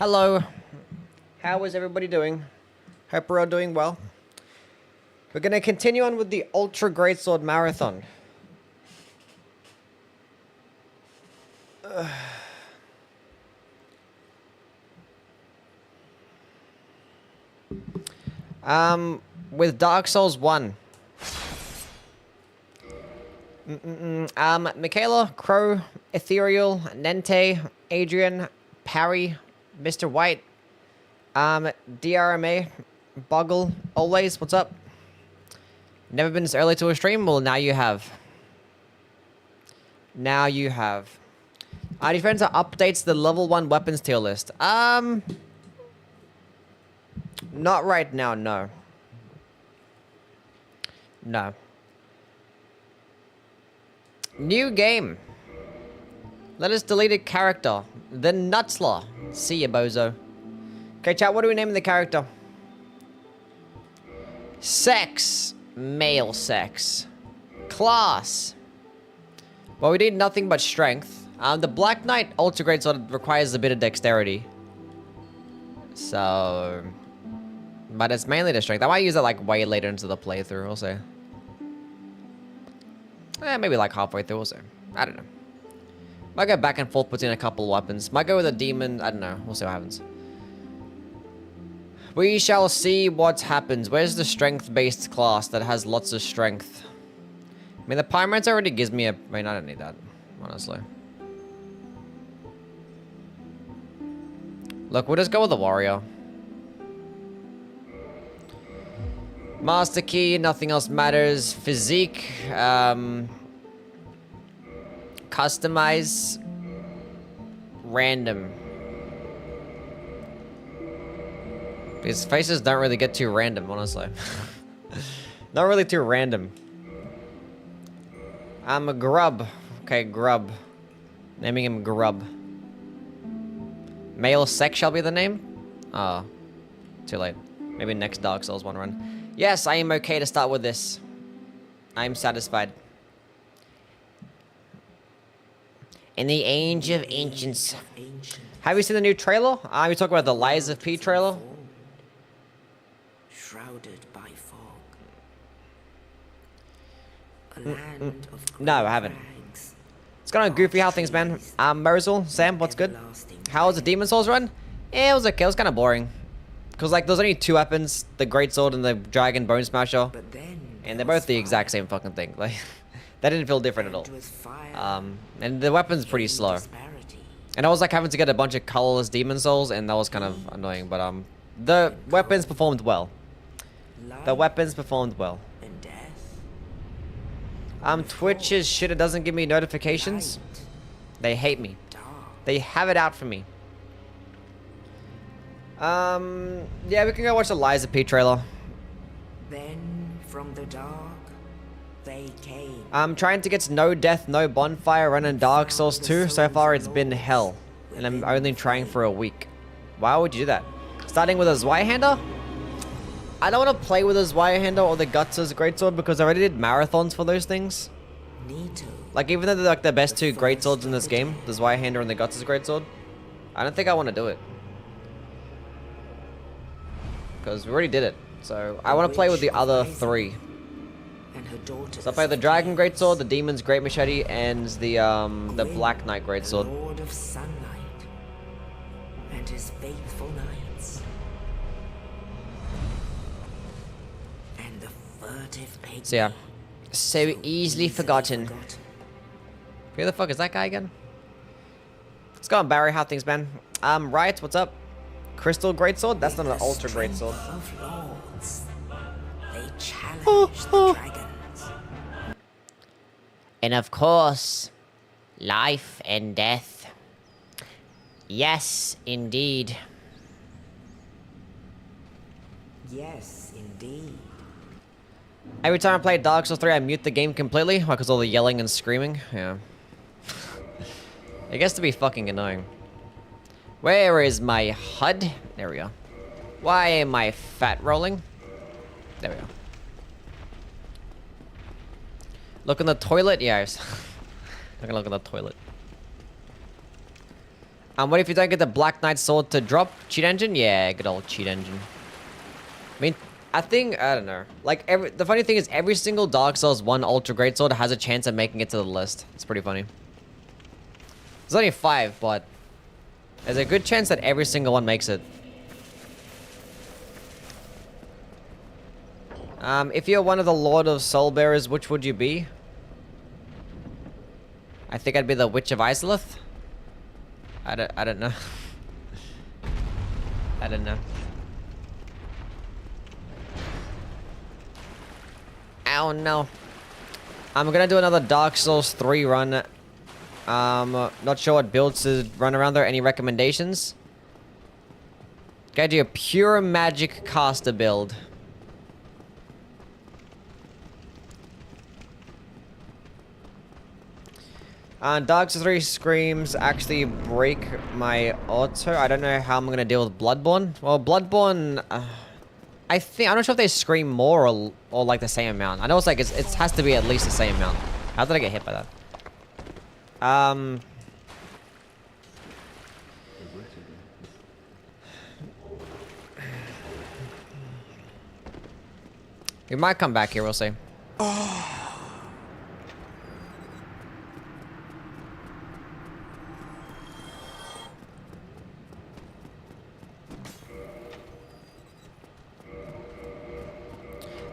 Hello. How is everybody doing? Hope we're all doing well. We're going to continue on with the Ultra Greatsword Marathon. With Dark Souls 1. Michaela, Crow, Ethereal, Nente, Adrian, Parry, Mr. White, DRMA, Boggle, always, what's up? Never been this early to a stream? Well, now you have. Now you have. Difference updates to the level 1 weapons tier list. Not right now, no. No. New game. Let us delete a character. The Nutslaw. See ya, bozo. Okay, chat, what do we name the character? Sex. Male sex. Class. Well, we need nothing but strength. The Black Knight Ultra Greatsword requires a bit of dexterity. So... But it's mainly the strength. I might use it like way later into the playthrough, we'll see. Maybe like halfway through, we'll see. I don't know. Might go back and forth between a couple of weapons. Might go with a demon, I don't know. We'll see what happens. We shall see what happens. Where's the strength-based class that has lots of strength? I mean, the Pyromancer already gives me a... I mean, I don't need that, honestly. Look, we'll just go with the warrior. Master key, nothing else matters. Physique, customize, random. These faces don't really get too random, honestly. Not really too random. I'm a grub. Okay, grub. Naming him grub. Male sex shall be the name? Oh, too late. Maybe next Dark Souls 1 run. Yes, I am okay to start with this. I am satisfied. In the Age of Ancients. Have you seen the new trailer? We talk about the Lies of P trailer. Shrouded by fog. A land of no, I haven't. It's kind of goofy how things, man. Mozel, Sam, what's good? How was the Demon Souls run? Yeah, it was okay. It was kind of boring. Because, like, there's only 2 weapons. The Greatsword and the Dragon Bone Smasher. And they're both the exact same fucking thing. Like, that didn't feel different at all. And the weapon's pretty slow. And I was, like, having to get a bunch of colorless Demon Souls, and that was kind of annoying. But, the weapons performed well. The weapons performed well. Twitch is shit. It doesn't give me notifications. They hate me. They have it out for me. Yeah, we can go watch the Lies of P trailer. Then from the dark they came. I'm trying to get no death, no bonfire run in Dark Souls 2. So far it's been hell. And I'm only trying for a week. Why would you do that? Starting with a Zweihander? I don't want to play with a Zweihander or the Guts' Greatsword because I already did marathons for those things. Like, even though they're like the best 2 Greatswords in this game, the Zweihander and the Guts' Greatsword, I don't think I want to do it. Because we already did it. So, I want to play with the other 3. So I'll play the Dragon Greatsword, the Demon's Great Machete, and the Black Knight Greatsword. Lord of Sunlight and his faithful knights. And the furtive pig. So yeah. So easily forgotten. Who the fuck is that guy again? Let's go on, Barry. How things, man? Riot, what's up? Crystal Greatsword? That's not an Ultra Greatsword. Of lords, they challenge the dragons. And of course, life and death. Yes, indeed. Yes, indeed. Every time I play Dark Souls 3, I mute the game completely because all the yelling and screaming. Yeah. It gets to be fucking annoying. Where is my HUD? There we go. Why am I fat rolling? There we go. Look in the toilet? Yes. I can look in the toilet. What if you don't get the Black Knight sword to drop? Cheat engine? Yeah, good old cheat engine. I mean, I don't know. Like, the funny thing is, every single Dark Souls 1 Ultra Greatsword has a chance of making it to the list. It's pretty funny. There's only 5, but there's a good chance that every single one makes it. If you're one of the Lord of Soul Bearers, which would you be? I think I'd be the Witch of Izalith. I don't know. I don't know. Oh no. I'm gonna do another Dark Souls 3 run. Not sure what builds to run around there. Any recommendations? Gotta do a pure magic caster build. Dark Souls 3 screams actually break my auto. I don't know how I'm gonna deal with Bloodborne. Well, Bloodborne, I'm not sure if they scream more or like the same amount. I know it's like it has to be at least the same amount. How did I get hit by that? We might come back here. We'll see.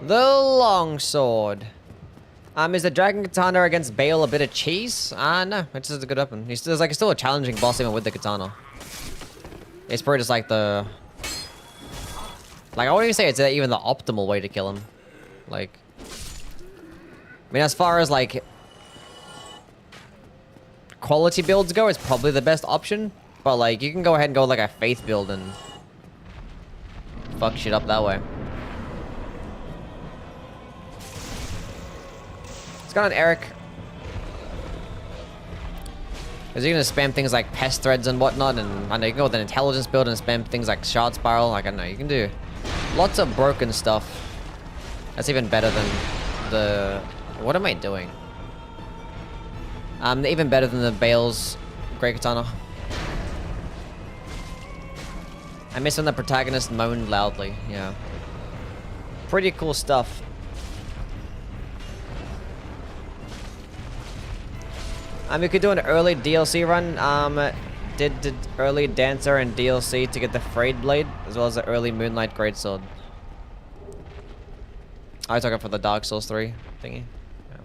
The longsword. Is the Dragon Katana against Bale a bit of cheese? No, it's just a good weapon. There's still a challenging boss even with the Katana. It's probably just like the... Like, I wouldn't even say it's even the optimal way to kill him. Like... I mean, as far as, like... quality builds go, it's probably the best option. But, like, you can go ahead and go like a faith build and... fuck shit up that way. What's going on, Eric? Is he gonna spam things like pest threads and whatnot? And I know you can go with an intelligence build and spam things like shard spiral. Like, I don't know, you can do lots of broken stuff. That's even better than the... What am I doing? Even better than the Bale's Great Katana. I miss when the protagonist moaned loudly. Yeah. Pretty cool stuff. We could do an early DLC run. Did early Dancer and DLC to get the Frayed Blade, as well as the early Moonlight Greatsword. I was talking for the Dark Souls 3 thingy. Yeah.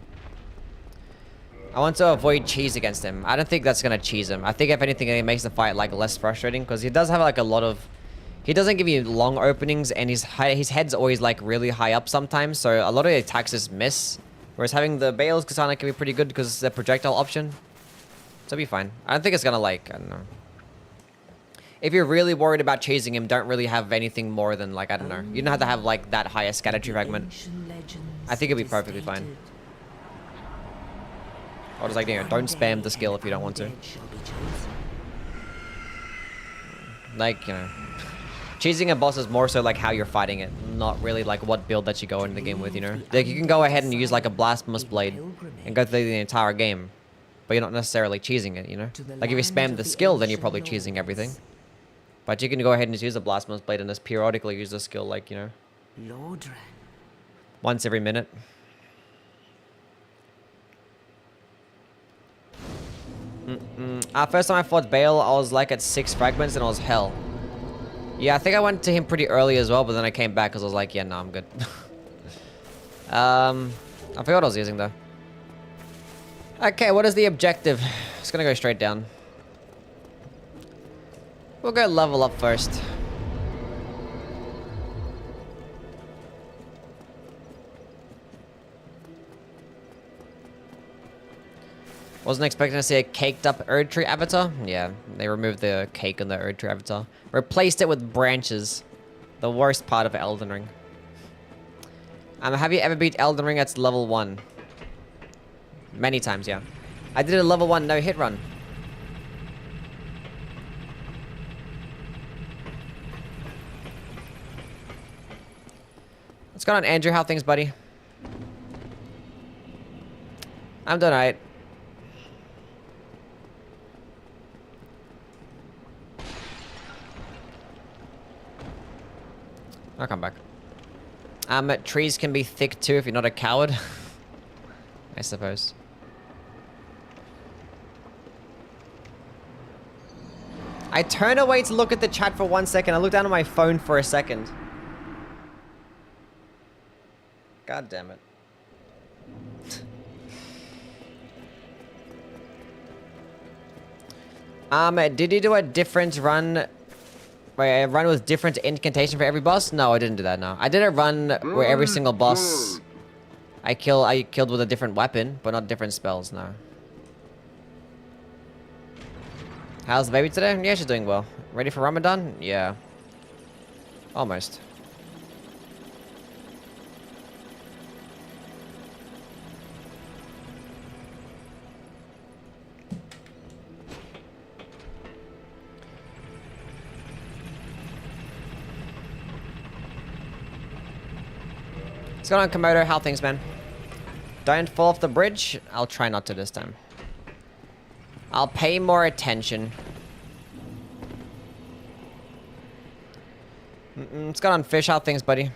I want to avoid cheese against him. I don't think that's gonna cheese him. I think if anything, it makes the fight like less frustrating because he does have like a lot of. He doesn't give you long openings, and his head's always like really high up sometimes. So a lot of the attacks just miss. Whereas having the Bale's Katana can be pretty good because it's a projectile option. So it'll be fine. I don't think it's gonna like, I don't know. If you're really worried about chasing him, don't really have anything more than like, I don't know. You don't have to have like that high a scatter tree fragment. I think it'll be perfectly fine. Or just like, you know, don't spam the skill if you don't want to. Like, you know. Cheesing a boss is more so like how you're fighting it, not really like what build that you go into the game with, you know? Like you can go ahead and use like a Blasphemous Blade and go through the entire game, but you're not necessarily cheesing it, you know? Like if you spam the skill, then you're probably cheesing everything. But you can go ahead and just use a Blasphemous Blade and just periodically use the skill like, you know, once every minute. First time I fought Bale, I was like at 6 fragments and it was hell. Yeah, I think I went to him pretty early as well, but then I came back because I was like, yeah, no, I'm good. I forgot what I was using, though. Okay, what is the objective? It's gonna go straight down. We'll go level up first. Wasn't expecting to see a caked up Erdtree avatar. Yeah, they removed the cake on the Erdtree avatar. Replaced it with branches. The worst part of Elden Ring. Have you ever beat Elden Ring at level 1? Many times, yeah. I did a level 1 no hit run. What's going on, Andrew? How things, buddy? I'm doing alright. I'll come back. Trees can be thick too if you're not a coward. I suppose. I turn away to look at the chat for 1 second. I look down at my phone for a second. God damn it. Did you do a different run? Wait, a run with different incantation for every boss? No, I didn't do that, no. I did a run where every single boss I killed with a different weapon, but not different spells, no. How's the baby today? Yeah, she's doing well. Ready for Ramadan? Yeah. Almost. What's going on, Komodo? How things, man? Don't fall off the bridge. I'll try not to this time. I'll pay more attention. What's going on, Fish? How things, buddy?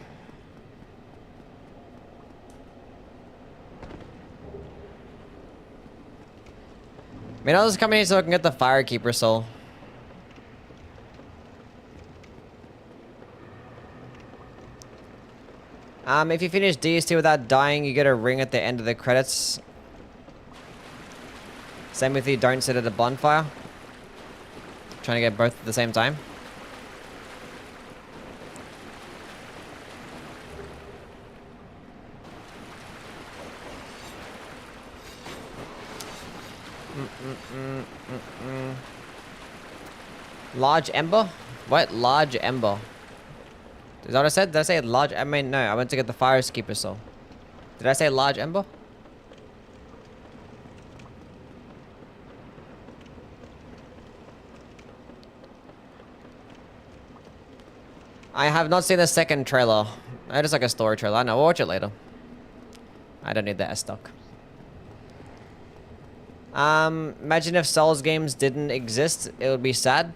I mean, I was coming here so I can get the Firekeeper soul. If you finish DST without dying, you get a ring at the end of the credits. Same with you, don't sit at a bonfire. Trying to get both at the same time. Large Ember? What? Large Ember? Is that what I said? Did I say large? I mean, no. I went to get the Firekeeper soul. Did I say large Ember? I have not seen the second trailer. It is like a story trailer. I know. We'll watch it later. I don't need the S stock. Imagine if Souls games didn't exist. It would be sad.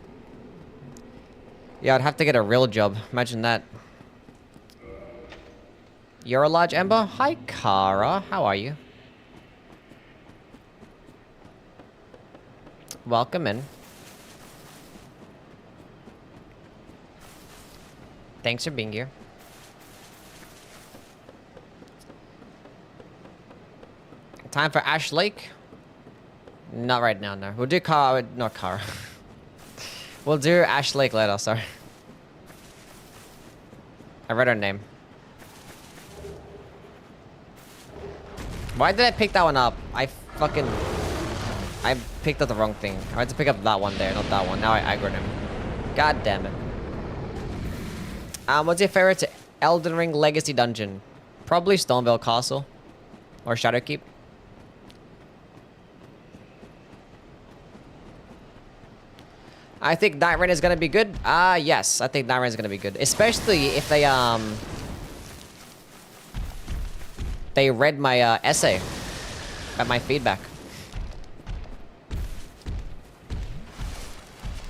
Yeah, I'd have to get a real job. Imagine that. You're a large Ember? Hi, Kara. How are you? Welcome in. Thanks for being here. Time for Ash Lake? Not right now, no. We'll do Kara, not Kara. We'll do Ash Lake later, sorry. I read her name. Why did I pick that one up? I picked up the wrong thing. I had to pick up that one there, not that one. Now I aggroed him. God damn it. What's your favorite Elden Ring Legacy dungeon? Probably Stormveil Castle. Or Shadowkeep. I think Night Rain is gonna be good. Yes, I think Night Rain is gonna be good. Especially if they read my essay at my feedback.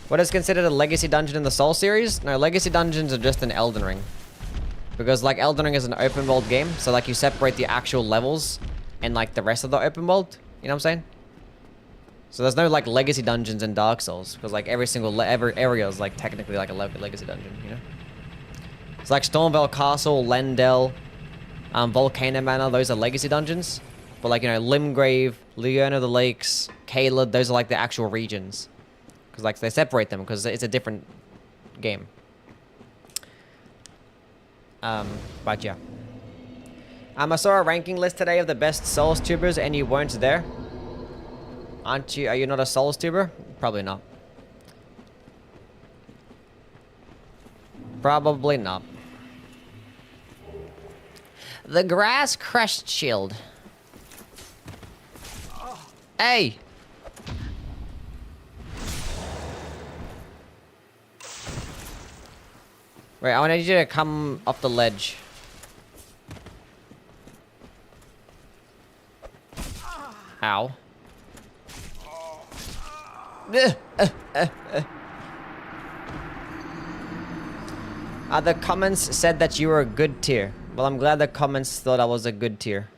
What is considered a legacy dungeon in the Soul series? No, legacy dungeons are just in Elden Ring. Because like Elden Ring is an open world game, so like you separate the actual levels and like the rest of the open world. You know what I'm saying? So there's no like legacy dungeons in Dark Souls, because like every area is like technically like a legacy dungeon, you know? It's like Stormveil Castle, Lendel, Volcano Manor, those are legacy dungeons. But like, you know, Limgrave, Leona of the Lakes, Caelid, those are like the actual regions. Because like they separate them because it's a different game. But yeah. I saw a ranking list today of the best Souls tubers and you weren't there. Are you not a Souls tuber? Probably not. Probably not. The grass crushed shield. Hey! Wait, I need you to come off the ledge. Ow. The comments said that you were a good tier. Well, I'm glad the comments thought I was a good tier.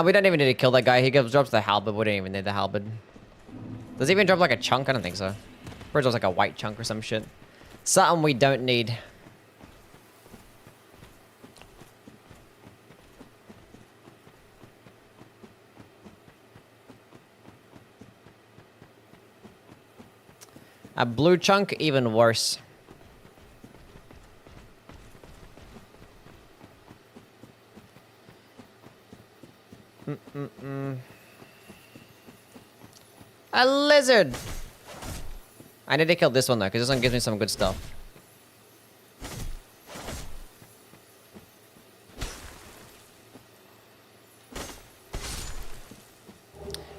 We don't even need to kill that guy. He drops the halberd. We don't even need the halberd. Does he even drop like a chunk? I don't think so. Or it drops like a white chunk or some shit. Something we don't need. A blue chunk, even worse. A lizard! I need to kill this one though, because this one gives me some good stuff.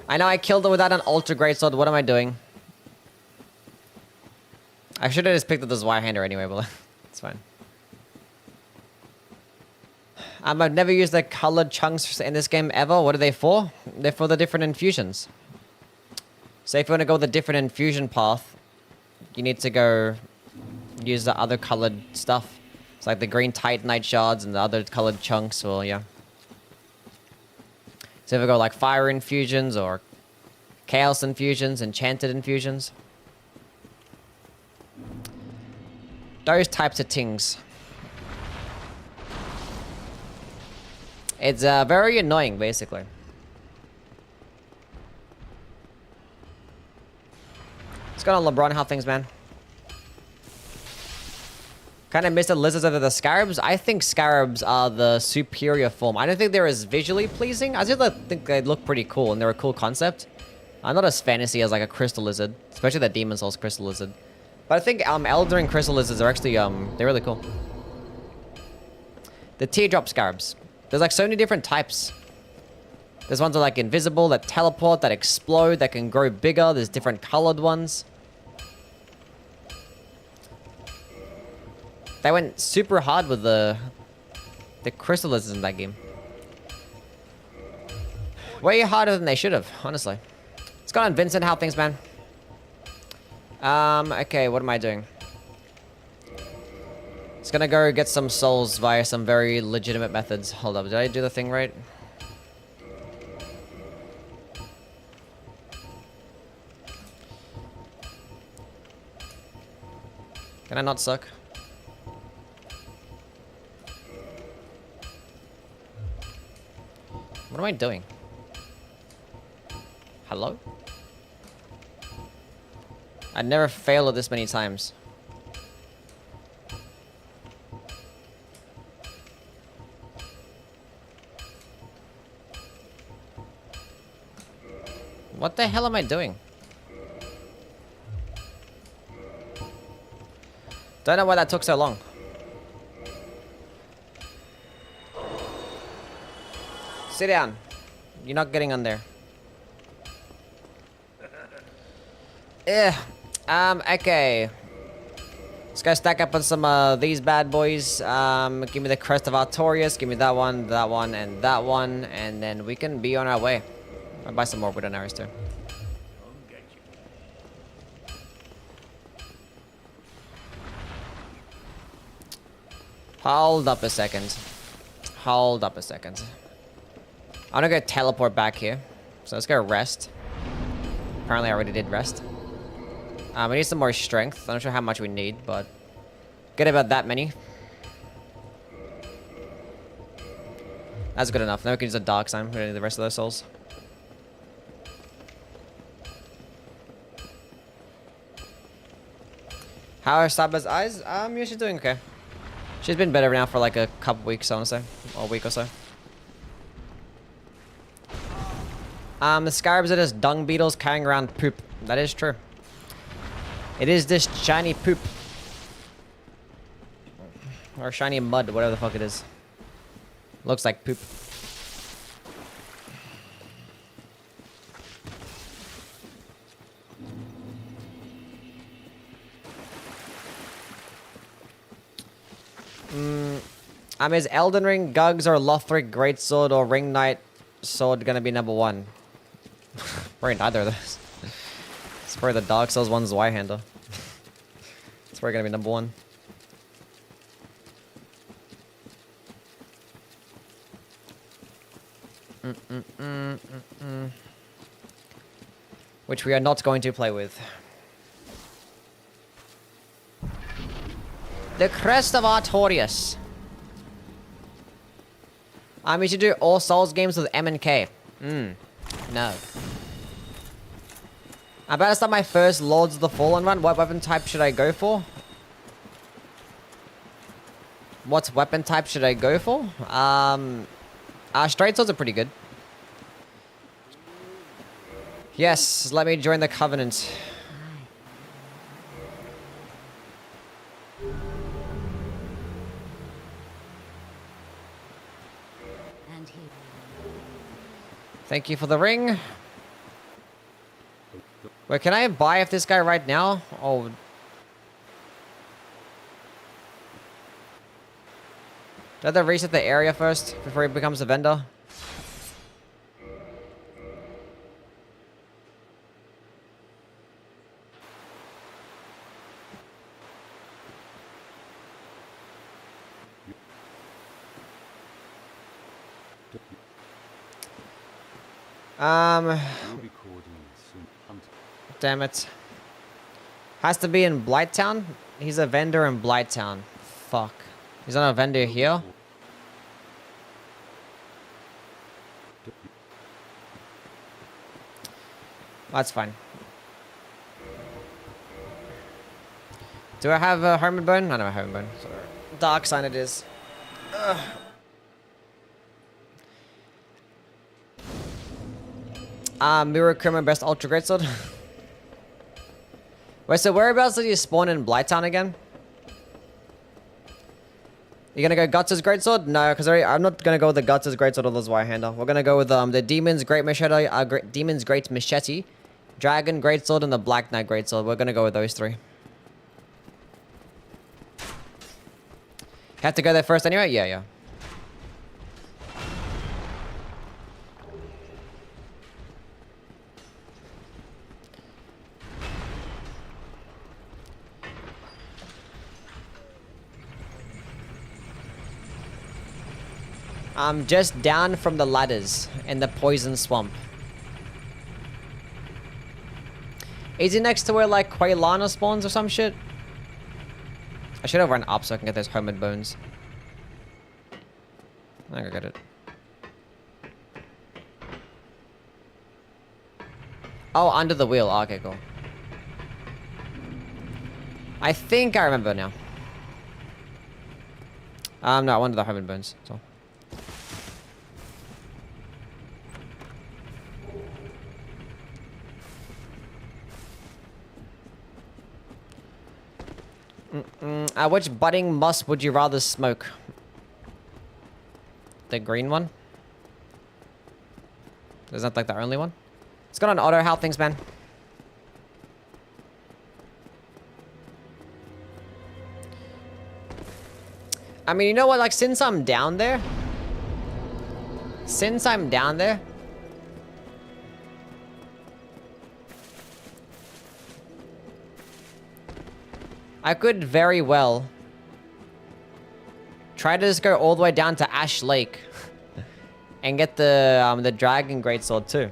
I know I killed it without an ultra greatsword. What am I doing? I should have just picked up this wire-hander anyway, but it's fine. I've never used the colored chunks in this game ever. What are they for? They're for the different infusions. So if you want to go with a different infusion path, you need to go use the other colored stuff. It's like the green titanite shards and the other colored chunks, or yeah. So if we go like fire infusions or chaos infusions, enchanted infusions. Those types of things. It's very annoying, basically. What's going on, LeBron? How things, man? Kind of miss the lizards over the scarabs. I think scarabs are the superior form. I don't think they're as visually pleasing. I still think they look pretty cool and they're a cool concept. I'm not as fantasy as like a crystal lizard, especially that Demon Souls crystal lizard. But I think Elder and crystal lizards are actually they're really cool. The teardrop scarabs. There's like so many different types. There's ones that are like invisible, that teleport, that explode, that can grow bigger. There's different colored ones. They went super hard with the crystal lizards in that game. Way harder than they should have, honestly. What's going on, Vincent? How things, man? Okay, what am I doing? Just gonna go get some souls via some very legitimate methods. Hold up, did I do the thing right? Can I not suck? What am I doing? Hello? I never failed it this many times. What the hell am I doing? Don't know why that took so long. Sit down. You're not getting on there. Okay. Let's go stack up on some these bad boys. Give me the crest of Artorias. Give me that one, and that one, and then we can be on our way. I'll buy some more wooden arrows too. Hold up a second. Hold up a second. I'm gonna go teleport back here. So let's go rest. Apparently I already did rest. We need some more strength. I'm not sure how much we need, but get about that many. That's good enough. Now we can use a dark sign. We don't need the rest of those souls. How are Saba's eyes? Yeah, she's doing okay. She's been better now for like a couple weeks, I want to say. Or a week or so. The scarabs are just dung beetles carrying around poop. That is true. It is this shiny poop. Or shiny mud, whatever the fuck it is. Looks like poop. Is Elden Ring, Gugs, or Lothric Greatsword, or Ring Knight Sword gonna be #1? Probably neither of those. It's Probably the Dark Souls one's Y-hander. It's probably gonna be number one. Which we are not going to play with. The Crest of Artorias. We should do all Souls games with M and K. No. I'm about to start my first Lords of the Fallen run. What weapon type should I go for? What weapon type should I go for? Straight swords are pretty good. Yes, let me join the Covenant. Thank you for the ring. Wait, can I buy if this guy right now? Oh. Do I have to reset the area first before he becomes a vendor? Damn it. Has to be in Blighttown? He's a vendor in Blighttown. Fuck. He's not a vendor here? That's fine. Do I have a Hermit Bone? I don't have a Hermit Bone. Sorry. Dark Sign it is. Mirror Crimmer Best Ultra Greatsword. Wait, so whereabouts did you spawn in Blighttown again? You gonna go Guts' Greatsword? No, because I'm not gonna go with the Guts' Greatsword or the Zweihander. We're gonna go with the Demon's Great Machete, Demon's Great Machete, Dragon Greatsword, and the Black Knight Greatsword. We're gonna go with those three. Have to go there first anyway? Yeah, yeah. I'm just down from the ladders in the poison swamp. Is he next to where like Quelaag spawns or some shit? I should have run up so I can get those Hermit Bones. I think I got it. Oh, under the wheel. Oh, okay, cool. I think I remember now. No, I wanted the Hermit Bones. So. Which budding moss would you rather smoke? The green one? Is that like the only one? It's got an auto. How things, man? I mean, you know what? Like, since I'm down there, I could very well try to just go all the way down to Ash Lake and get the Dragon Greatsword too.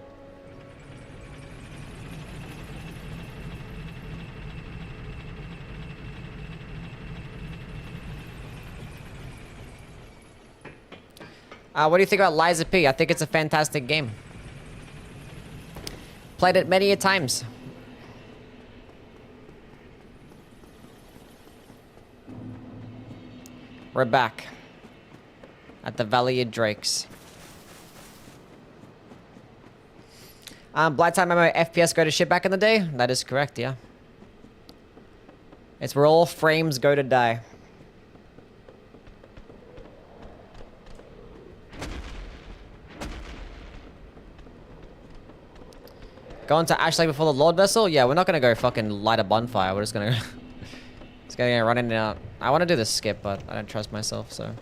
What do you think about Liza P? I think it's a fantastic game. Played it many a times. We're back at the Valley of Drakes. Blighttown MMO FPS go to shit back in the day? That is correct, yeah. It's where all frames go to die. Going to Ash Lake before the Lord Vessel? Yeah, we're not gonna go fucking light a bonfire. We're just gonna just gonna run in and out. I want to do the skip, but I don't trust myself, so.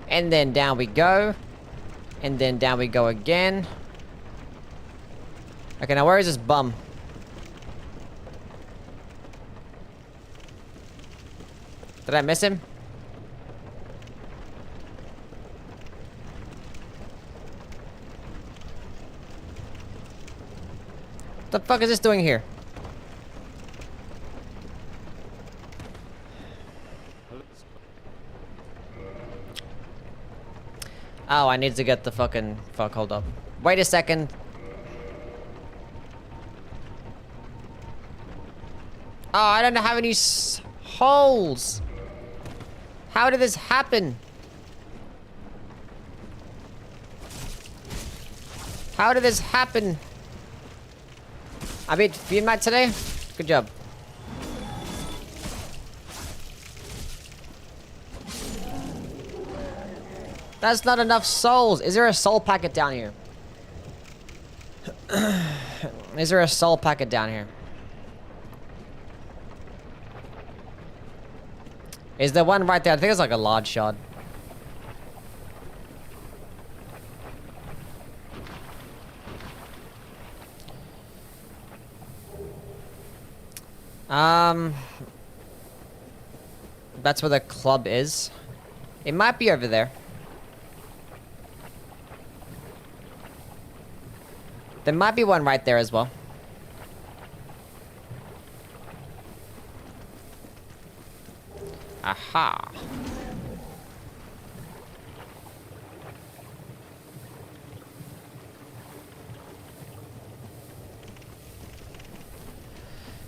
And then down we go. And then down we go again. Okay, now where is this bum? Did I miss him? What the fuck is this doing here? Oh, I need to get the fucking... Fuck, hold up. Wait a second. Oh, I don't have any holes. How did this happen? How did this happen? I beat Fiendmat today? Good job. That's not enough souls. Is there a soul packet down here? Is there a soul packet down here? Is there one right there? I think it's like a large shot. That's where the club is. It might be over there. There might be one right there as well. Aha.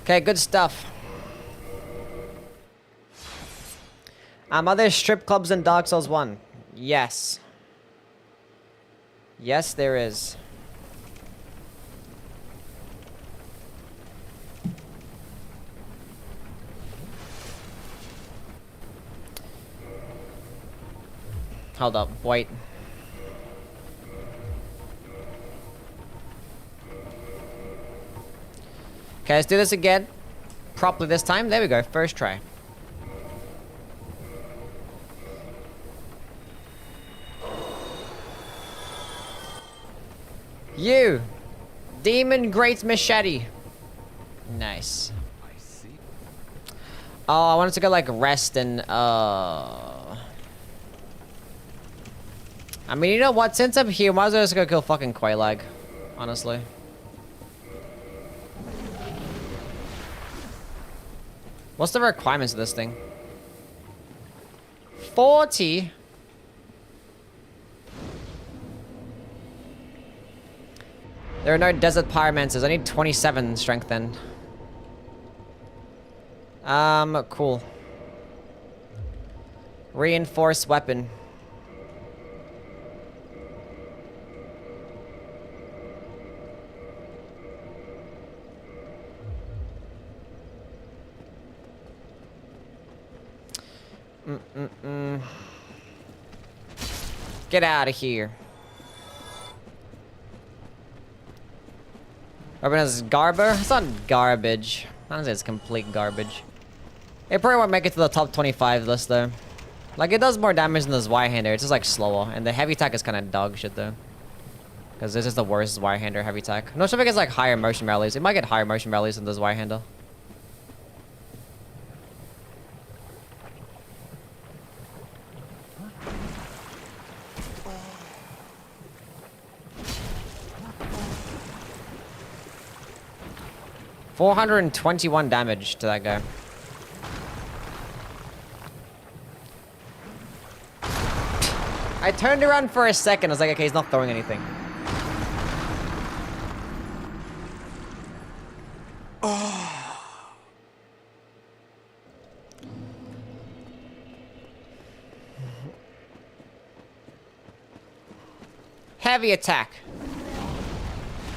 Okay, good stuff. Are there strip clubs in Dark Souls 1? Yes. Yes, there is. Hold up, wait. Okay, let's do this again. Properly this time. There we go, first try. You! Demon Great Machete. Nice. I see. Oh, I wanted to go like rest and I mean, you know what? Since I'm here, might as well just go kill fucking Quelaag. Honestly. What's the requirements of this thing? 40? There are no desert pyromancers. I need 27 strength then. Cool. Reinforced weapon. Get out of here. Weapon is garber? It's not garbage. I don't say it's complete garbage. It probably won't make it to the top 25 list though. Like it does more damage than the Zweihander. It's just like slower. And the heavy attack is kind of dog shit though. Because this is the worst Zweihander heavy attack. I'm not sure if it gets like higher motion rallies. It might get higher motion rallies than the Zweihander. $421 damage to that guy. I turned around for a second. I was like, okay, he's not throwing anything. Heavy attack.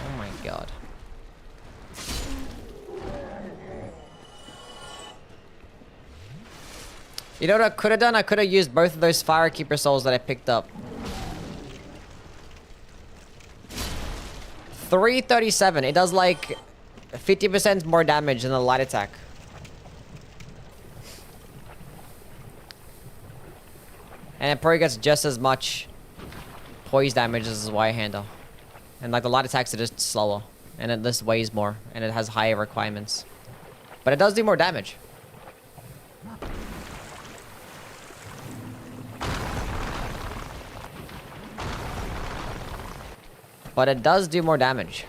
Oh my god. You know what I could have done? I could have used both of those Firekeeper souls that I picked up. 337. It does like 50% more damage than the light attack. And it probably gets just as much poise damage as the wire handle. And like the light attacks are just slower. And it just weighs more. And it has higher requirements. But it does do more damage. But it does do more damage.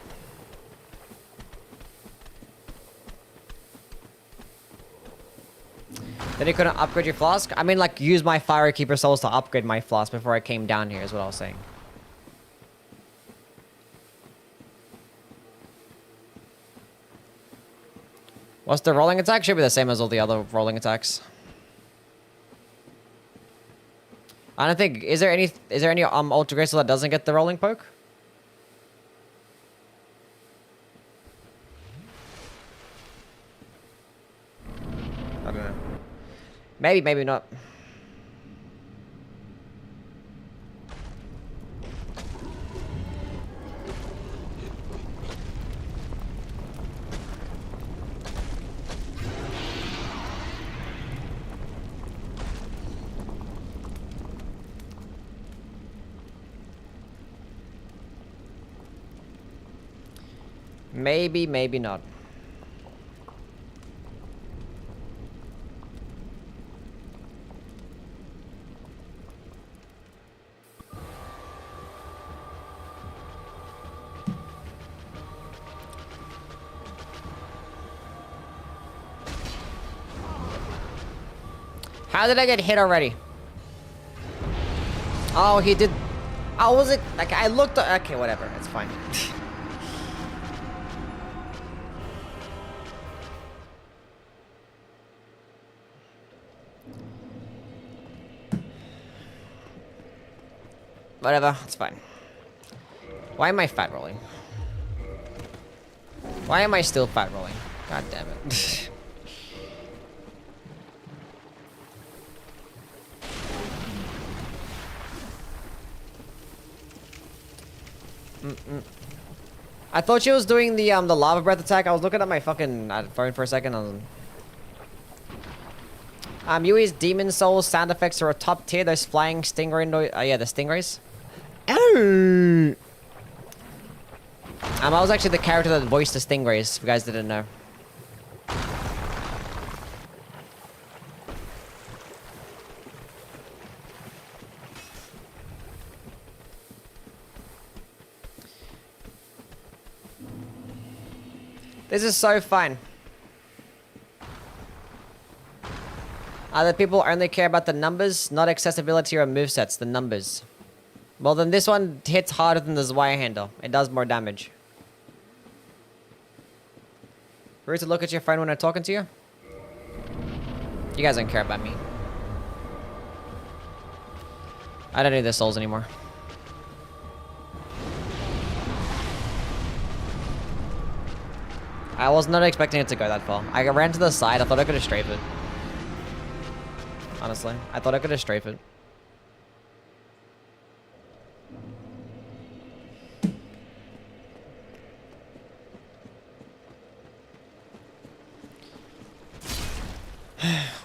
Then you couldn't upgrade your flask? I mean, like, use my Firekeeper souls to upgrade my flask before I came down here, is what I was saying. What's the rolling attack? Should be the same as all the other rolling attacks. I don't think... Is there any Ultra Greatsword that doesn't get the rolling poke? I don't know. Maybe, maybe not. Maybe, maybe not. How did I get hit already? Oh, he did. Oh, was it? Like, I looked. Okay, whatever. It's fine. Whatever, it's fine. Why am I fat rolling? Why am I still fat rolling? God damn it. I thought she was doing the lava breath attack. I was looking at my fucking phone for a second. Yui's Demon Soul sound effects are a top tier. Those flying stingray noise. Oh yeah, the stingrays. Oh. I was actually the character that voiced the stingrays. If you guys didn't know. This is so fun. Other people only care about the numbers, not accessibility or movesets, the numbers. Well, then this one hits harder than the Zwire handle. It does more damage. Rude to look at your phone when I'm talking to you? You guys don't care about me. I don't need the souls anymore. I was not expecting it to go that far. I ran to the side. I thought I could have strafed it. Honestly, I thought I could have strafed it.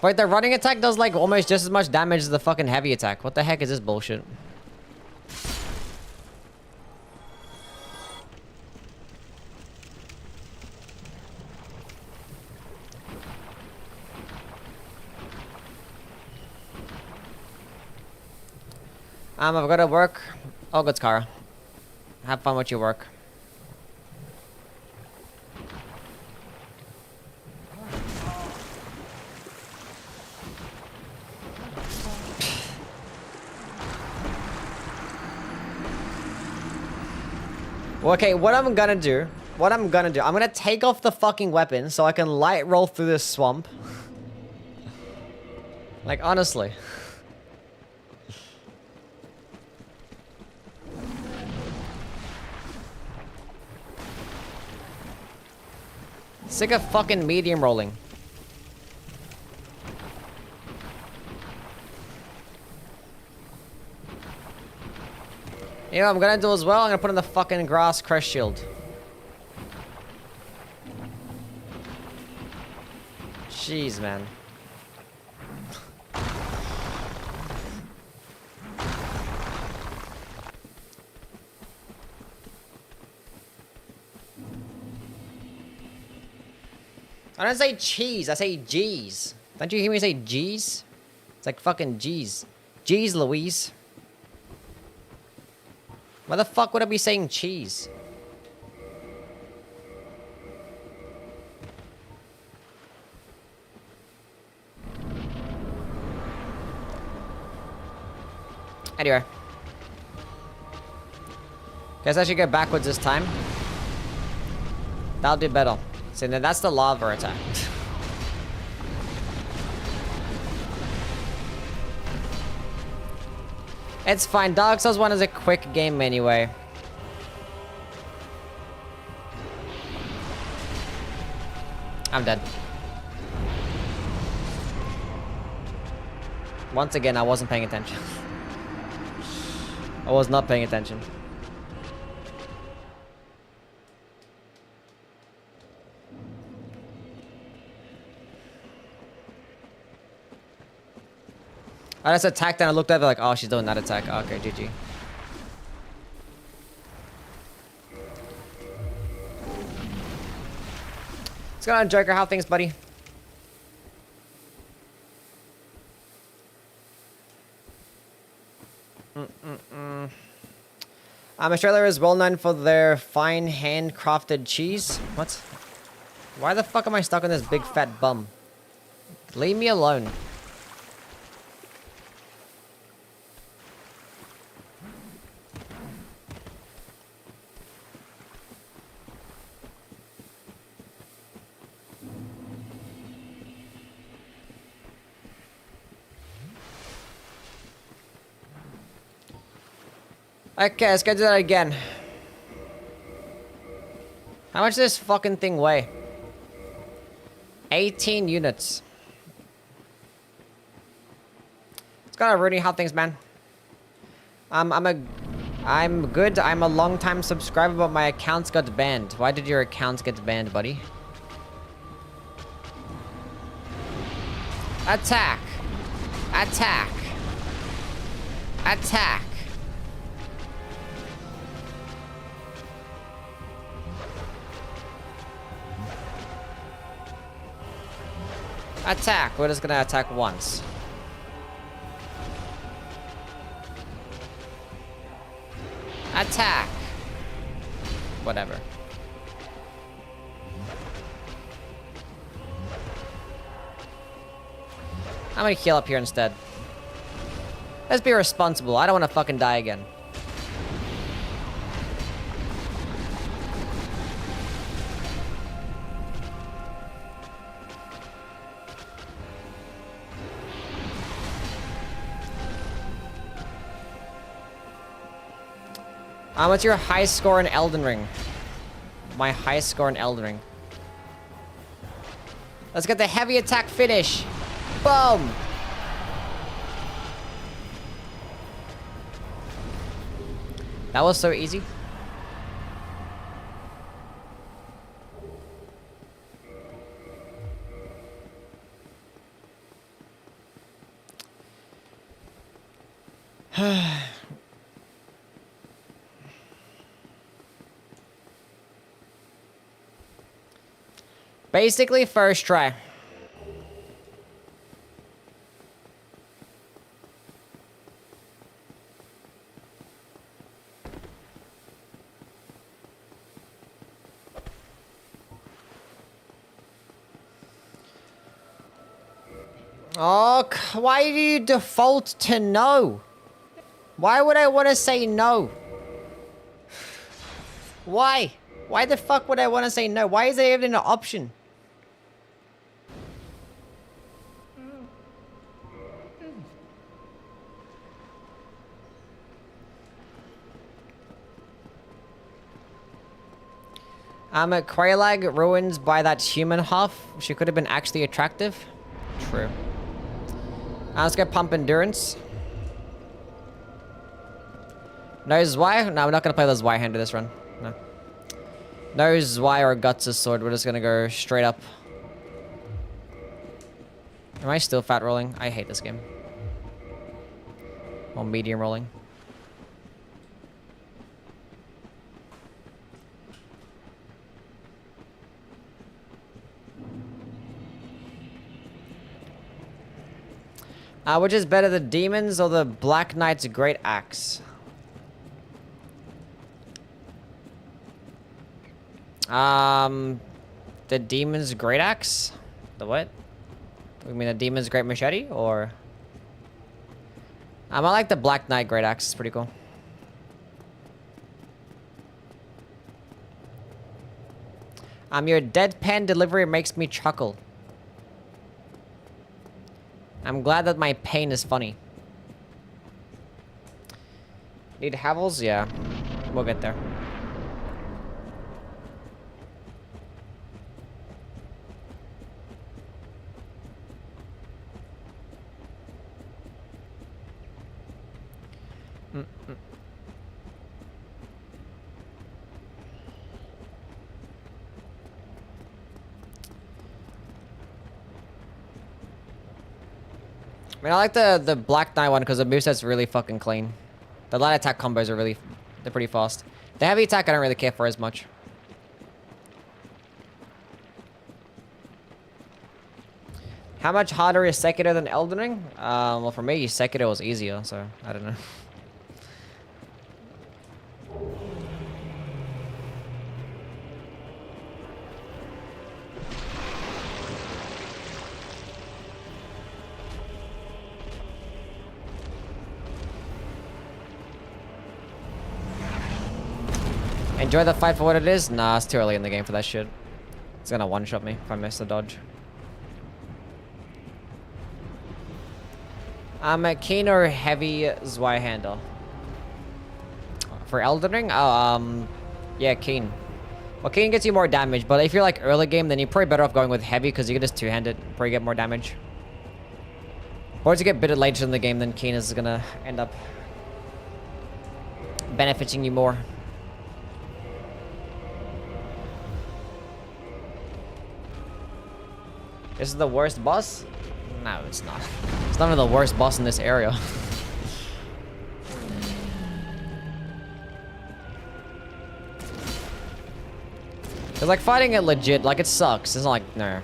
Wait, the running attack does like almost just as much damage as the fucking heavy attack. What the heck is this bullshit? I've got to work. Oh, good, Kara. Have fun with your work. Okay, what I'm gonna do, I'm gonna take off the fucking weapon so I can light roll through this swamp. Like, honestly. Sick of fucking medium rolling. You know what I'm gonna do as well? I'm gonna put in the fucking grass crest shield. Jeez, man. I don't say cheese, I say G's. Don't you hear me say G's? It's like fucking G's. G's, Louise. Why the fuck would I be saying cheese? Anyway. Guess I should go backwards this time. That'll do better. So then that's the lava attack. It's fine. Dark Souls 1 is a quick game anyway. I'm dead. Once again, I wasn't paying attention. I was not paying attention. I just attacked and I looked at it like, oh, she's doing that attack. Okay, GG. What's going on, Joker? How things, buddy? Australia is well known for their fine handcrafted cheese. What? Why the fuck am I stuck on this big fat bum? Leave me alone. Okay, let's go do that again. How much does this fucking thing weigh? 18 units. It's kind of ruining how things, man. I'm good. I'm a long time subscriber, but my accounts got banned. Why did your accounts get banned, buddy? Attack. Attack. Attack. Attack. We're just gonna attack once. Attack. Whatever. I'm gonna heal up here instead. Let's be responsible. I don't want to fucking die again. What's your high score in Elden Ring? My highest score in Elden Ring. Let's get the heavy attack finish. Boom! That was so easy. Basically, first try. Oh, why do you default to no? Why would I want to say no? Why? Why the fuck would I want to say no? Why is there even an option? At Quelaag ruins by that human half. She could have been actually attractive. True. Let's go pump endurance. No Zwei? No, we're not gonna play the Zweihander this run. No. No Zwei or Guts' sword. We're just gonna go straight up. Am I still fat rolling? I hate this game. Or medium rolling. Which is better, the demons or the Black Knight's Great Axe? The demon's Great Axe? The what? You mean the demon's Great Machete, or? I like the Black Knight Great Axe. It's pretty cool. Your deadpan delivery makes me chuckle. I'm glad that my pain is funny. Need Havels? Yeah. We'll get there. I mean, I like the Black Knight one because the moveset's really fucking clean. The light attack combos are they're pretty fast. The heavy attack I don't really care for as much. How much harder is Sekiro than Elden Ring? Well, for me, Sekiro was easier, so I don't know. Enjoy the fight for what it is? Nah, it's too early in the game for that shit. It's gonna one-shot me if I miss the dodge. I'm a keen or heavy Zweihander. For Elden Ring? Oh, yeah, keen. Well, keen gets you more damage, but if you're like early game, then you're probably better off going with heavy because you can just two-hand it, probably get more damage. Or if you get bitted later in the game, then keen is gonna end up benefiting you more. This is the worst boss? No, it's not. It's not even the worst boss in this area. It's like fighting it legit, like it sucks. It's not like, no.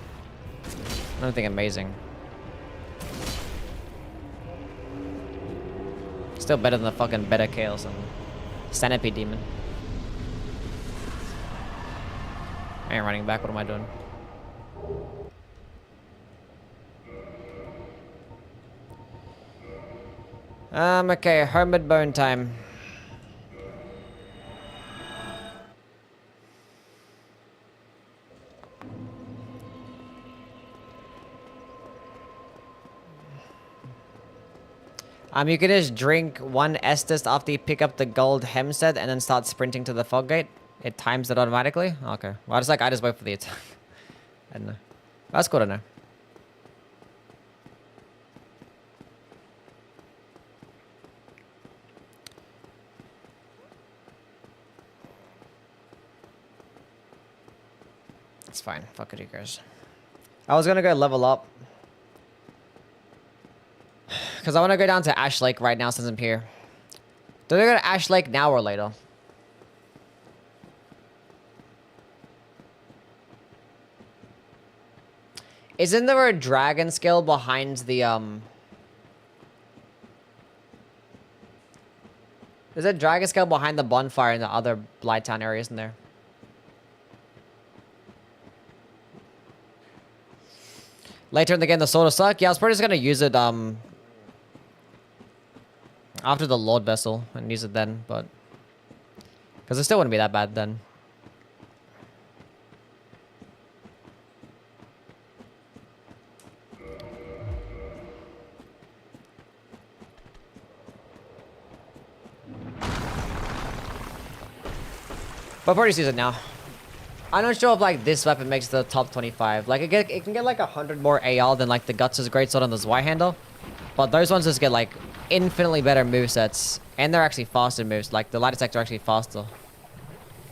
Nothing amazing. Still better than the fucking Beta Chaos and Centipede Demon. I ain't running back, what am I doing? Okay, Hermit Bone time. You can just drink one Estus after you pick up the gold hem set and then start sprinting to the fog gate. It times it automatically? Okay. Well, I just wait for the attack. I don't know. That's cool to know. It's fine. Fuck it, you guys. I was gonna go level up. Because I want to go down to Ash Lake right now since I'm here. Do they go to Ash Lake now or later? Isn't there a dragon scale behind the, There's a dragon scale behind the bonfire in the other Blighttown area, isn't there? Later in the game, the sword will suck. Yeah, I was probably just gonna use it, after the Lord Vessel and use it then, but... Because it still wouldn't be that bad then. But probably just use it now. I'm not sure if like this weapon makes the top 25. Like it can get like 100 more AL than like the Guts' Greatsword and the Zweihander. But those ones just get like infinitely better movesets. And they're actually faster moves. Like, the light attacks are actually faster.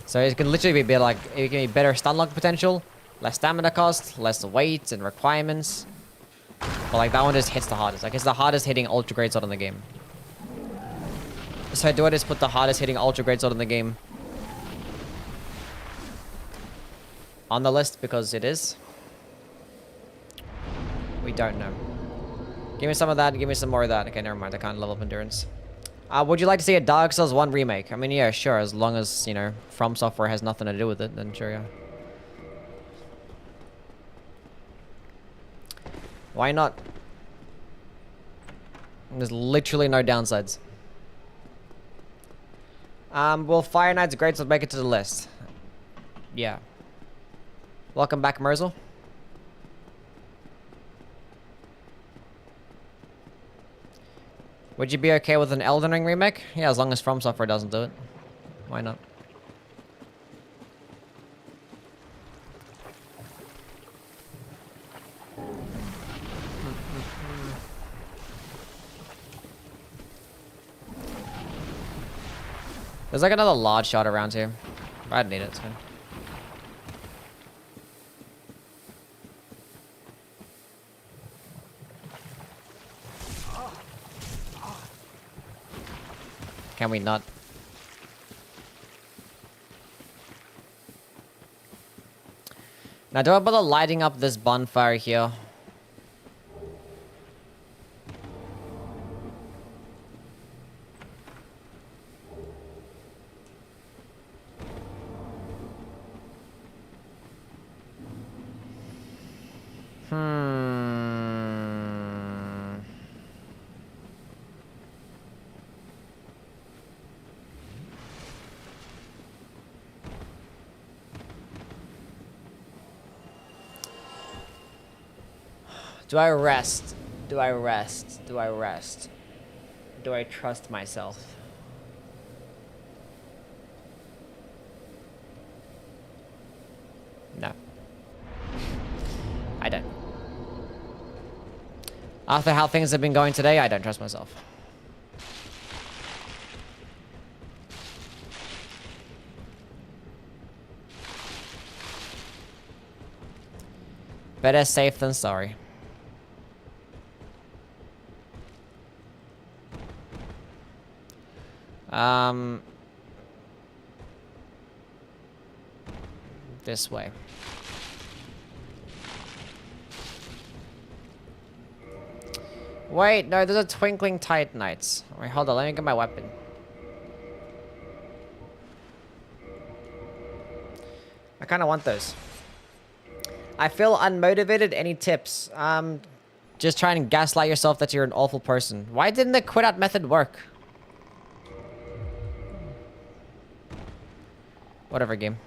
So it can literally be like, it can be better stun lock potential, less stamina cost, less weight and requirements. But like, that one just hits the hardest. Like, it's the hardest hitting Ultra Greatsword in the game. So do I just put the hardest hitting Ultra Greatsword in the game on the list because it is? We don't know. Give me some of that, give me some more of that. Okay, never mind, I can't level up endurance. Would you like to see a Dark Souls 1 remake? I mean, yeah, sure, as long as, you know, From Software has nothing to do with it, then sure, yeah. Why not? There's literally no downsides. Will Fire Knight's Greatsword make it to the list? Yeah. Welcome back, Merzel. Would you be okay with an Elden Ring remake? Yeah, as long as From Software doesn't do it. Why not? There's like another large shot around here. I don't need it, it's fine. Can we not? Now, do I bother lighting up this bonfire here? Do I rest? Do I rest? Do I rest? Do I trust myself? No. I don't. After how things have been going today, I don't trust myself. Better safe than sorry. This way. Wait, no, there's a Twinkling Titanites. Wait, hold on, let me get my weapon. I kind of want those. I feel unmotivated. Any tips? Just try and gaslight yourself that you're an awful person. Why didn't the quit out method work? Whatever, game.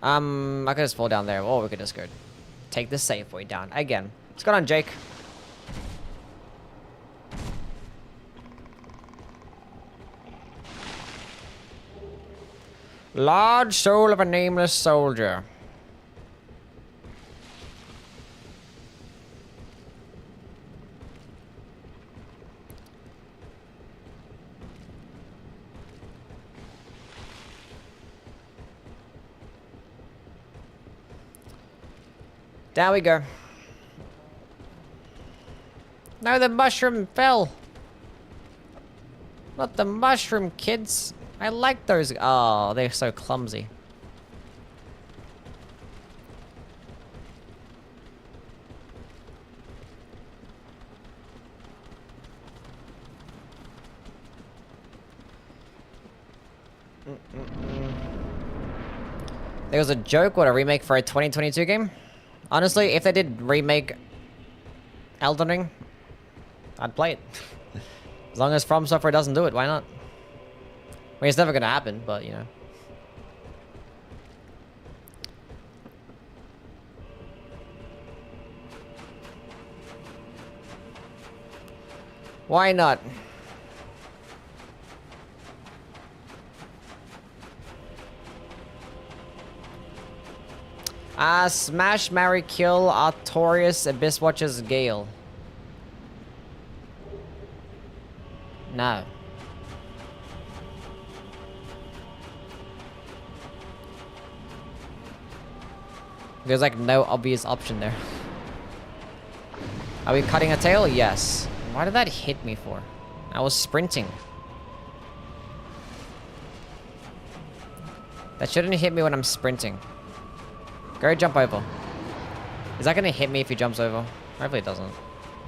I could just fall down there, or we could just go take the safe way down again. What's going on, Jake? Large soul of a nameless soldier. Down we go. No, the mushroom fell. Not the mushroom, kids. I like those. Oh, they're so clumsy. There was a joke, what, a remake for a 2022 game? Honestly, if they did remake Elden Ring, I'd play it. As long as From Software doesn't do it, why not? I mean, it's never gonna happen, but, you know. Why not? Smash, marry, kill Artorias the Abysswalker's Gale. No. There's like no obvious option there. Are we cutting a tail? Yes. Why did that hit me for? I was sprinting. That shouldn't hit me when I'm sprinting. Go jump over. Is that gonna hit me if he jumps over? Hopefully it doesn't.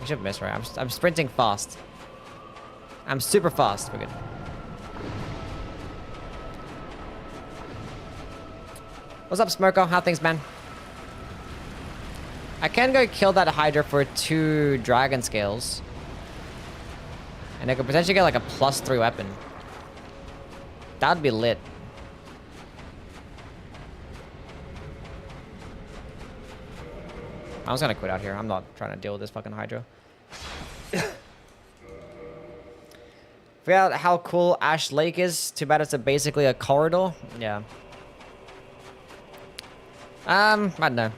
We should miss, right? I'm sprinting fast. I'm super fast. We're good. What's up, Smirko? How things, man? I can go kill that Hydra for 2 dragon scales. And I could potentially get like a +3 weapon. That'd be lit. I was gonna quit out here. I'm not trying to deal with this fucking Hydra. Figure out how cool Ash Lake is. Too bad it's basically a corridor. Yeah. I don't know.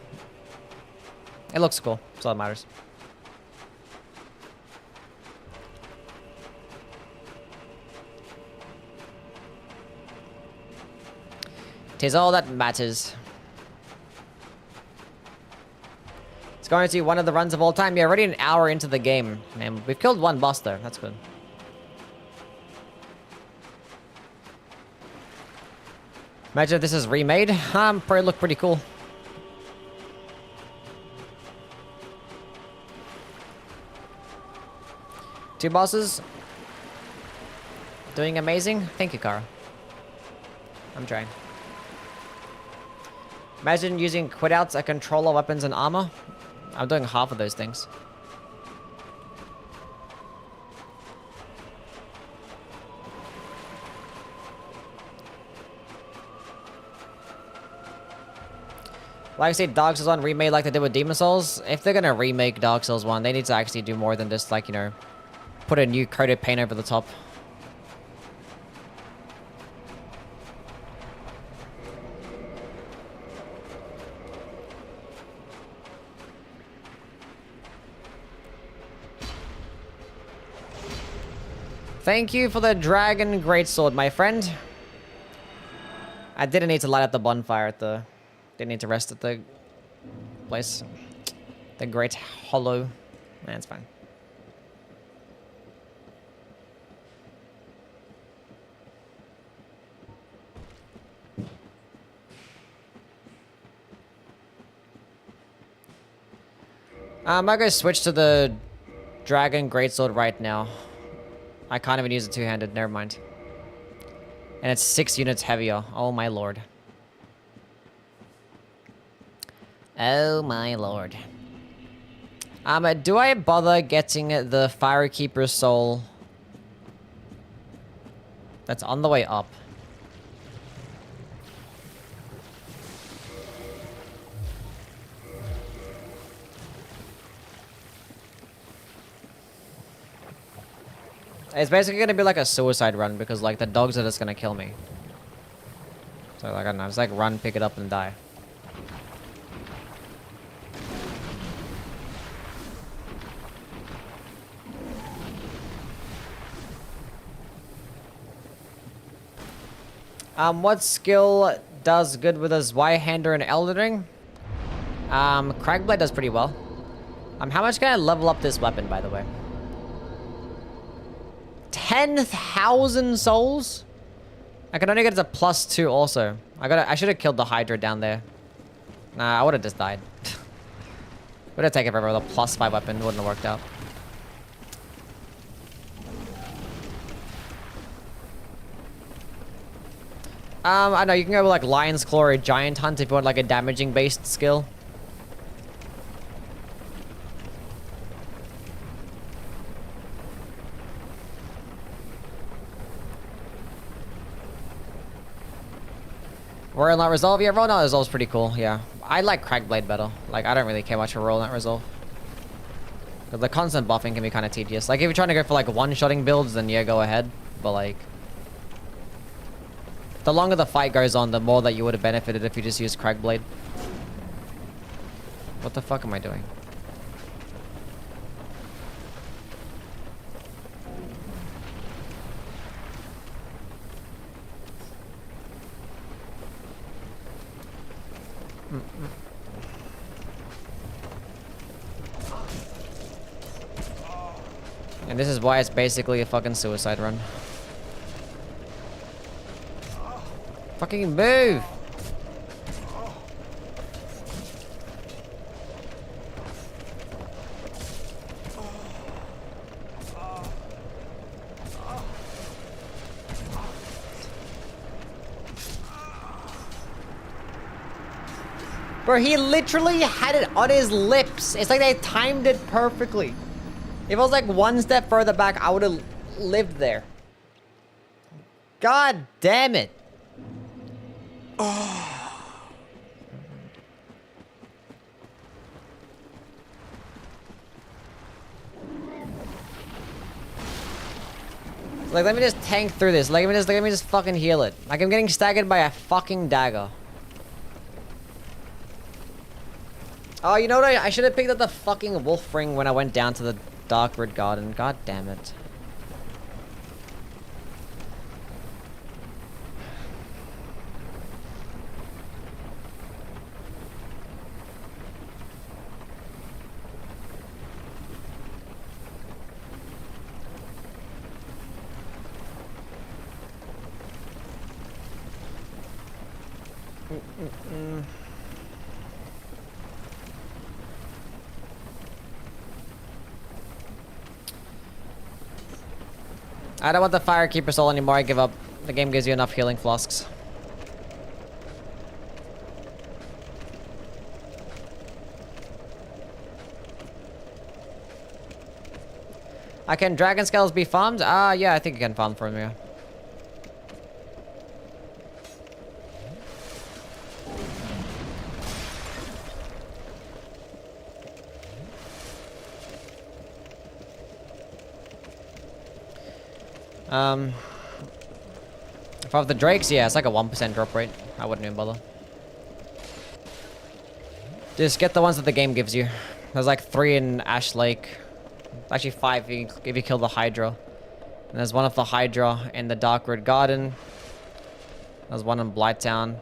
It looks cool. That's all that matters. Tis all that matters. It's going to be one of the runs of all time. Yeah, already an hour into the game. Man, we've killed 1 boss though. That's good. Imagine if this is remade. Probably look pretty cool. Two bosses. Doing amazing. Thank you, Kara. I'm trying. Imagine using quit-outs, a controller, weapons, and armor. I'm doing half of those things. Like I said, Dark Souls 1 remade like they did with Demon Souls. If they're gonna remake Dark Souls 1, they need to actually do more than just, like, you know, put a new coat of paint over the top. Thank you for the Dragon Greatsword, my friend. I didn't need to light up the bonfire at the... Didn't need to rest at the place. The Great Hollow. Nah, it's fine. I'm gonna switch to the Dragon Greatsword right now. I can't even use it two-handed, never mind. And it's 6 units heavier. Oh my lord. Oh my lord. Do I bother getting the Firekeeper's soul that's on the way up? It's basically gonna be like a suicide run because like the dogs are just gonna kill me. So like I don't know, just like run, pick it up, and die. What skill does good with a Zweihander and Elden Ring? Cragblade does pretty well. How much can I level up this weapon, by the way? 10,000 souls? I can only get it to +2 also. I should have killed the Hydra down there. Nah, I would have just died. Would have taken forever with a +5 weapon. Wouldn't have worked out. I know, you can go with like Lion's Claw or Giant Hunt if you want like a damaging based skill. Royal Knight Resolve? Yeah, Royal Knight Resolve is pretty cool, yeah. I like Cragblade better. Like, I don't really care much for Royal Knight Resolve. The constant buffing can be kind of tedious. Like, if you're trying to go for, like, one-shotting builds, then yeah, go ahead. But, like... the longer the fight goes on, the more that you would have benefited if you just used Cragblade. What the fuck am I doing? And this is why it's basically a fucking suicide run. Fucking move! Bro, he literally had it on his lips. It's like they timed it perfectly. If I was like one step further back, I would have lived there. God damn it. Oh. Like, let me just tank through this. Like, let me just fucking heal it. Like, I'm getting staggered by a fucking dagger. Oh, you know what? I should have picked up the fucking wolf ring when I went down to the Darkroot garden. God damn it. I don't want the Firekeeper soul anymore, I give up. The game gives you enough healing flasks. Can dragon skulls be farmed? Yeah, I think you can farm from here. If I have the drakes, yeah, it's like a 1% drop rate. I wouldn't even bother. Just get the ones that the game gives you. There's like 3 in Ash Lake. Actually 5 if you kill the Hydra. And there's one of the Hydra in the Darkroot Garden. There's one in Blighttown.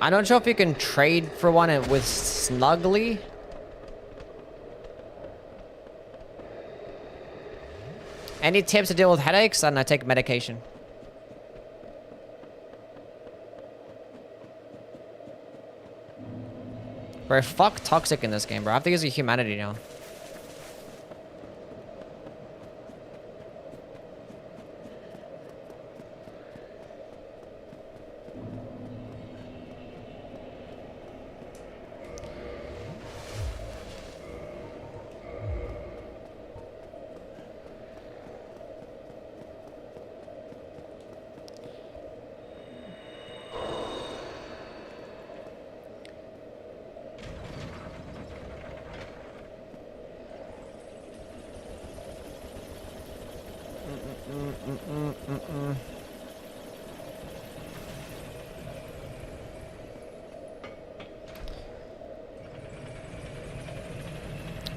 I'm not sure if you can trade for one with Snuggly. Any tips to deal with headaches? And I take medication. Bro, fuck toxic in this game, bro. I have to use a humanity now.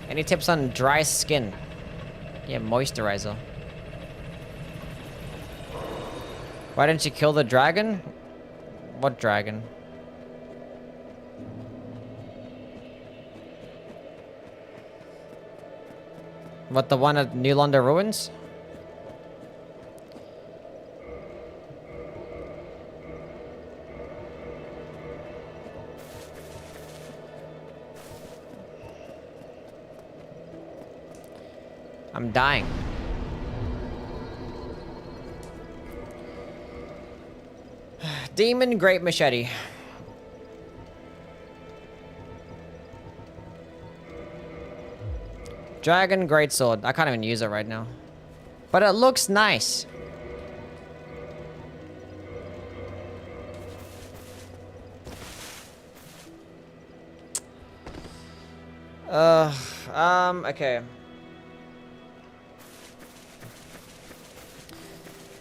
Any tips on dry skin? Yeah, moisturizer. Why didn't you kill the dragon? What dragon? What, the one at New Londo Ruins? I'm dying. Demon Great Machete. Dragon Greatsword. I can't even use it right now. But it looks nice. Okay.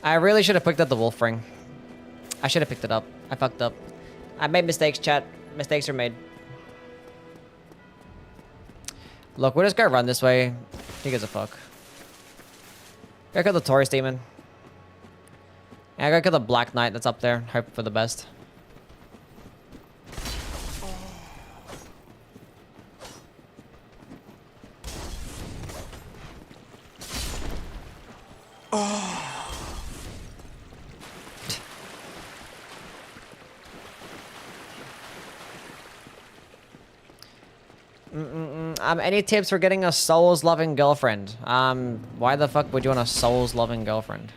I really should have picked up the wolf ring. I should have picked it up. I fucked up. I made mistakes, chat. Mistakes are made. Look, we'll just go run this way. Who gives a fuck? Go kill the Taurus demon. Yeah, go kill the Black Knight that's up there. Hope for the best. Any tips for getting a souls-loving girlfriend? Why the fuck would you want a souls-loving girlfriend?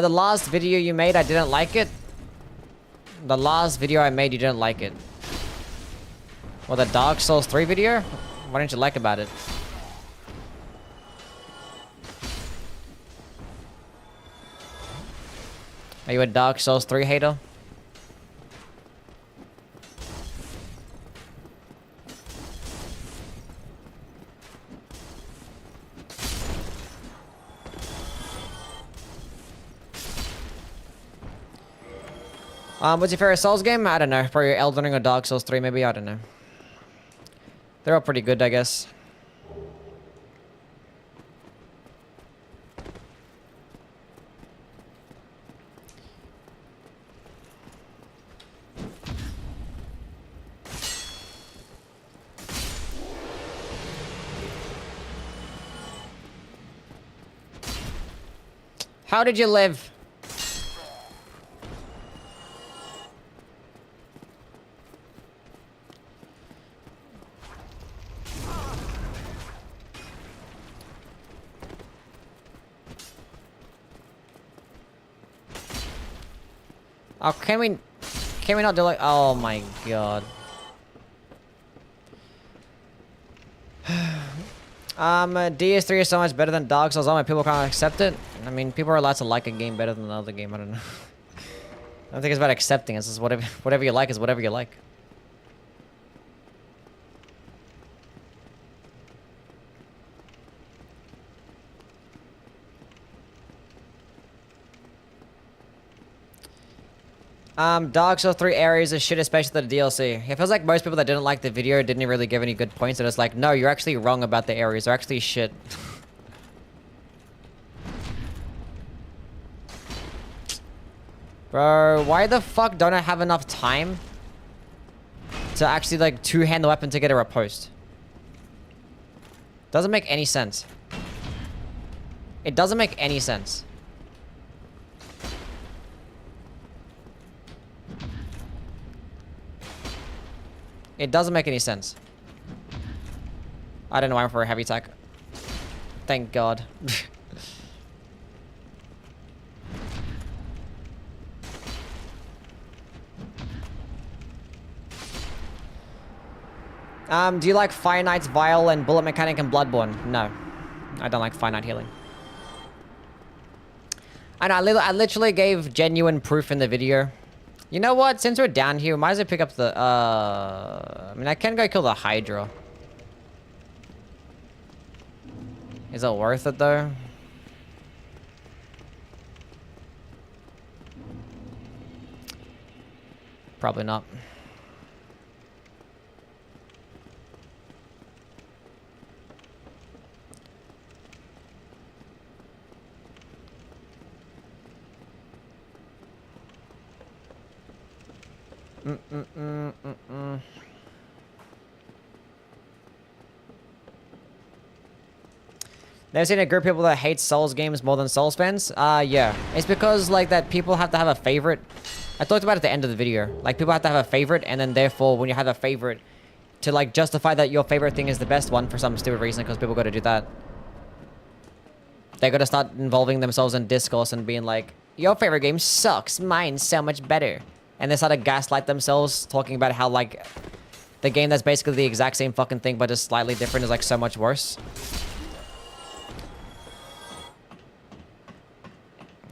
The last video you made, I didn't like it. The last video I made, you didn't like it. Well, the Dark Souls 3 video? What didn't you like about it? Are you a Dark Souls 3 hater? What's your favorite Souls game? I don't know. Probably Elden Ring or Dark Souls 3 maybe, I don't know. They're all pretty good, I guess. How did you live? Oh, can we not do like, oh my god. DS3 is so much better than Dark Souls. All my people can't accept it. I mean, people are allowed to like a game better than another game. I don't know. I don't think it's about accepting. It's just whatever you like is whatever you like. Dark Souls 3 areas is shit, especially the DLC. It feels like most people that didn't like the video didn't really give any good points. They're just like, no, you're actually wrong about the areas. They're actually shit. Bro, why the fuck don't I have enough time to actually, like, two-hand the weapon to get a riposte? Doesn't make any sense. It doesn't make any sense. It doesn't make any sense. I don't know why I'm for a heavy attack. Thank God. Do you like Fire Knight's Vial and Bullet Mechanic and Bloodborne? No. I don't like Fire Knight healing. I know, I literally gave genuine proof in the video. You know what? Since we're down here, we might as well pick up the, I mean, I can go kill the Hydra. Is it worth it, though? Probably not. Never seen a group of people that hate Souls games more than Souls fans? Yeah. It's because, like, that people have to have a favorite. I talked about it at the end of the video. Like, people have to have a favorite, and then therefore, when you have a favorite, to, like, justify that your favorite thing is the best one for some stupid reason, because people got to do that. They're gonna start involving themselves in discourse and being like, your favorite game sucks, mine's so much better. And they start to gaslight themselves, talking about how, like, the game that's basically the exact same fucking thing, but just slightly different is, like, so much worse.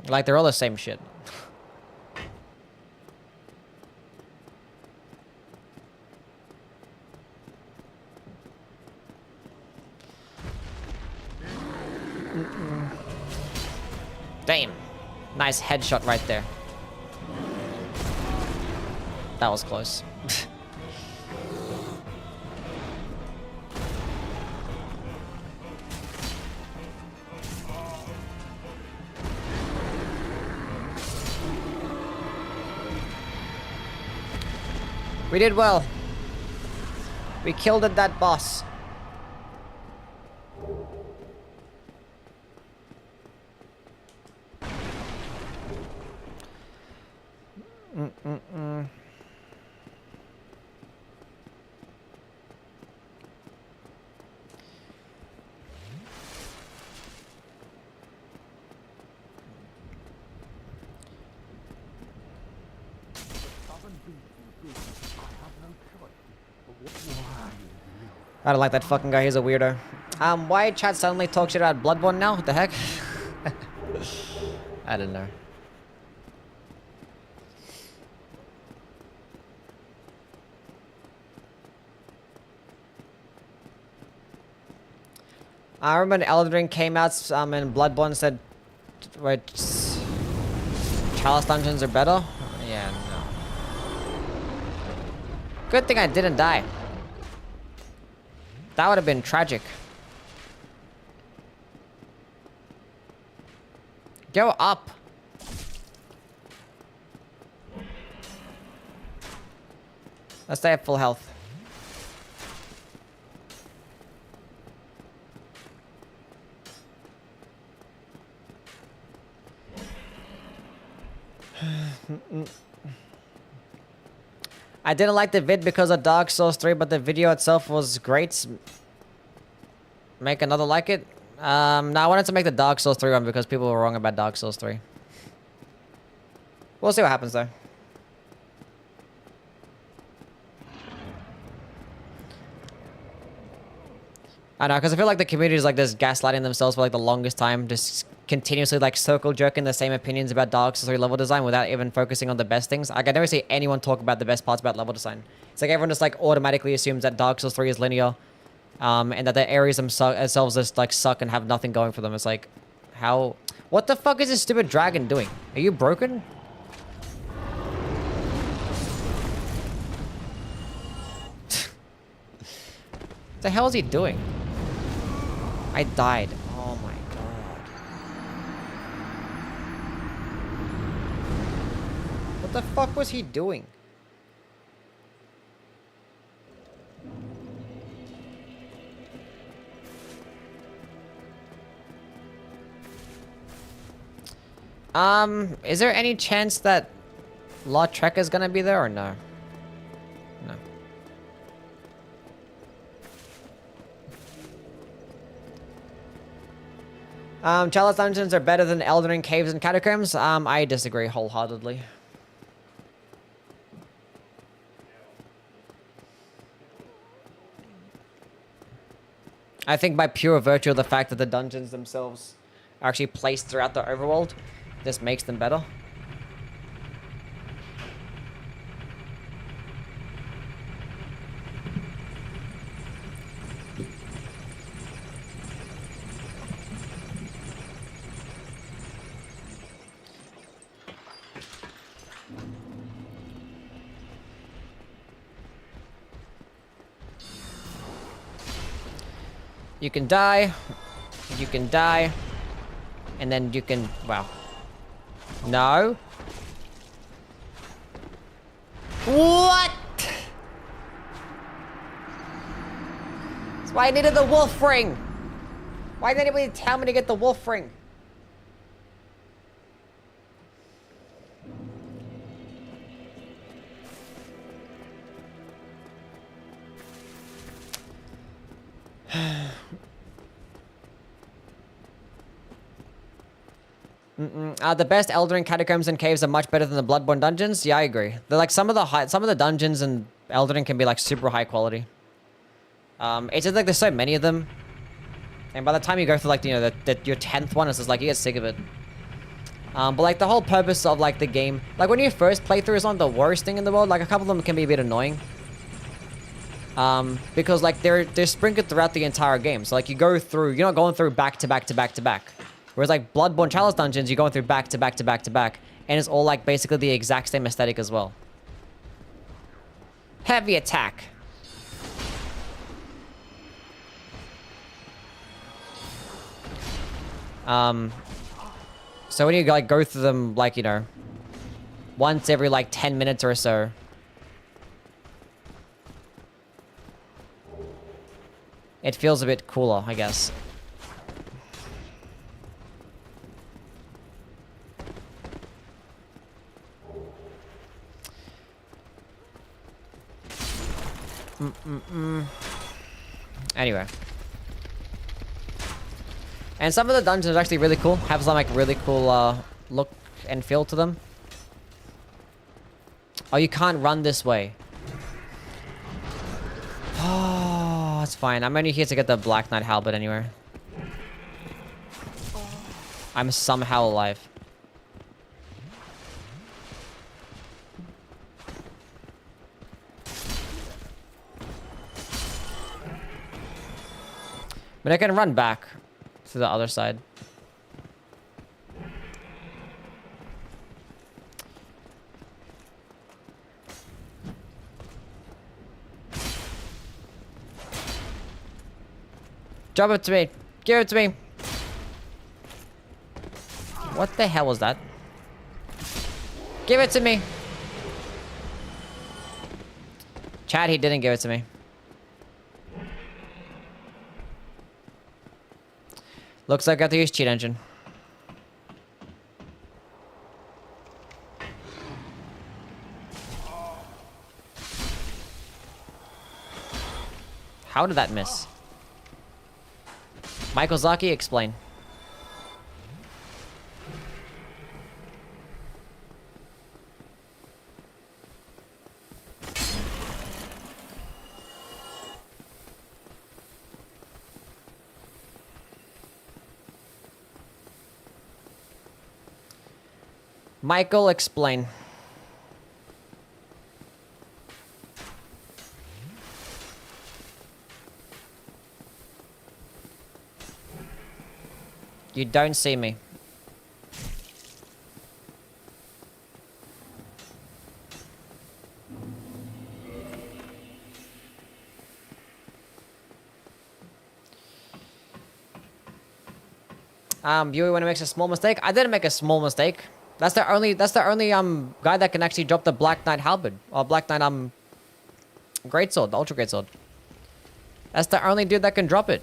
Like, they're all the same shit. Damn. Nice headshot right there. That was close. We did well. We killed that boss. I don't like that fucking guy, he's a weirdo. Why chat suddenly talk shit about Bloodborne now? What the heck? I don't know. I remember when Elden Ring came out, and Bloodborne said, wait, Chalice dungeons are better? Yeah, no. Good thing I didn't die. That would have been tragic. Go up. Let's stay at full health. I didn't like the vid because of Dark Souls 3, but the video itself was great. Make another like it? No, I wanted to make the Dark Souls 3 one because people were wrong about Dark Souls 3. We'll see what happens though. I know, because I feel like the community is like this gaslighting themselves for like the longest time, just continuously like circle jerking the same opinions about Dark Souls 3 level design without even focusing on the best things. Like, I never see anyone talk about the best parts about level design. It's like everyone just like automatically assumes that Dark Souls 3 is linear, and that the areas themselves just like suck and have nothing going for them. It's like, how? What the fuck is this stupid dragon doing? Are you broken? What the hell is he doing? I died. Oh my god. What the fuck was he doing? Is there any chance that Lautrec is gonna be there or no? No. Chalice dungeons are better than Elden Ring caves and catacombs. I disagree wholeheartedly. I think by pure virtue of the fact that the dungeons themselves are actually placed throughout the overworld, this makes them better. You can die, and then you can, wow. No. What? That's why I needed the wolf ring. Why did anybody tell me to get the wolf ring? The best Elden catacombs and caves are much better than the Bloodborne dungeons. Yeah, I agree. They're like some of the dungeons in Elden can be like super high quality. It's just like there's so many of them, and by the time you go through like your 10th one, it's just like you get sick of it. But like the whole purpose of like the game, like when you first play through, is not the worst thing in the world. Like a couple of them can be a bit annoying. Because like they're sprinkled throughout the entire game. So like you go through, you're not going through back to back to back to back. Whereas like Bloodborne Chalice dungeons, you're going through back to back to back to back, and it's all like basically the exact same aesthetic as well. Heavy attack. So when you like go through them, like, you know, once every like 10 minutes or so, it feels a bit cooler, I guess. Anyway. And some of the dungeons are actually really cool. Have some like really cool look and feel to them. Oh, you can't run this way. Oh, it's fine. I'm only here to get the Black Knight Halberd anyway. I'm somehow alive. But I can run back to the other side. Drop it to me. Give it to me. What the hell was that? Give it to me. Chad, he didn't give it to me. Looks like I have to use cheat engine. How did that miss? Michael Zaki, explain. Michael, explain. You don't see me. Yui, when it makes a small mistake, I didn't make a small mistake. That's the only guy that can actually drop the Black Knight Halberd or Black Knight Greatsword, the Ultra Greatsword. That's the only dude that can drop it.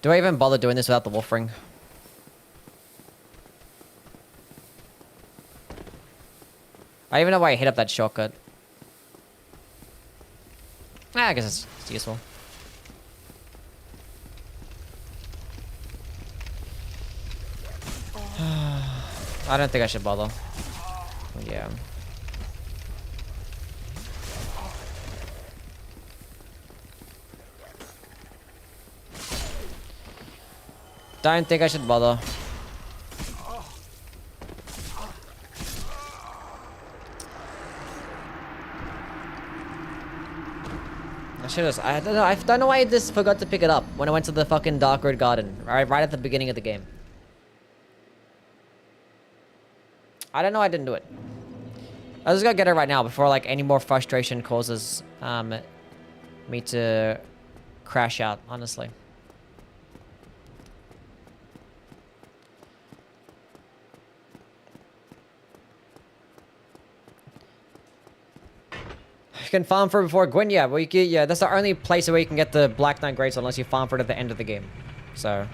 Do I even bother doing this without the Wolf Ring? I don't even know why I hit up that shortcut. I guess it's useful. I don't think I should bother. Yeah. Don't think I should bother. I don't know why I just forgot to pick it up when I went to the fucking Darkroot Garden, right at the beginning of the game. I don't know, I didn't do it. I just gotta get it right now before like any more frustration causes me to crash out, honestly. You can farm for it before Gwyn, yeah, well, yeah, that's the only place where you can get the Black Knight Greatsword unless you farm for it at the end of the game. So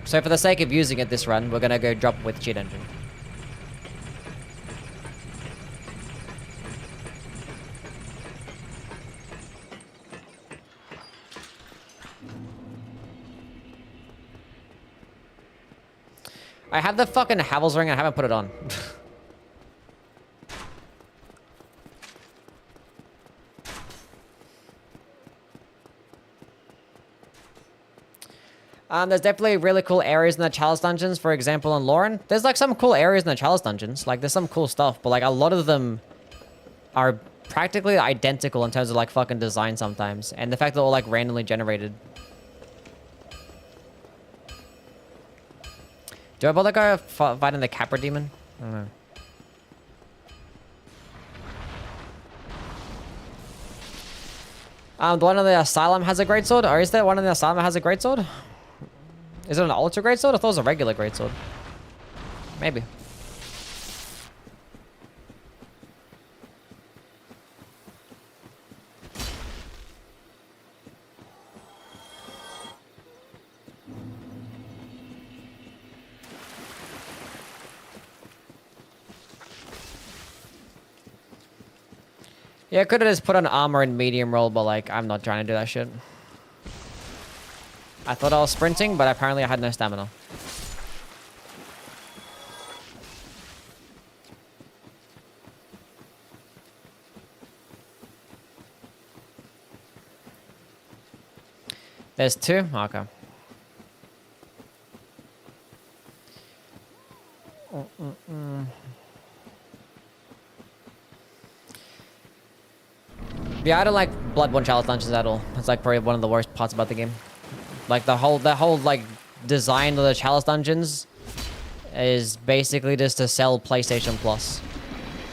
for the sake of using it this run, we're gonna go drop with cheat engine. I have the fucking Havel's ring and I haven't put it on. There's definitely really cool areas in the Chalice dungeons. For example, in Lauren, there's like some cool areas in the Chalice dungeons. Like there's some cool stuff, but like a lot of them are practically identical in terms of like fucking design sometimes, and the fact that they're all like randomly generated. Do I bother go fighting the Capra demon? I don't know. The one in the Asylum has a greatsword, or is there one in the Asylum that has a greatsword? Is it an ultra greatsword? I thought it was a regular greatsword. Maybe. Yeah, I could have just put on armor and medium roll, but like, I'm not trying to do that shit. I thought I was sprinting, but apparently I had no stamina. There's two? Okay. Yeah, I don't like Bloodborne Chalice dungeons at all. It's like probably one of the worst parts about the game. Like the whole like design of the Chalice dungeons is basically just to sell PlayStation Plus.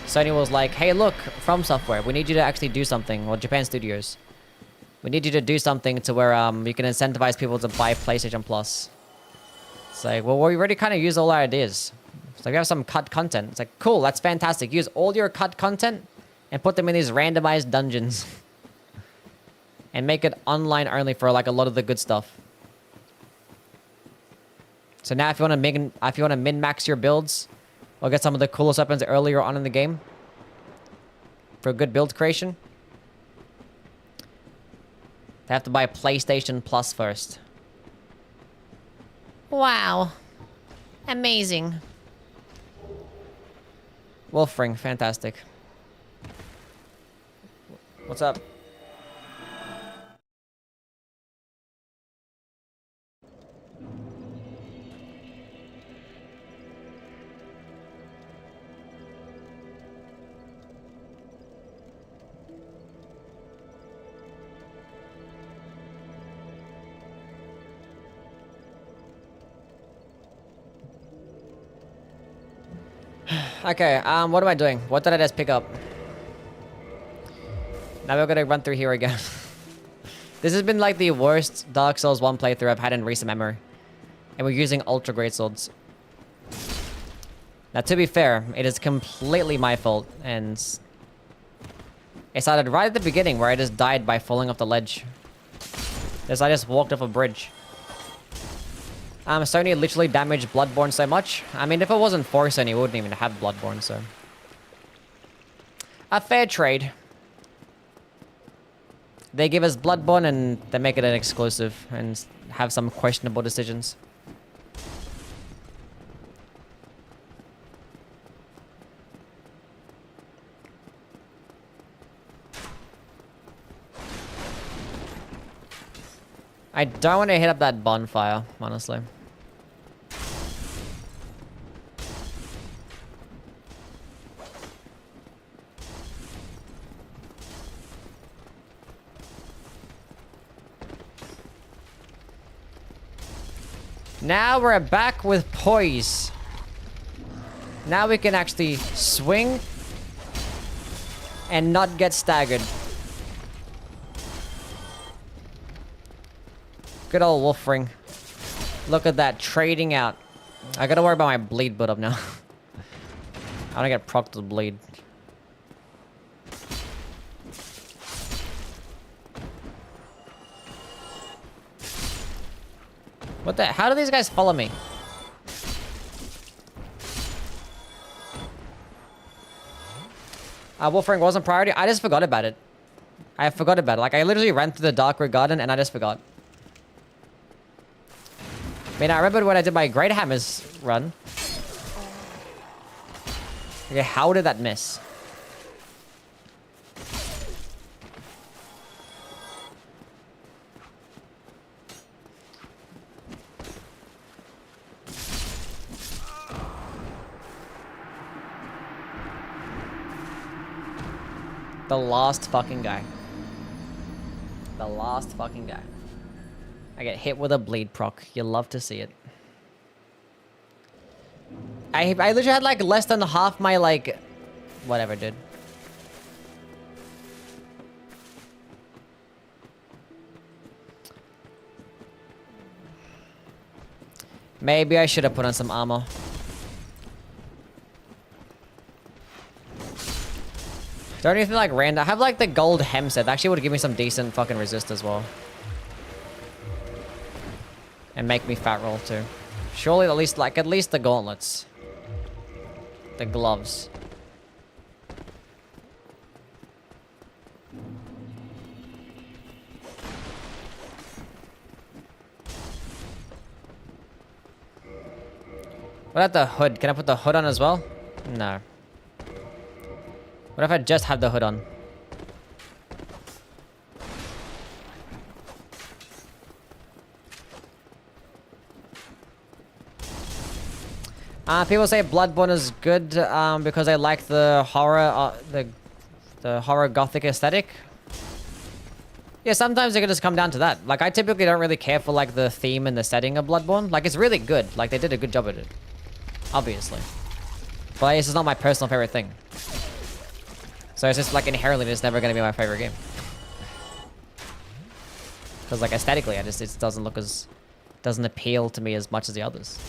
Sony was like, hey look, From Software, we need you to actually do something, or Japan Studios. We need you to do something to where you can incentivize people to buy PlayStation Plus. It's like, well, we already kind of use all our ideas. It's like we have some cut content. It's like, cool, that's fantastic. Use all your cut content and put them in these randomized dungeons. And make it online only for like a lot of the good stuff. So now if you want to min-max your builds, or get some of the coolest weapons earlier on in the game for good build creation, they have to buy PlayStation Plus first. Wow. Amazing. Wolfring, fantastic. What's up? Okay, what am I doing? What did I just pick up? Now we're gonna run through here again. This has been like the worst Dark Souls 1 playthrough I've had in recent memory. And we're using ultra great swords. Now to be fair, it is completely my fault, and it started right at the beginning where I just died by falling off the ledge. I just walked off a bridge. Sony literally damaged Bloodborne so much. I mean, if it wasn't for Sony, we wouldn't even have Bloodborne, so... A fair trade. They give us Bloodborne and they make it an exclusive and have some questionable decisions. I don't want to hit up that bonfire, honestly. Now we're back with poise. Now we can actually swing and not get staggered. Good old Wolfring. Look at that, trading out. I gotta worry about my bleed build up now. I wanna get procced with bleed. What the? How do these guys follow me? Wolfring wasn't priority. I just forgot about it. I forgot about it. Like, I literally ran through the Darkroot garden and I just forgot. I mean, I remember when I did my Great Hammers run. Okay, how did that miss? The last fucking guy. The last fucking guy. I get hit with a bleed proc. You love to see it. I literally had like less than half my like... Whatever, dude. Maybe I should have put on some armor. Don't anything like random. I have like the gold hem set. That actually would give me some decent fucking resist as well. And make me fat roll too. Surely at least the gauntlets. The gloves. What about the hood? Can I put the hood on as well? No. What if I just have the hood on? People say Bloodborne is good because they like the horror, the horror gothic aesthetic. Yeah, sometimes it can just come down to that. Like, I typically don't really care for like the theme and the setting of Bloodborne. Like, it's really good. Like, they did a good job at it, obviously. But this is not my personal favorite thing. So it's just like inherently it's never gonna be my favorite game. Because like aesthetically, it doesn't look as, doesn't appeal to me as much as the others.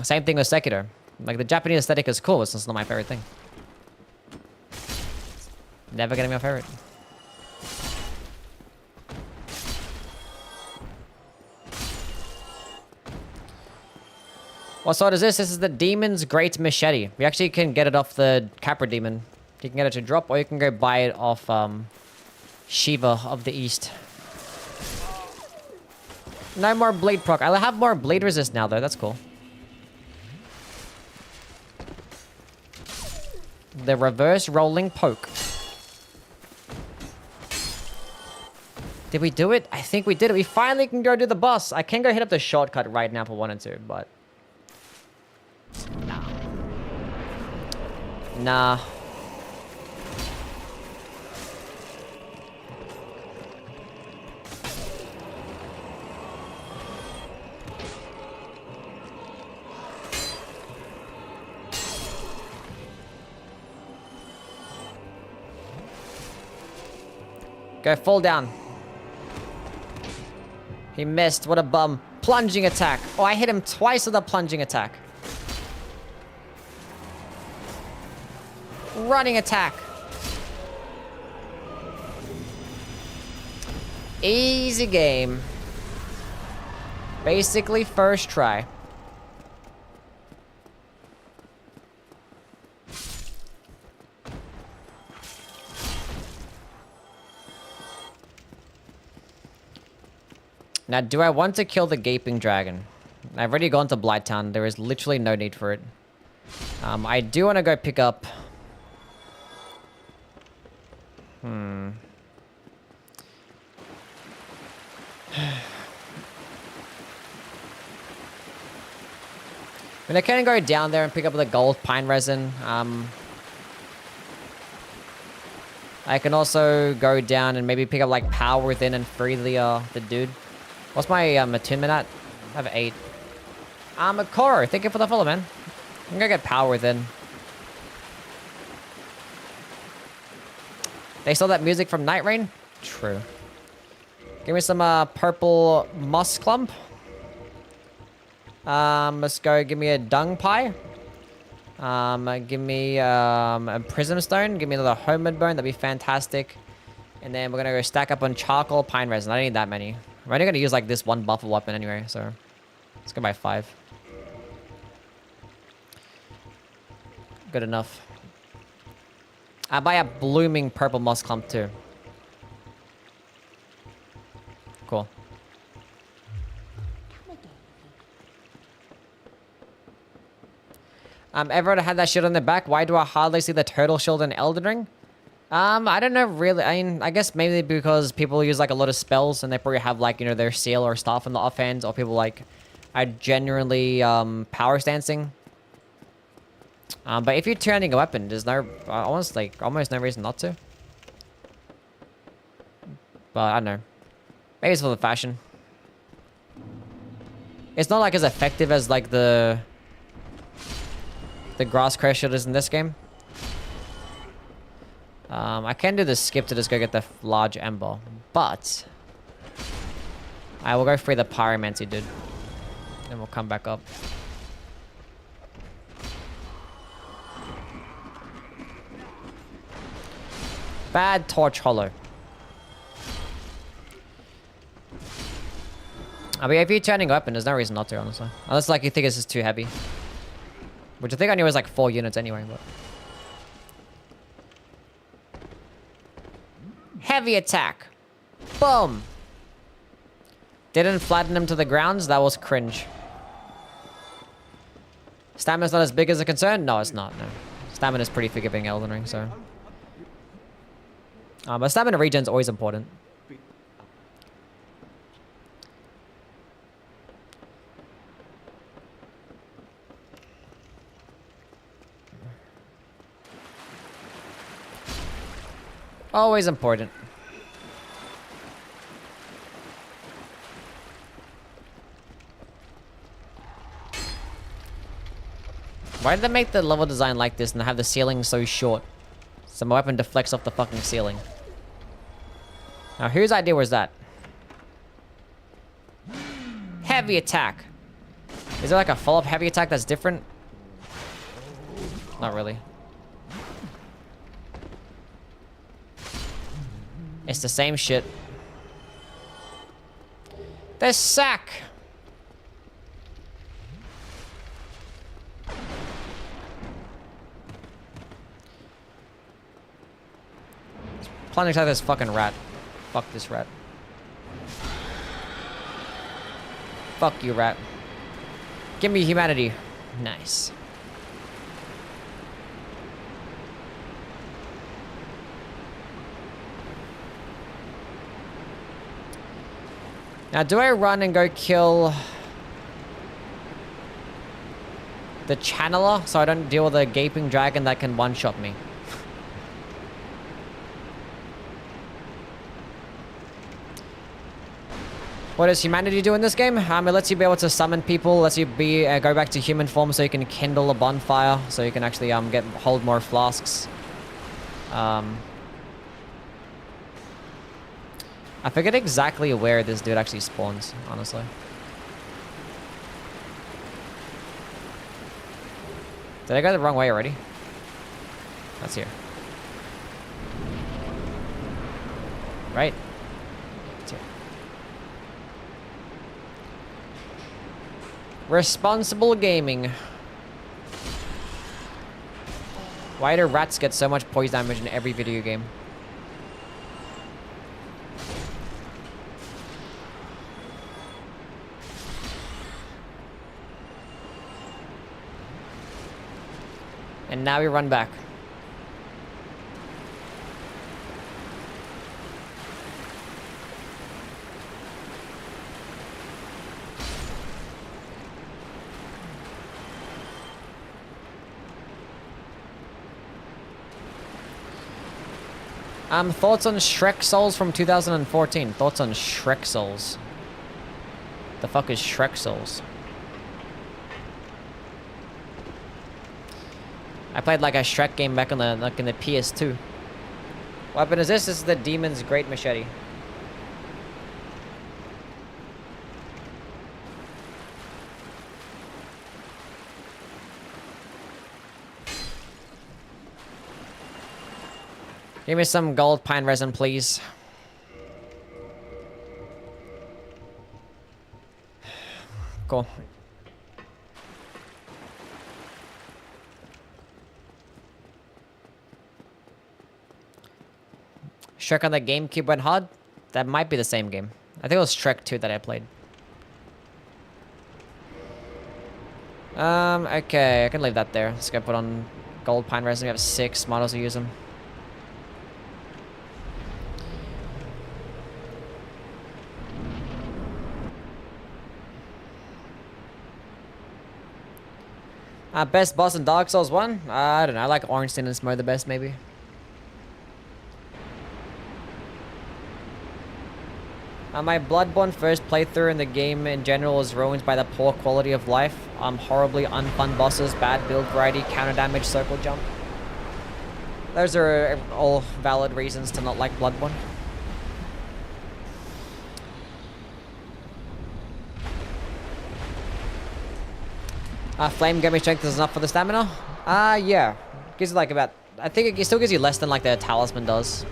Same thing with Sekiro. Like the Japanese aesthetic is cool, it's just not my favorite thing. Never gonna be my favorite. What sword is this? This is the Demon's Great Machete. We actually can get it off the Capra Demon. You can get it to drop, or you can go buy it off Shiva of the East. No more bleed proc. I have more bleed resist now, though. That's cool. The reverse rolling poke. Did we do it? I think we did it. We finally can go do the boss. I can go hit up the shortcut right now for 1 and 2, but... Nah. Nah. Go fall down. He missed. What a bum. Plunging attack. Oh, I hit him twice with a plunging attack. Running attack. Easy game. Basically first try. Now, do I want to kill the Gaping Dragon? I've already gone to Blighttown. There is literally no need for it. I do want to go pick up... I mean, I can go down there and pick up the gold pine resin. I can also go down and maybe pick up like power within and free the dude. What's my attunement at? I have 8. Koro, thank you for the follow, man. I'm gonna get power within. They stole that music from Night Rain? True. Give me some purple moss clump. Let's go. Give me a dung pie. Give me a prism stone. Give me another homeward bone. That'd be fantastic. And then we're gonna go stack up on charcoal pine resin. I don't need that many. I'm only gonna use like this one buffer weapon anyway, so let's go by 5. Good enough. I buy a blooming purple moss clump too. Cool. Everyone had that shit on their back. Why do I hardly see the turtle shield in Elden Ring? I don't know really. I mean, I guess maybe because people use like a lot of spells and they probably have like, you know, their seal or staff in the offhand, or people like are generally power stancing. But if you're turning a weapon, there's no almost no reason not to. But I don't know. Maybe it's for the fashion. It's not like as effective as like the grass crusher is in this game. I can do the skip to just go get the large ember, but I will go free the pyromancy dude, and we'll come back up. Bad torch hollow. I mean, if you're turning a weapon, there's no reason not to, honestly. Unless, like, you think it's just too heavy. Which I think I knew was, like, 4 units anyway, but... Heavy attack. Boom. Didn't flatten him to the ground. That was cringe. Stamina's not as big as a concern? No, it's not, no. Stamina's pretty forgiving Elden Ring, so... but stamina regen's always important. Always important. Why did they make the level design like this and have the ceiling so short? So my weapon deflects off the fucking ceiling. Now, whose idea was that? Heavy attack. Is there like a follow-up heavy attack that's different? Not really. It's the same shit. The sack. Planning to attack this fucking rat. Fuck this rat. Fuck you, rat. Give me humanity. Nice. Now, do I run and go kill the channeler so I don't deal with a gaping dragon that can one-shot me? What does humanity do in this game? It lets you be able to summon people, lets you go back to human form so you can kindle a bonfire, so you can actually hold more flasks. I forget exactly where this dude actually spawns, honestly. Did I go the wrong way already? That's here. Right? It's here. Responsible gaming. Why do rats get so much poison damage in every video game? And now we run back. Thoughts on Shrek Souls from 2014. Thoughts on Shrek Souls. The fuck is Shrek Souls? I played like a Shrek game back in the PS2. What weapon is this? This is the Demon's Great Machete. Give me some gold pine resin, please. Cool. Shrek on the GameCube went hard? That might be the same game. I think it was Shrek 2 that I played. Okay, I can leave that there. Let's go put on gold pine resin. We have 6 models to use them. Best boss in Dark Souls 1? I don't know. I like Ornstein and Smo the best, maybe. My Bloodborne first playthrough in the game in general was ruined by the poor quality of life. Horribly unfun bosses, bad build variety, counter damage, circle jump. Those are all valid reasons to not like Bloodborne. Flame gave me strength is enough for the stamina? Yeah. Gives you like about... I think it still gives you less than like the talisman does.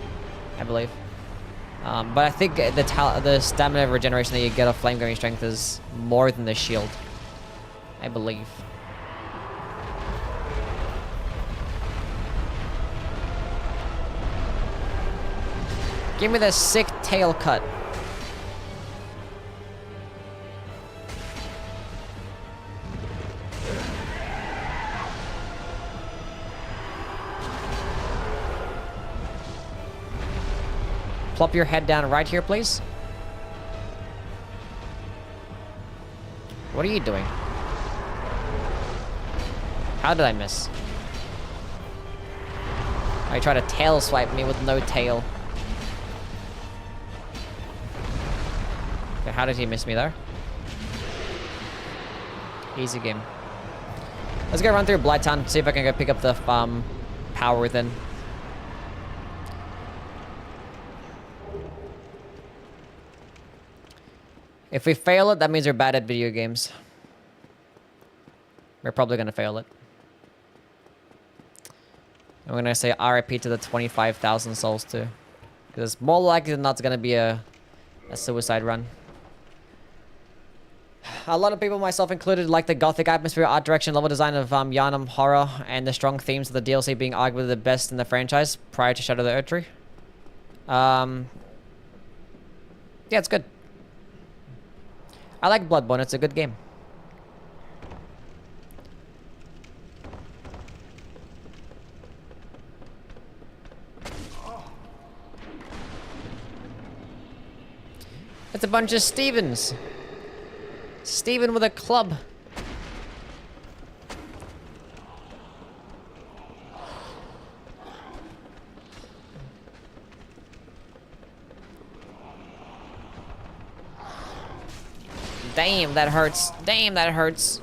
I believe. But I think the stamina regeneration that you get off Flame Giving Strength is more than the shield. I believe. Give me the sick tail cut. Plop your head down right here, please. What are you doing? How did I miss? I tried to tail swipe me with no tail. Okay, how did he miss me there? Easy game. Let's go run through Blighttown, see if I can go pick up the power within. If we fail it, that means we're bad at video games. We're probably gonna fail it. I'm gonna say RIP to the 25,000 souls too. Because more likely than not it's gonna be a suicide run. A lot of people, myself included, like the gothic atmosphere, art direction, level design of Yharnam horror, and the strong themes of the DLC being arguably the best in the franchise prior to Shadow of the Erdtree. Yeah, it's good. I like Bloodborne, it's a good game. It's a bunch of Stevens. Steven with a club. Damn, that hurts. Damn, that hurts.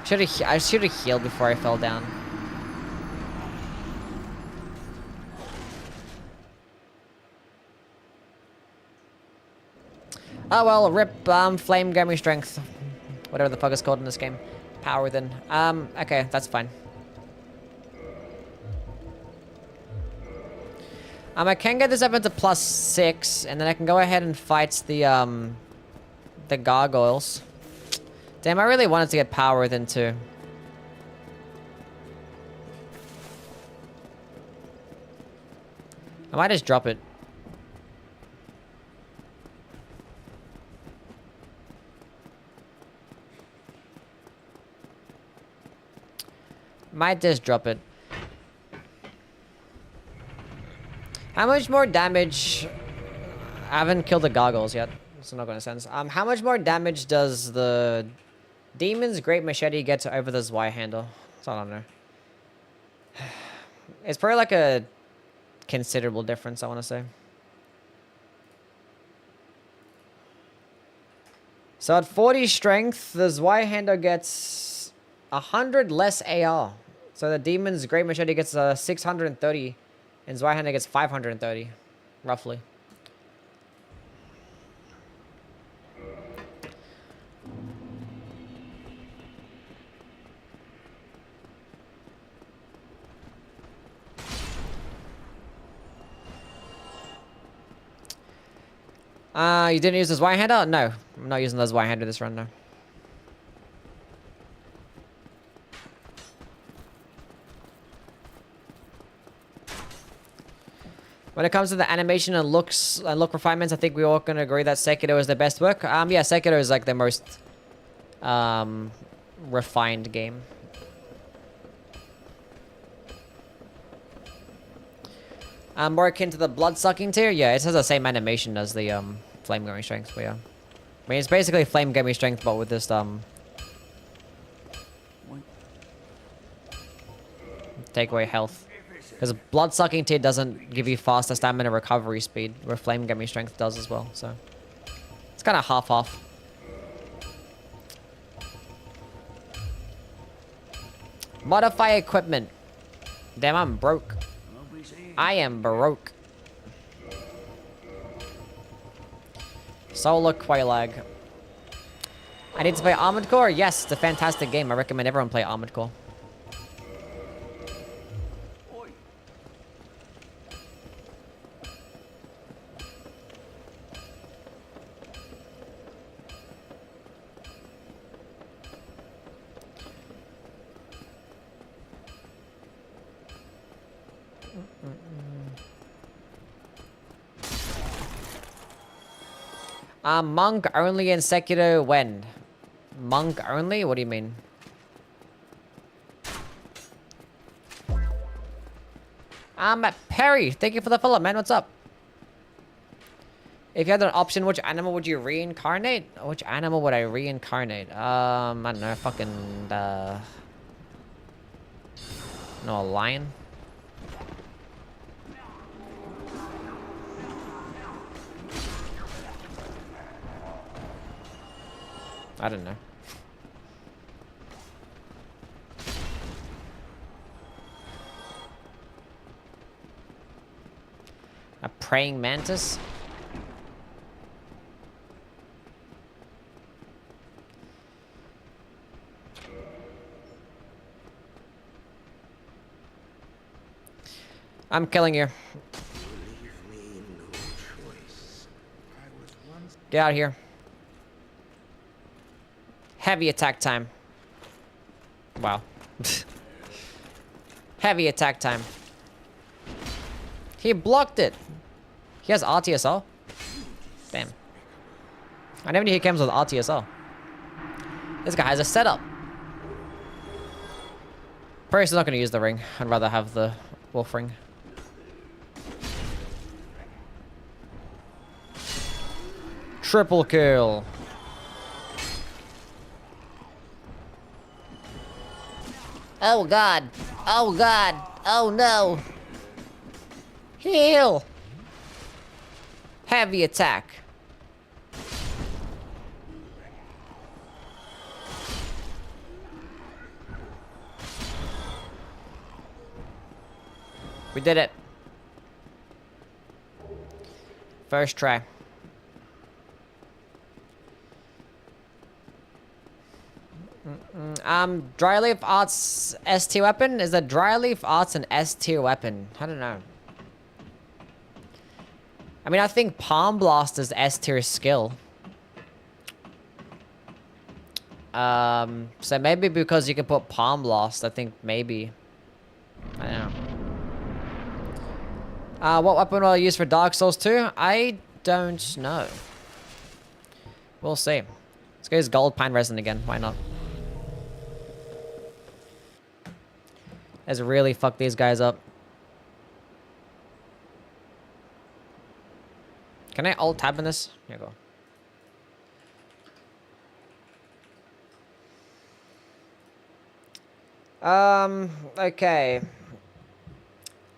I should have healed before I fell down. Oh well, rip flame gave me strength. Whatever the fuck it's called in this game. Power within. Okay, that's fine. I can get this up into +6, and then I can go ahead and fight the gargoyles. Damn, I really wanted to get power within too. I might just drop it. Might just drop it. How much more damage? I haven't killed the gargoyles yet, so not gonna sense. How much more damage does the demon's great machete get over the Zweihander? So I don't know. It's probably like a considerable difference, I want to say. So at 40 strength, the Zweihander gets 100 less AR. So the demon's great machete gets 630. And Zweihander gets 530, roughly. You didn't use the Zweihander? No, I'm not using the Zweihander this run, no. When it comes to the animation and looks and look refinements, I think we all can agree that Sekiro is the best work. Yeah, Sekiro is like the most refined game. More akin to the blood-sucking tier? Yeah, it has the same animation as the flame gaming strength, but yeah. I mean, it's basically flame gaming strength, but with this take away health. Because blood-sucking tier doesn't give you faster stamina recovery speed, where flame gaming strength does as well, so... It's kind of half-half. Modify equipment. Damn, I'm broke. I am broke. Solo Quelaag. I need to play Armored Core? Yes, it's a fantastic game. I recommend everyone play Armored Core. Monk only in Sekiro when? Monk only? What do you mean? Perry, thank you for the follow, man. What's up? If you had an option, which animal would you reincarnate? Which animal would I reincarnate? I don't know, fucking, no, a lion? I don't know. A praying mantis? I'm killing you. Get out of here. Heavy attack time. Wow. Heavy attack time. He blocked it. He has RTSL. Damn. I never knew he comes with RTSL. This guy has a setup. Probably not going to use the ring. I'd rather have the wolf ring. Triple kill. Oh god. Oh god. Oh no. Heal. Heavy attack. We did it. First try. Dryleaf Arts S tier weapon? Is that Dryleaf Arts an S tier weapon? I don't know. I mean, I think Palm Blast is S tier skill. So maybe because you can put Palm Blast, I think maybe. I don't know. What weapon will I use for Dark Souls 2? I don't know. We'll see. Let's go use Gold Pine Resin again. Why not? Let's really fuck these guys up. Can I alt tab in this? Here you go. Okay.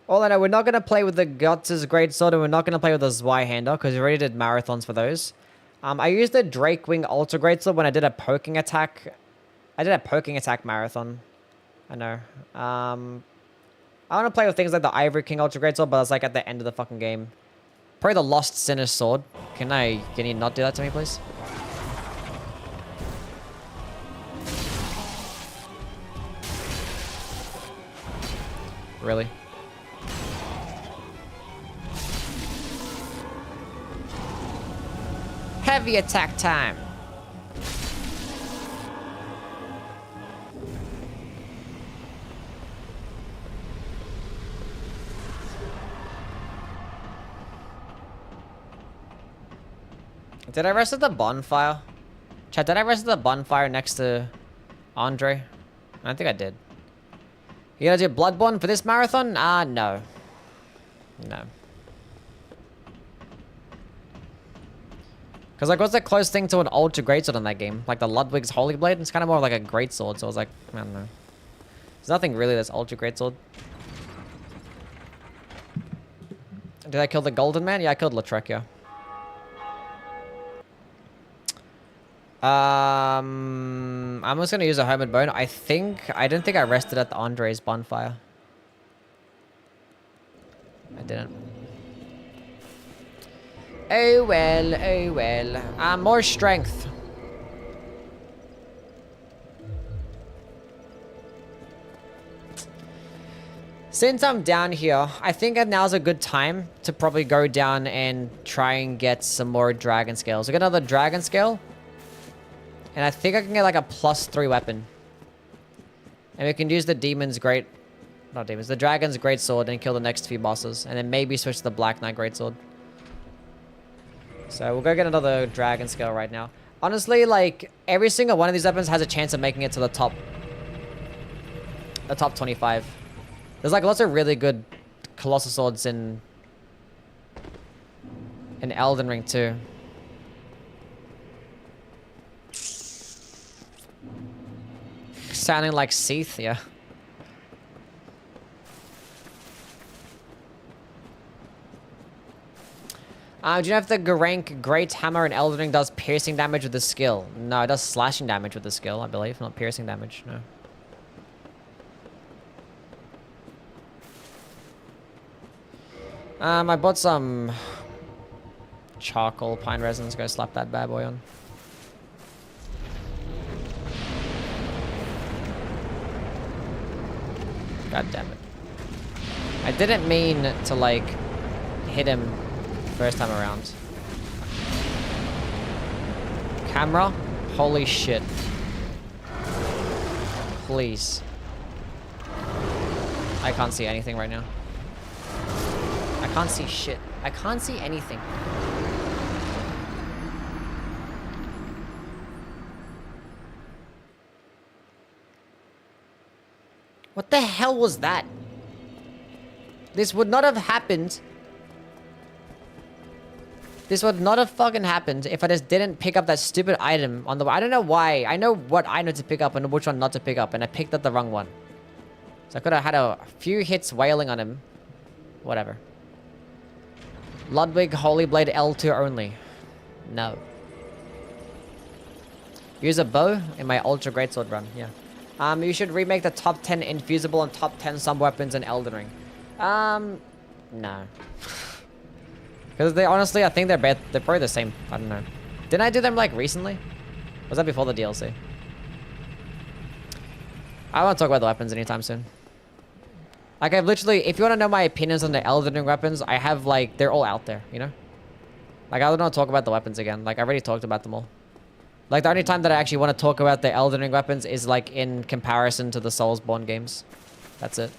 All I know, we're not going to play with the Guts' Greatsword, and we're not going to play with the Zweihander, because we already did marathons for those. I used the Drakewing Ultra Greatsword when I did a poking attack. I did a poking attack marathon. I know. I want to play with things like the Ivory King Ultra Greatsword, but that's like at the end of the fucking game. Probably the Lost Sinner's Sword. Can you not do that to me, please? Really? Heavy attack time. Did I rest at the bonfire? Chat, did I rest at the bonfire next to Andre? I think I did. You gonna do Bloodborne for this marathon? No. No. Because, like, what's the closest thing to an ultra greatsword in that game? Like the Ludwig's Holy Blade? It's kind of more like a greatsword, so I was like, I don't know. There's nothing really that's ultra greatsword. Did I kill the golden man? Yeah, I killed Lautrec, yeah. I'm just gonna use a Hermit Bone. I don't think I rested at the Andre's bonfire. I didn't. Oh well, oh well. More strength. Since I'm down here, I think now's a good time to probably go down and try and get some more dragon scales. We got another dragon scale. And I think I can get like a +3 weapon. And we can use the the dragon's great sword and kill the next few bosses. And then maybe switch to the Black Knight great sword. So we'll go get another dragon scale right now. Honestly, like, every single one of these weapons has a chance of making it to the top 25. There's like lots of really good colossal swords in Elden Ring too. Sounding like Seath, yeah. Do you know if the Garank Great Hammer in Elden Ring does piercing damage with the skill? No, it does slashing damage with the skill, I believe, not piercing damage, no. I bought some charcoal pine resin. Let's go slap that bad boy on. God damn it. I didn't mean to, like, hit him first time around. Camera? Holy shit. Please. I can't see anything right now. I can't see shit. I can't see anything. What the hell was that? This would not have happened. This would not have fucking happened if I just didn't pick up that stupid item on the... I don't know why. I know what item to pick up and which one not to pick up, and I picked up the wrong one. So I could have had a few hits wailing on him. Whatever. Ludwig Holy Blade L2 only. No. Use a bow in my Ultra Greatsword run, yeah. You should remake the top 10 infusible and top 10 sub weapons in Elden Ring. No. Because they honestly, I think they're probably the same. I don't know. Didn't I do them like recently? Was that before the DLC? I won't talk about the weapons anytime soon. Like, I've literally, if you want to know my opinions on the Elden Ring weapons, I have, like, they're all out there, you know? Like, I don't want to talk about the weapons again. Like, I already talked about them all. Like, the only time that I actually want to talk about the Elden Ring weapons is, like, in comparison to the Soulsborne games. That's it.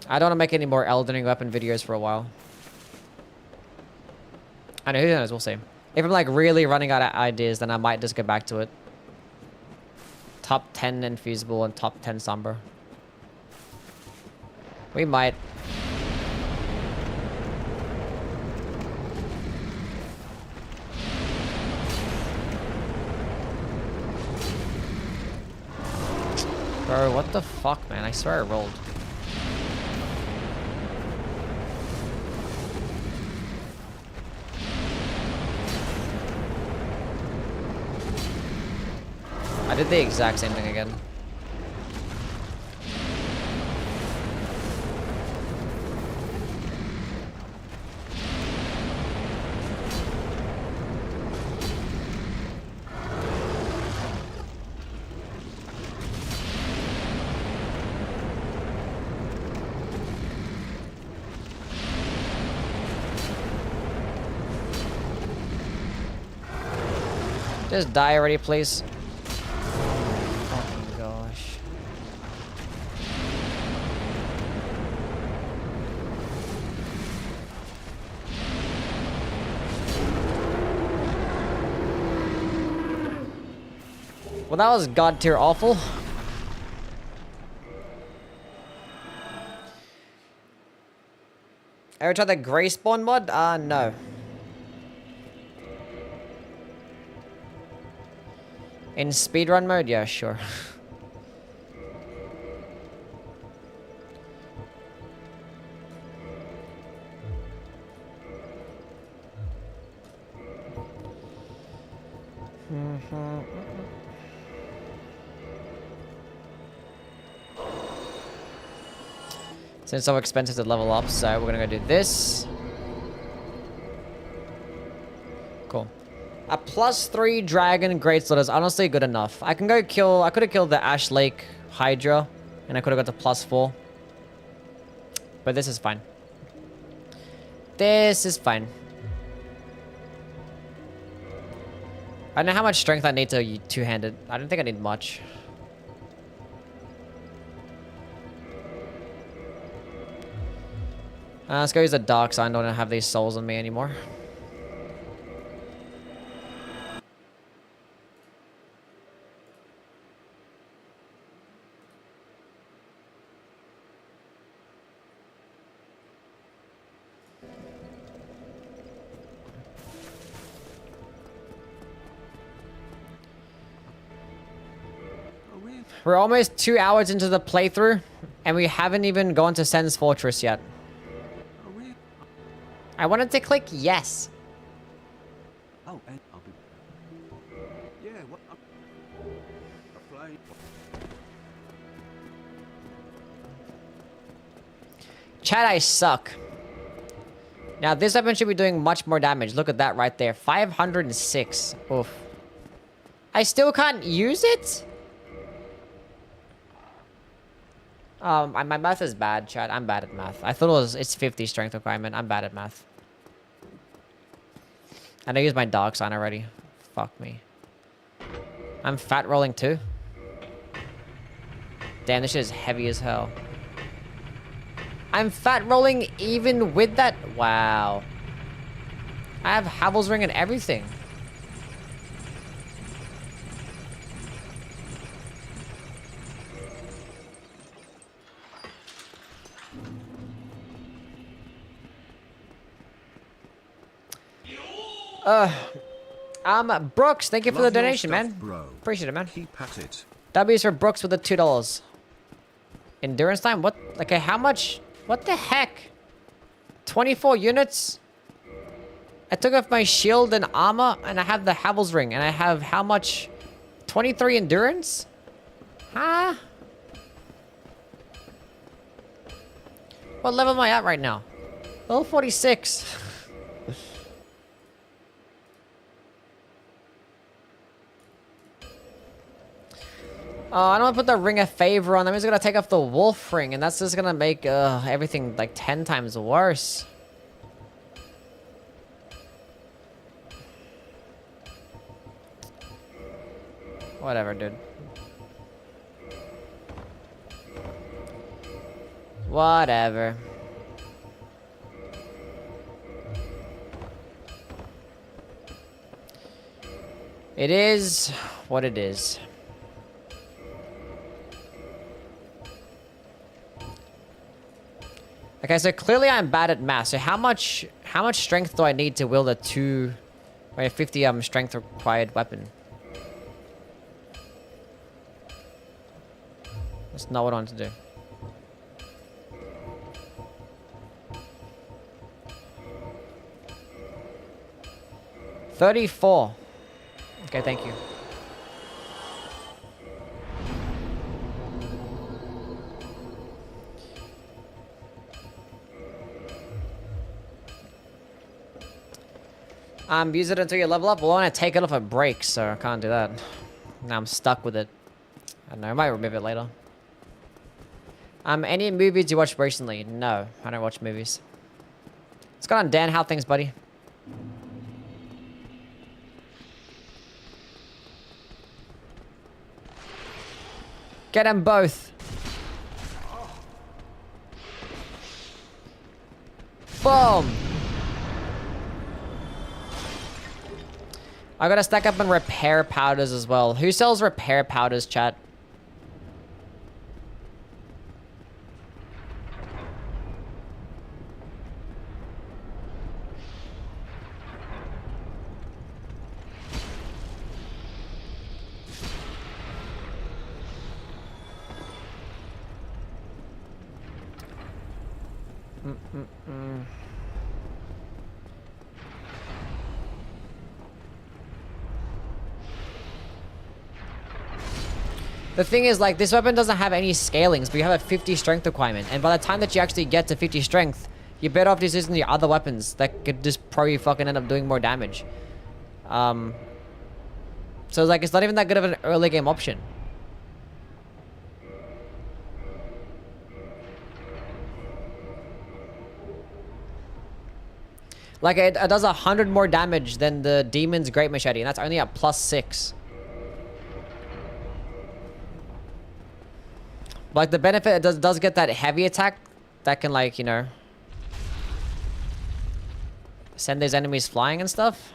I don't want to make any more Elden Ring weapon videos for a while. I know, who knows, we'll see. If I'm, like, really running out of ideas, then I might just go back to it. Top 10 infusible and top 10 somber. We might. Bro, what the fuck, man? I swear I rolled. I did the exact same thing again. Just die already, please. Well, that was god tier awful. Ever tried the Grey Spawn mod? No. In speedrun mode? Yeah, sure. It's so expensive to level up, so we're gonna go do this. Cool. A +3 dragon greatsword is honestly good enough. I can go kill. I could have killed the Ash Lake Hydra, and I could have got to +4. But this is fine. This is fine. I don't know how much strength I need to two-hand it. I don't think I need much. Let's go use the dark sign. I don't have these souls on me anymore. We're almost 2 hours into the playthrough, and we haven't even gone to Sen's Fortress yet. I wanted to click yes. Oh, and I'll be... Yeah, what? A flame. Chat, I suck. Now, this weapon should be doing much more damage. Look at that right there. 506. Oof. I still can't use it? My math is bad, chat. I'm bad at math. I thought it's 50 strength requirement. I'm bad at math. And I used my dark sign already. Fuck me. I'm fat rolling too. Damn, this shit is heavy as hell. I'm fat rolling even with that. Wow. I have Havel's ring and everything. Brooks, thank you for the donation, man. Bro. Appreciate it, man. Keep at it. W's for Brooks with the $2. Endurance time? What? Okay, how much? What the heck? 24 units? I took off my shield and armor, and I have the Havel's ring, and I have how much? 23 endurance? Huh? What level am I at right now? Level 46. I don't want to put the Ring of Favor on. I'm just going to take off the Wolf Ring, and that's just going to make everything like 10 times worse. Whatever, dude. Whatever. It is what it is. Okay, so clearly I'm bad at math. So how much strength do I need to wield a 50 strength required weapon? That's not what I want to do. $34. Okay, thank you. Use it until you level up. Well, I want to take it off a break, so I can't do that. Now I'm stuck with it. I don't know, I might remove it later. Any movies you watched recently? No, I don't watch movies. What's going on, Dan? How things, buddy? Get them both. Boom. I gotta stack up on repair powders as well. Who sells repair powders, chat? The thing is, like, this weapon doesn't have any scalings, but you have a 50 strength requirement. And by the time that you actually get to 50 strength, you're better off just using the other weapons that could just probably fucking end up doing more damage. So it's like, it's not even that good of an early game option. Like, it does 100 more damage than the Demon's Great Machete, and that's only at +6. Like, the benefit, it does get that heavy attack that can, like, you know, send those enemies flying and stuff.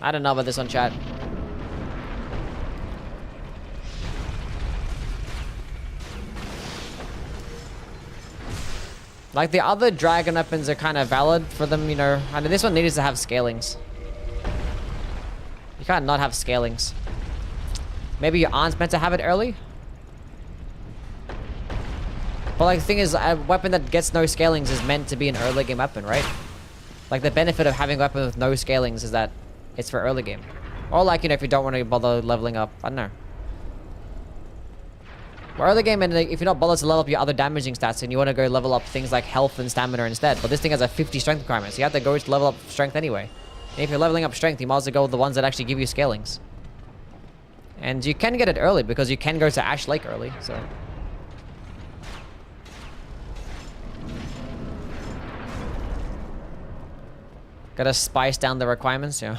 I don't know about this one, chat. Like, the other dragon weapons are kind of valid for them, you know. I mean, this one needs to have scalings. You can't not have scalings. Maybe you aren't meant to have it early? But, like, the thing is, a weapon that gets no scalings is meant to be an early game weapon, right? Like, the benefit of having a weapon with no scalings is that it's for early game. Or, like, you know, if you don't want to bother leveling up. I don't know. For early game, and if you're not bothered to level up your other damaging stats, and you want to go level up things like health and stamina instead. But this thing has a 50 strength requirement, so you have to go to level up strength anyway. And if you're leveling up strength, you might as well go with the ones that actually give you scalings. And you can get it early, because you can go to Ash Lake early, so... Gotta spice down the requirements, yeah.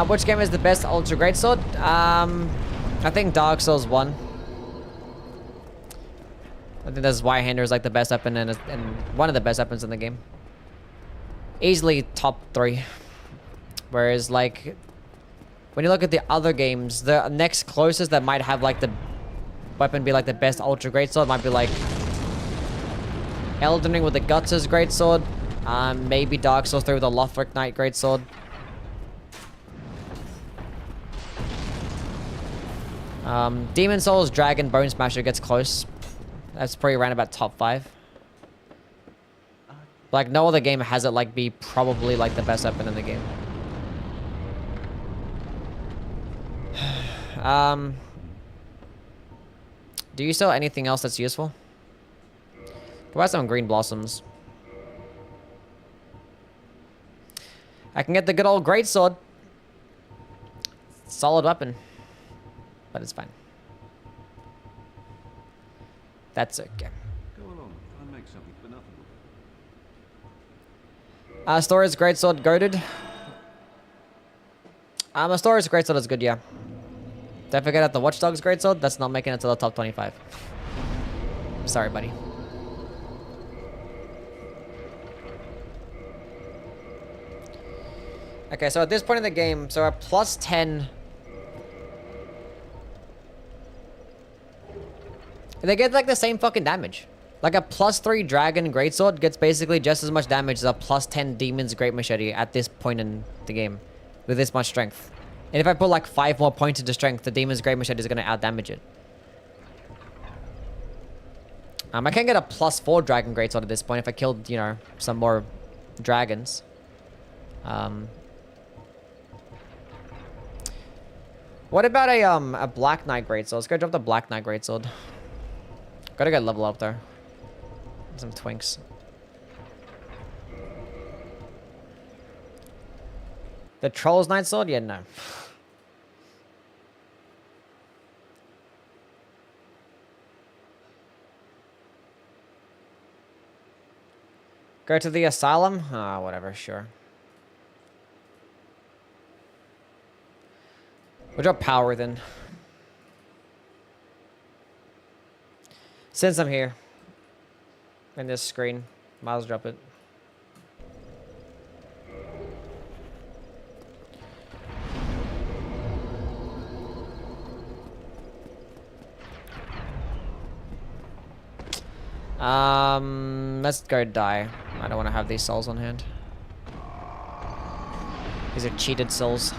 Which game is the best Ultra Greatsword? I think Dark Souls 1. I think this Zweihander is like the best weapon and one of the best weapons in the game. Easily top 3. Whereas, like, when you look at the other games, the next closest that might have like the weapon be like the best Ultra Greatsword might be like Elden Ring with the Guts' Greatsword. Maybe Dark Souls 3 with the Lothric Knight Greatsword. Demon Souls, Dragon, Bone Smasher gets close. That's probably around about top 5. Like, no other game has it like be probably like the best weapon in the game. Do you sell anything else that's useful? Go buy some green blossoms. I can get the good old greatsword. Solid weapon. But it's fine. That's okay. Go along. I'll make something for nothing. Storage's greatsword goated. Storage's greatsword is good, yeah. Don't forget about the Watchdog's greatsword. That's not making it to the top 25. Sorry, buddy. Okay, so at this point in the game, so a plus 10. They get like the same fucking damage. Like a plus 3 Dragon Greatsword gets basically just as much damage as a plus 10 Demon's Great Machete at this point in the game. With this much strength. And if I put like 5 more points into strength, the Demon's Great Machete is going to outdamage it. I can get a plus 4 Dragon Greatsword at this point if I killed, you know, some more dragons. What about a Black Knight Greatsword? Let's go drop the Black Knight Greatsword. Gotta get level up there. Some twinks. The Troll's Knight Sword? Yeah, no. Go to the asylum? Whatever, sure. We'll drop power then. Since I'm here. In this screen. Might as well drop it. Let's go die. I don't want to have these souls on hand. These are cheated souls.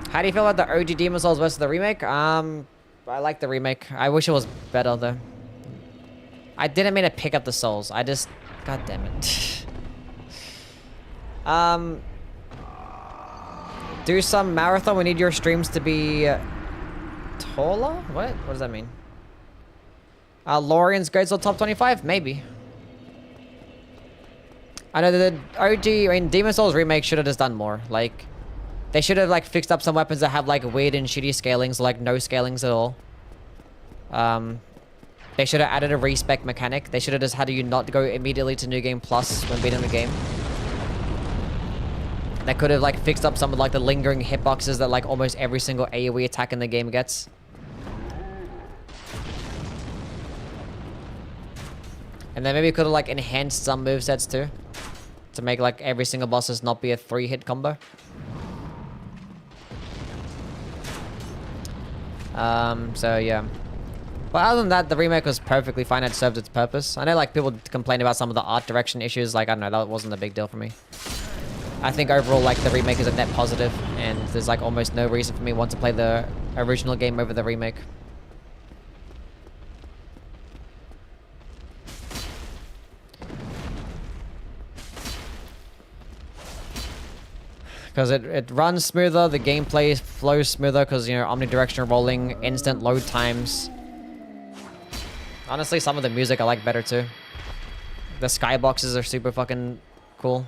How do you feel about the OG Demon Souls versus the remake? I like the remake. I wish it was better though. I didn't mean to pick up the souls. I just... God damn it. Do some marathon. We need your streams to be... taller? What? What does that mean? Lorian's Greatsword top 25? Maybe. I know the OG... I mean, Demon Souls remake should have just done more. Like... They should have, like, fixed up some weapons that have, like, weird and shitty scalings, like, no scalings at all. They should have added a respec mechanic. They should have just had you not go immediately to New Game Plus when beating the game. They could have, like, fixed up some of, like, the lingering hitboxes that, like, almost every single AoE attack in the game gets. And then maybe could have, like, enhanced some movesets, too. To make, like, every single boss not be a 3-hit combo. So yeah. But other than that, the remake was perfectly fine. It served its purpose. I know, like, people complain about some of the art direction issues. Like, I don't know, that wasn't a big deal for me. I think overall, like, the remake is a net positive, and there's, like, almost no reason for me want to play the original game over the remake. Because it runs smoother, the gameplay flows smoother because, you know, omnidirectional rolling, instant load times. Honestly, some of the music I like better too. The skyboxes are super fucking cool.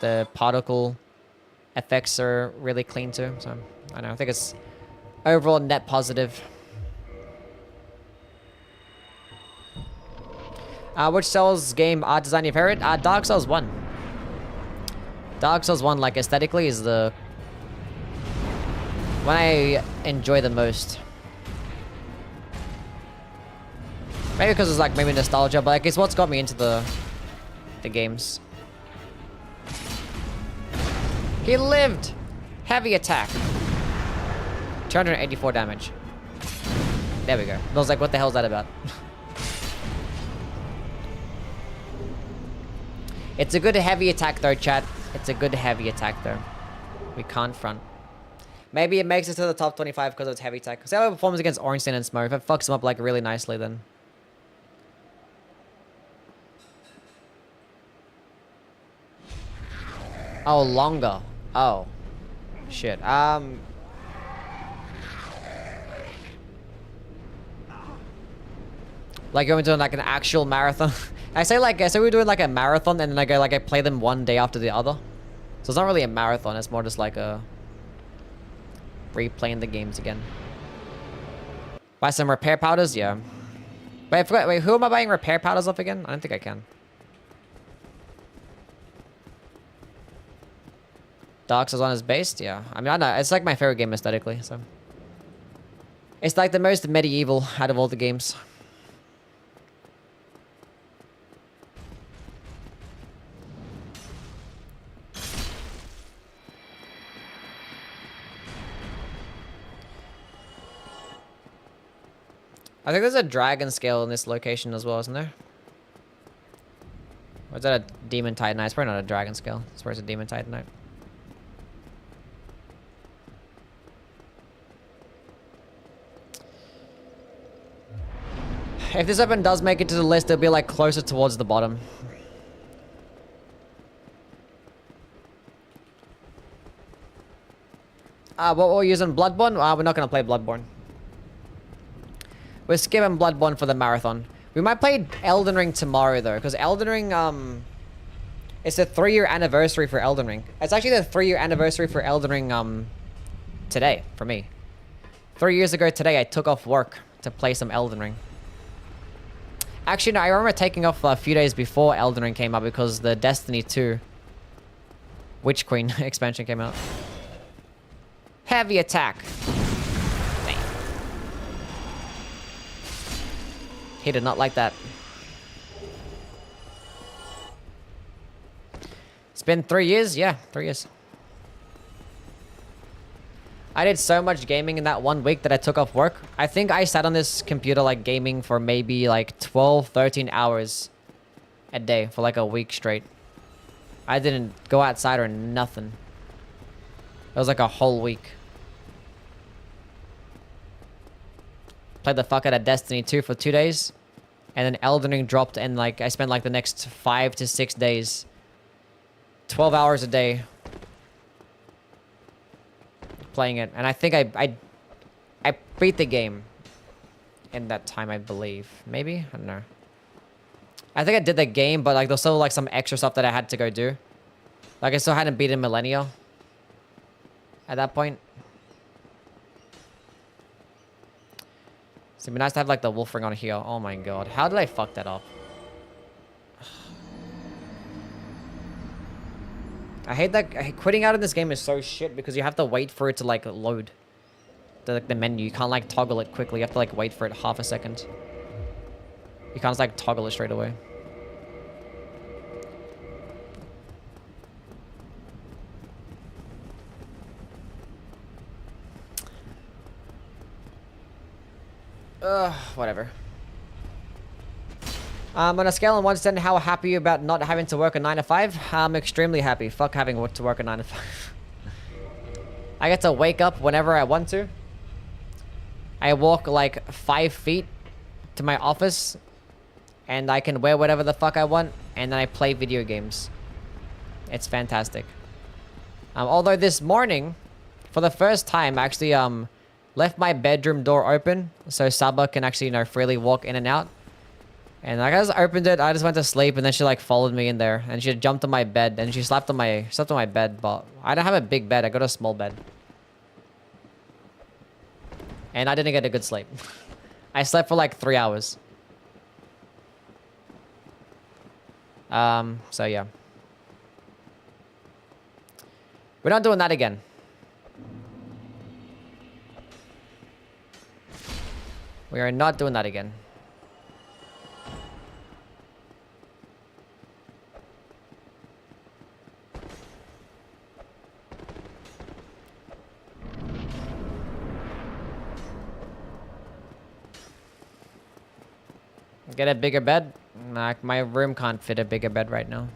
The particle effects are really clean too. So, I don't know, I think it's overall net positive. Which Souls game art design your favorite? Dark Souls 1. Dark Souls 1, like, aesthetically is the one I enjoy the most. Maybe because it's, like, maybe nostalgia, but, like, it's what's got me into the games. He lived! Heavy attack. 284 damage. There we go. I was like, what the hell is that about? It's a good heavy attack though, chat. It's a good heavy attack though. We can't front. Maybe it makes it to the top 25 because it's heavy attack. See how it performs against Ornstein and Smoke. If it fucks him up, like, really nicely then. Oh, longer. Oh. Shit. Like, you're doing, like, an actual marathon. I say we're doing, like, a marathon, and then I play them one day after the other. So it's not really a marathon, it's more just like a... replaying the games again. Buy some repair powders? Yeah. Wait, I forgot, wait, who am I buying repair powders off again? I don't think I can. Dark Souls 1 is based? Yeah. I mean, I know, it's like my favorite game aesthetically, so... It's like the most medieval out of all the games. I think there's a dragon scale in this location as well, isn't there? Or is that a demon titanite? It's probably not a dragon scale. It's probably a demon titanite. If this weapon does make it to the list, it'll be, like, closer towards the bottom. What we're using? Bloodborne? We're not gonna play Bloodborne. We're skipping Bloodborne for the marathon. We might play Elden Ring tomorrow, though, because Elden Ring, it's the 3-year anniversary for Elden Ring. It's actually the 3-year anniversary for Elden Ring, today, for me. 3 years ago today, I took off work to play some Elden Ring. Actually, no, I remember taking off a few days before Elden Ring came out because the Destiny 2 Witch Queen expansion came out. Heavy attack. Damn. He did not like that. It's been 3 years? Yeah, 3 years. I did so much gaming in that 1 week that I took off work. I think I sat on this computer like gaming for maybe like 12, 13 hours a day for like a week straight. I didn't go outside or nothing. It was like a whole week. Played the fuck out of Destiny 2 for 2 days. And then Elden Ring dropped and like I spent like the next 5 to 6 days. 12 hours a day. Playing it. And I think I beat the game. In that time, I believe. Maybe? I don't know. I think I did the game, but like there's still like some extra stuff that I had to go do. Like I still hadn't beaten Millennia. At that point. So it'd be nice to have like the wolf ring on here. Oh my god. How did I fuck that up? I hate that. Quitting out of this game is so shit because you have to wait for it to like load. The menu. You can't like toggle it quickly. You have to like wait for it half a second. You can't just like toggle it straight away. Whatever. On a scale of 1 to 10, how happy are you about not having to work a 9 to 5? I'm extremely happy. Fuck having to work a 9 to 5. I get to wake up whenever I want to. I walk like 5 feet to my office. And I can wear whatever the fuck I want. And then I play video games. It's fantastic. Although this morning, for the first time, I actually left my bedroom door open. So Saba can actually, you know, freely walk in and out. And like, I just opened it, I just went to sleep, and then she like followed me in there, and she jumped on my bed, and she slept on my bed, but I don't have a big bed, I got a small bed. And I didn't get a good sleep. I slept for like 3 hours. So yeah. We're not doing that again. We are not doing that again. Get a bigger bed? Nah, my room can't fit a bigger bed right now.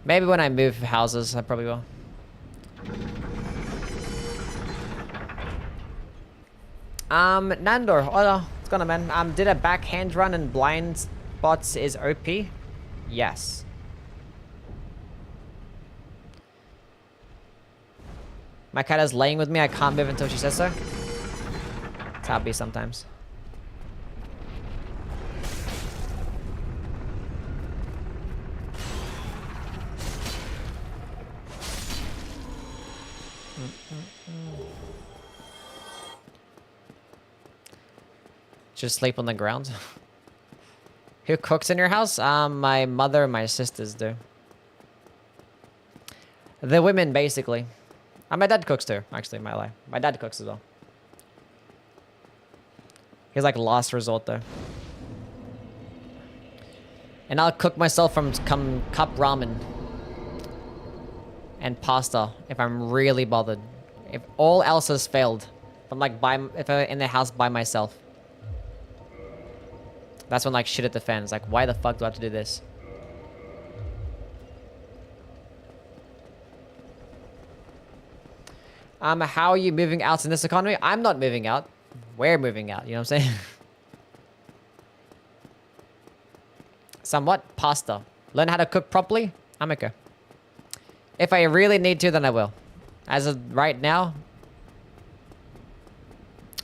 Maybe when I move houses, I probably will. Nandor, what's going on, man? Did a backhand run and blind spots is OP? Yes. My cat is laying with me. I can't move until she says so. That's how it be sometimes. Just sleep on the ground. Who cooks in your house? My mother and my sisters do. The women, basically. My dad cooks too, actually, my lie. My dad cooks as well. He's like last resort though. And I'll cook myself from cup ramen. And pasta, if I'm really bothered. If all else has failed. If I'm like if I'm in the house by myself. That's when like shit at the fan. It's like, why the fuck do I have to do this? How are you moving out in this economy? I'm not moving out. We're moving out, you know what I'm saying? Somewhat. Pasta. Learn how to cook properly? I'm okay. If I really need to, then I will. As of right now,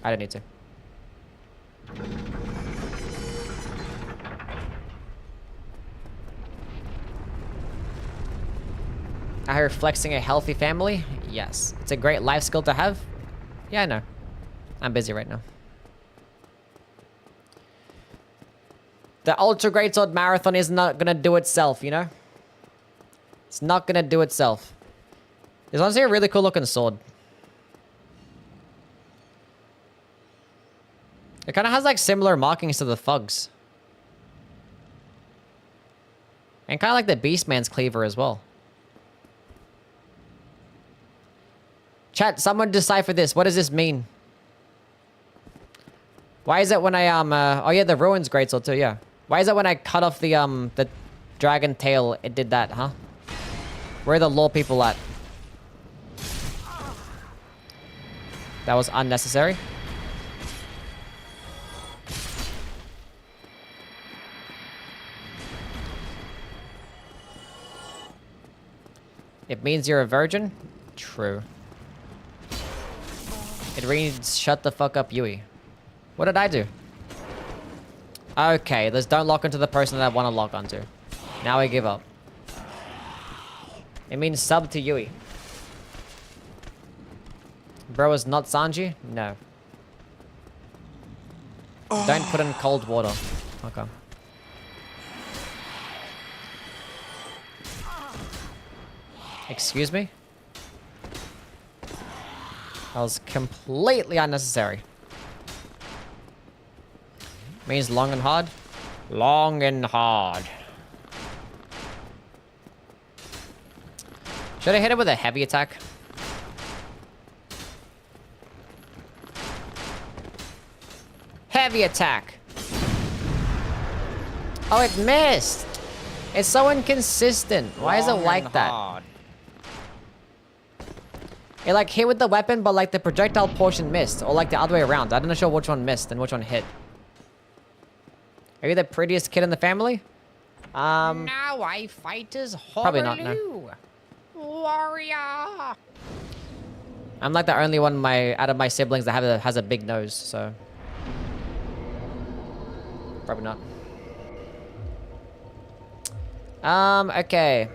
I don't need to. I heard flexing a healthy family? Yes. It's a great life skill to have. Yeah, I know. I'm busy right now. The Ultra Greatsword Marathon is not gonna do itself, you know? It's not gonna do itself. It's honestly a really cool looking sword. It kind of has like similar markings to the thugs. And kind of like the Beastman's cleaver as well. Chat, someone decipher this. What does this mean? Why is it when I, oh yeah, the Ruins Greatsword too, yeah. Why is it when I cut off the dragon tail, it did that, huh? Where are the lore people at? That was unnecessary. It means you're a virgin? True. It reads, shut the fuck up, Yui. What did I do? Okay, let's don't lock into the person that I want to lock onto. Now I give up. It means sub to Yui. Bro is not Sanji? No. Don't put in cold water. Okay. Excuse me? That was completely unnecessary. Means long and hard? Long and hard. Should I hit it with a heavy attack? Heavy attack! Oh, it missed! It's so inconsistent. Why is it like that? It like hit with the weapon, but like the projectile portion missed. Or like the other way around. I'm not sure which one missed and which one hit. Are you the prettiest kid in the family? Now I fight as Probably not, no. Warrior. I'm like the only one out of my siblings that has a big nose, so probably not. Okay.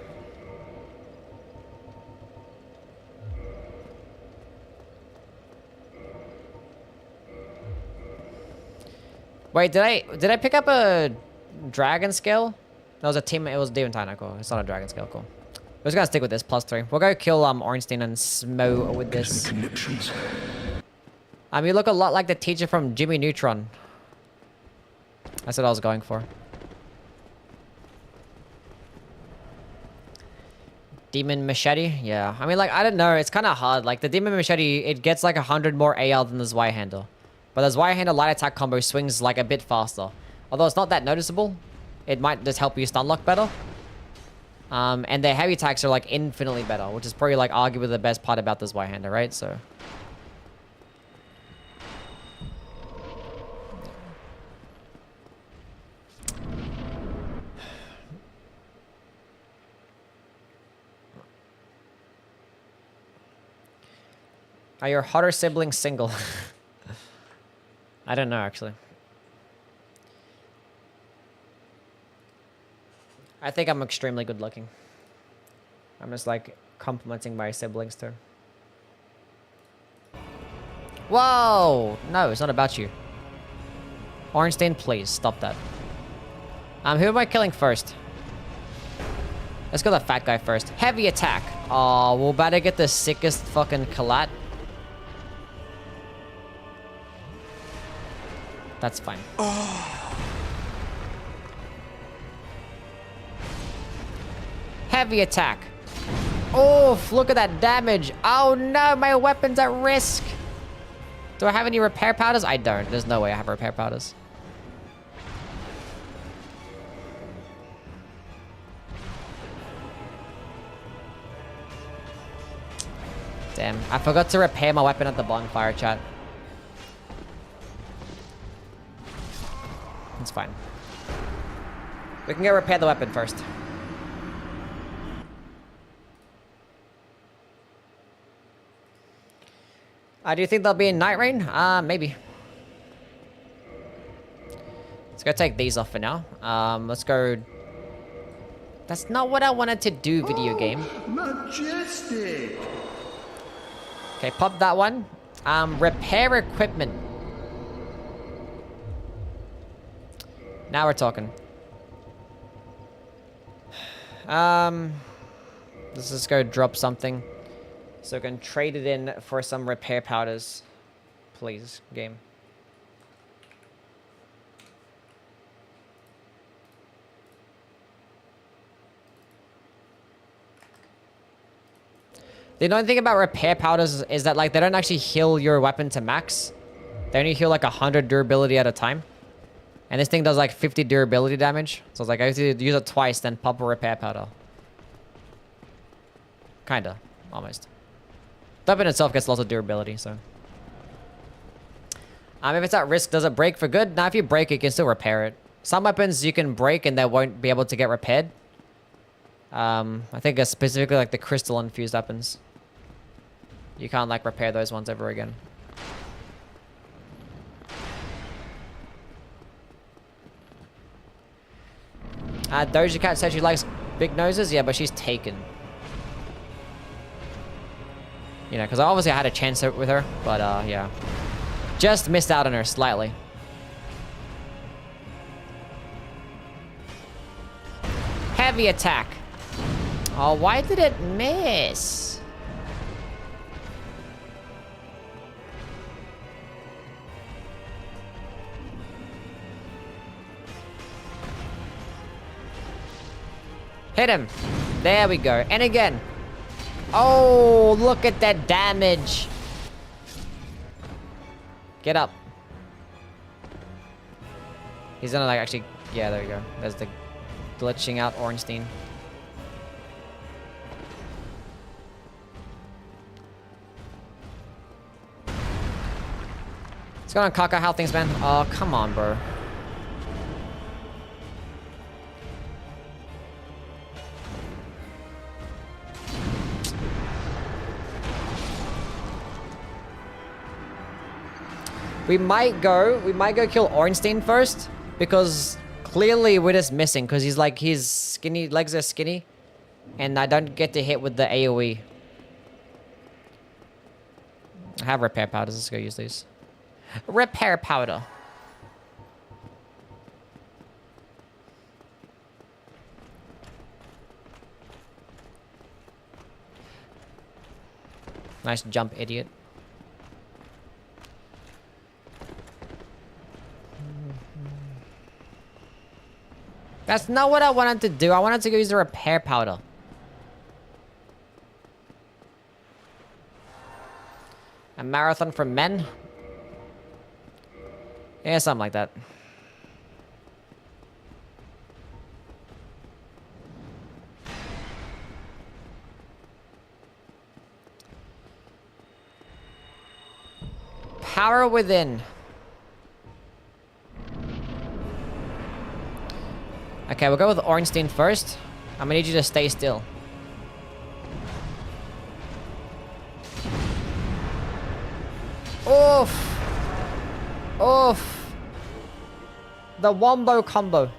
Wait, did I pick up a dragon scale? That was a team. It was demon titan. Cool. It's not a dragon scale. Cool. We're just gonna stick with this +3. We'll go kill Ornstein and Smo with this. You look a lot like the teacher from Jimmy Neutron. That's what I was going for. Demon machete? Yeah. I mean, like, I don't know. It's kind of hard. Like, the demon machete, it gets like 100 more AL than the Zweihander. But the Zweihander light attack combo swings like a bit faster. Although it's not that noticeable. It might just help you stun lock better. And their heavy attacks are like infinitely better, which is probably like arguably the best part about this Zweihander, right? So... Are your hotter siblings single? I don't know, actually. I think I'm extremely good looking. I'm just like complimenting my siblings too. Whoa! No, it's not about you. Ornstein, please stop that. Who am I killing first? Let's go the fat guy first. Heavy attack. Oh, we're about to get the sickest fucking collat. That's fine. Heavy attack. Oh, look at that damage. Oh no, my weapon's at risk. Do I have any repair powders? I don't. There's no way I have repair powders. Damn, I forgot to repair my weapon at the bonfire, chat. It's fine. We can go repair the weapon first. Do you think there'll be a night rain? Maybe. Let's go take these off for now. Let's go... That's not what I wanted to do, video game. Majestic! Okay, pop that one. Repair equipment. Now we're talking. Let's just go drop something. So we can trade it in for some repair powders. Please, game. The only thing about repair powders is that like they don't actually heal your weapon to max. They only heal like 100 durability at a time. And this thing does like 50 durability damage. So it's like I have to use it twice, then pop a repair powder. Kinda. Almost. The weapon itself gets lots of durability, so. If it's at risk, does it break for good? Now, if you break it, you can still repair it. Some weapons you can break and they won't be able to get repaired. I think specifically like the crystal infused weapons. You can't like repair those ones ever again. Doja Cat said she likes big noses. Yeah, but she's taken. You know, because obviously I had a chance with her, but yeah. Just missed out on her slightly. Heavy attack. Oh, why did it miss? Hit him. There we go. And again. Oh, look at that damage. Get up. He's gonna like actually... Yeah, there we go. There's the glitching out Ornstein. What's going on, Kaka? How things, man? Oh, come on, bro. We might go kill Ornstein first, because clearly we're just missing, because he's like, his skinny legs are skinny, and I don't get to hit with the AoE. I have repair powders, let's go use these. Repair powder. Nice jump, idiot. That's not what I wanted to do. I wanted to go use the repair powder. A marathon for men? Yeah, something like that. Power within. Okay, we'll go with Ornstein first. I'm gonna need you to stay still. Oof! Oof! The wombo combo.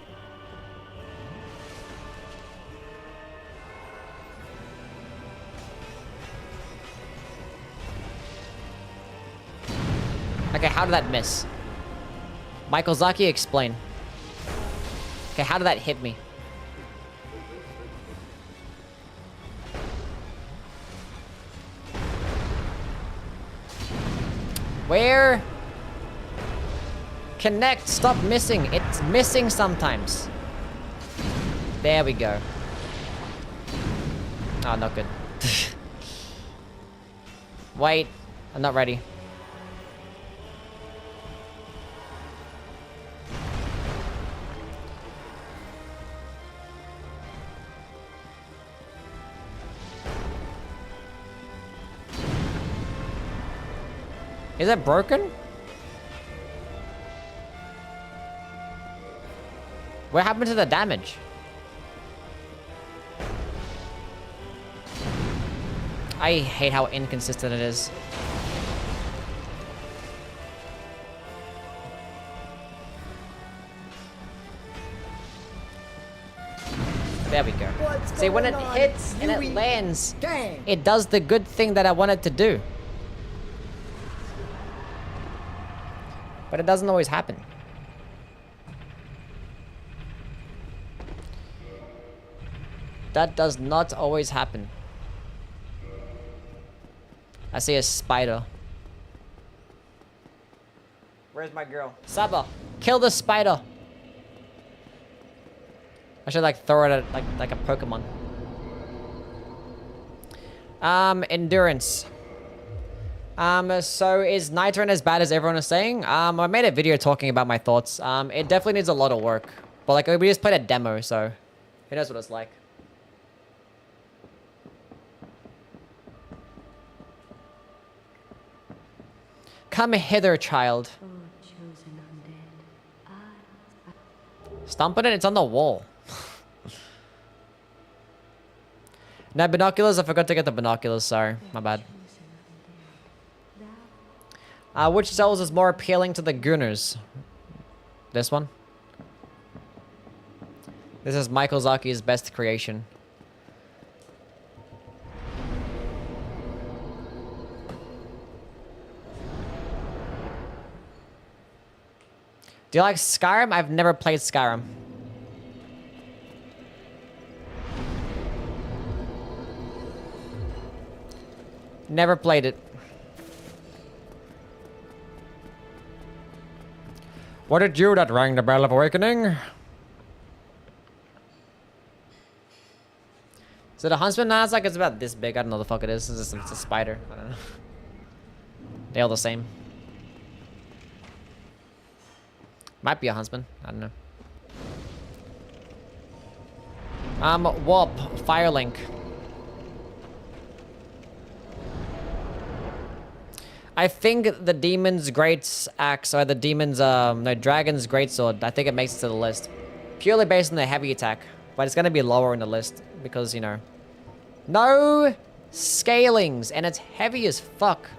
Okay, how did that miss? Michael Zaki, explain. Okay, how did that hit me? Where? Connect, stop missing. It's missing sometimes. There we go. Oh, not good. Wait, I'm not ready. Is it broken? What happened to the damage? I hate how inconsistent it is. There we go. See, when it hits and it lands, it does the good thing that I want it to do. But it doesn't always happen. That does not always happen. I see a spider. Where's my girl? Saba, kill the spider. I should like throw it at like a Pokemon. Endurance. So is Nitrine as bad as everyone is saying? I made a video talking about my thoughts. It definitely needs a lot of work. But like, we just played a demo, so who knows what it's like. Come hither, child. Stomping it, it's on the wall. No, binoculars, I forgot to get the binoculars, sorry. My bad. Which cells is more appealing to the Gooners? This one? This is Michael Zaki's best creation. Do you like Skyrim? I've never played Skyrim. Never played it. Was it you that rang the bell of awakening? Is it a huntsman? Nah, it's like it's about this big. I don't know what the fuck it is. It's a spider. I don't know. They're all the same. Might be a huntsman. I don't know. Warp. Firelink. I think the demon's great axe, or the demon's, no, dragon's greatsword, I think it makes it to the list. Purely based on the heavy attack, but it's gonna be lower in the list, because, you know, no scalings, and it's heavy as fuck.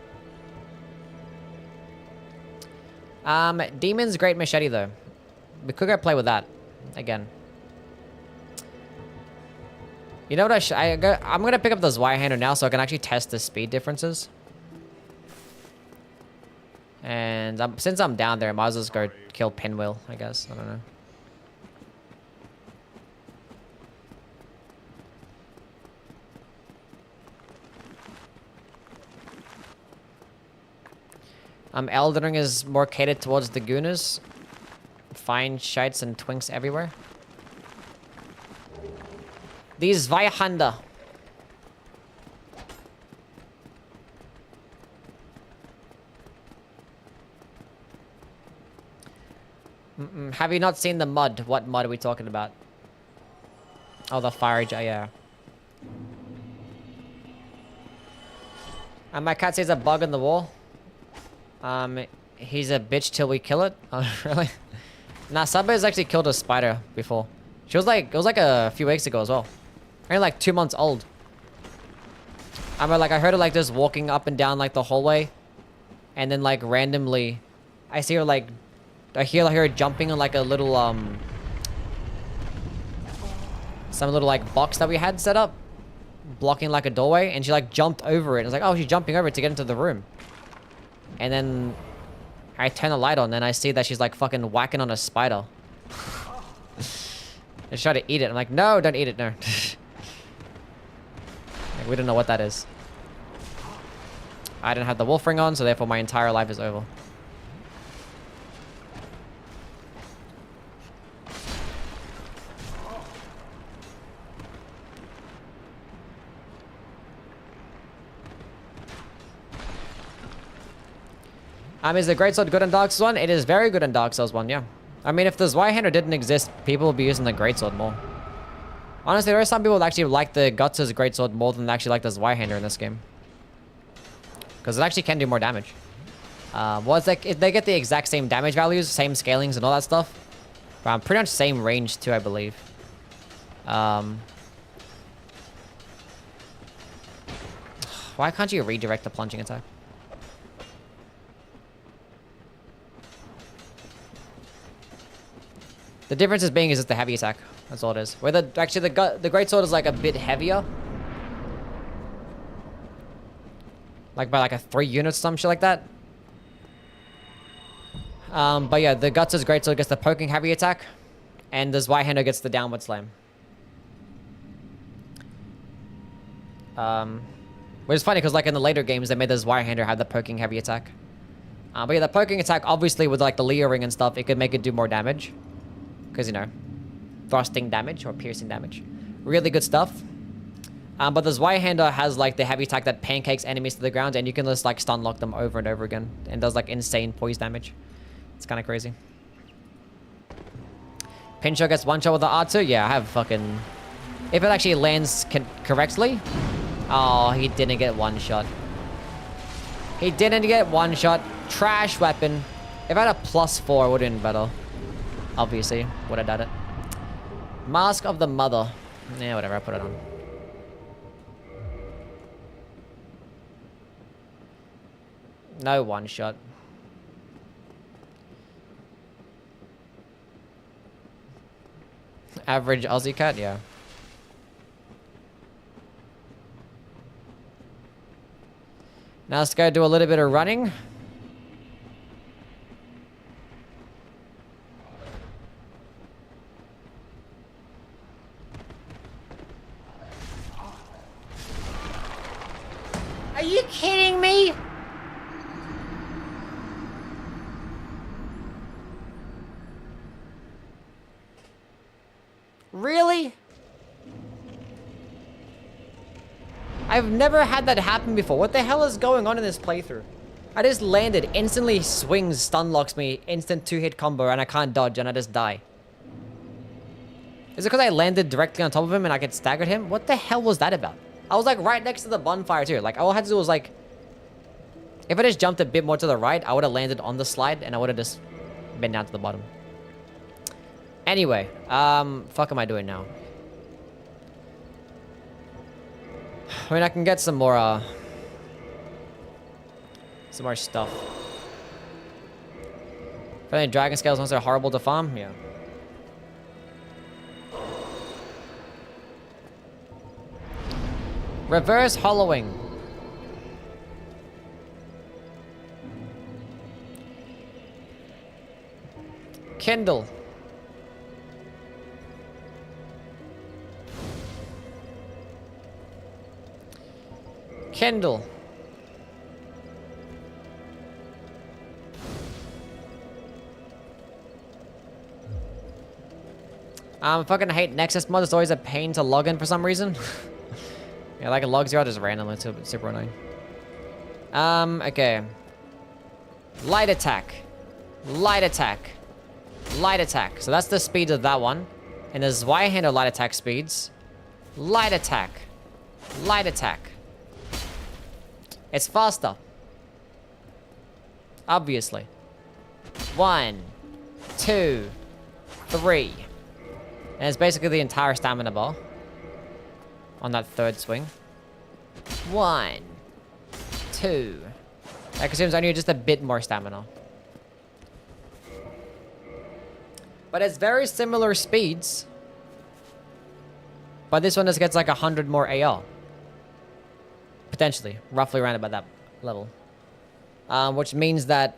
Demon's great machete, though. We could go play with that, again. You know what I'm gonna pick up the Zweihander now, so I can actually test the speed differences. And since I'm down there, I might as well just go kill Pinwheel, I guess. I don't know. Elden Ring is more catered towards the Gooners. Fine shites and twinks everywhere. These Zweihander. Have you not seen the mud? What mud are we talking about? Oh, the fire jar, yeah. And my cat sees a bug in the wall. He's a bitch till we kill it. Oh, really? Nah, somebody's actually killed a spider before. She was like, it was like a few weeks ago as well. Only like 2 months old. I heard her like just walking up and down like the hallway. And then like randomly, I see her like, I hear her jumping on like a little, some little like box that we had set up. Blocking like a doorway. And she like jumped over it. I was like, oh, she's jumping over it to get into the room. And then I turn the light on and I see that she's like fucking whacking on a spider. And she tried to eat it. I'm like, no, don't eat it, no. Like, we don't know what that is. I didn't have the wolf ring on, so therefore my entire life is over. Is the Greatsword good in Dark Souls 1? It is very good in Dark Souls 1, yeah. I mean, if the Zweihander didn't exist, people would be using the Greatsword more. Honestly, there are some people that actually like the Guts' Greatsword more than they actually like the Zweihander in this game. Because it actually can do more damage. Well, it's like, they get the exact same damage values, same scalings and all that stuff. But pretty much same range too, I believe. Why can't you redirect the plunging attack? The difference is just the heavy attack. That's all it is. Where the Greatsword is like a bit heavier. Like by like a 3 units, some shit like that. But yeah, the Guts' Greatsword gets the poking heavy attack. And the Zweihander gets the downward slam. Which is funny because like in the later games, they made the Zweihander have the poking heavy attack. But yeah, the poking attack, obviously with like the Leo ring and stuff, it could make it do more damage. Because, you know, thrusting damage or piercing damage. Really good stuff. But the Zweihander has like the heavy attack that pancakes enemies to the ground, and you can just like stun lock them over and over again, and does like insane poise damage. It's kind of crazy. Pincho gets one shot with the R2. Yeah, I have fucking. If it actually lands correctly. Oh, he didn't get one shot. He didn't get one shot. Trash weapon. If I had a +4, it would have been better. Obviously, would have done it. Mask of the Mother. Yeah, whatever. I put it on. No one shot. Average Aussie cat, yeah. Now let's go do a little bit of running. Are you kidding me? Really? I've never had that happen before. What the hell is going on in this playthrough? I just landed, instantly swings, stun locks me, instant 2-hit combo, and I can't dodge, and I just die. Is it because I landed directly on top of him and I get staggered him? What the hell was that about? I was like right next to the bonfire too. Like all I had to do was like, if I just jumped a bit more to the right, I would have landed on the slide and I would have just been down to the bottom. Anyway, fuck am I doing now? I mean, I can get some more stuff. Apparently dragon scales ones are horrible to farm, yeah. Reverse hollowing. Kindle. Kindle. Fucking hate Nexus mod. It's always a pain to log in for some reason. Yeah, like it logs you out just randomly. It's super annoying. Okay. Light attack. Light attack. Light attack. So that's the speed of that one. And there's Zweihander light attack speeds. Light attack. Light attack. It's faster. Obviously. 1, 2, 3. And it's basically the entire stamina bar. On that third swing. 1, 2. That consumes only just a bit more stamina. But it's very similar speeds. But this one just gets like 100 more AR. Potentially. Roughly around about that level. Which means that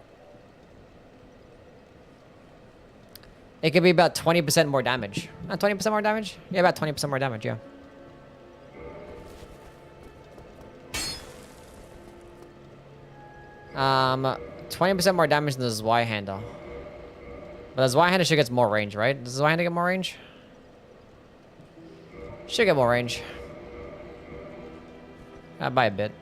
it could be about 20% more damage. 20% more damage? Yeah, about 20% more damage, yeah. 20% more damage than the Zweihander. But the Zweihander should get more range, right? Does the Zweihander get more range? Should get more range. By a bit.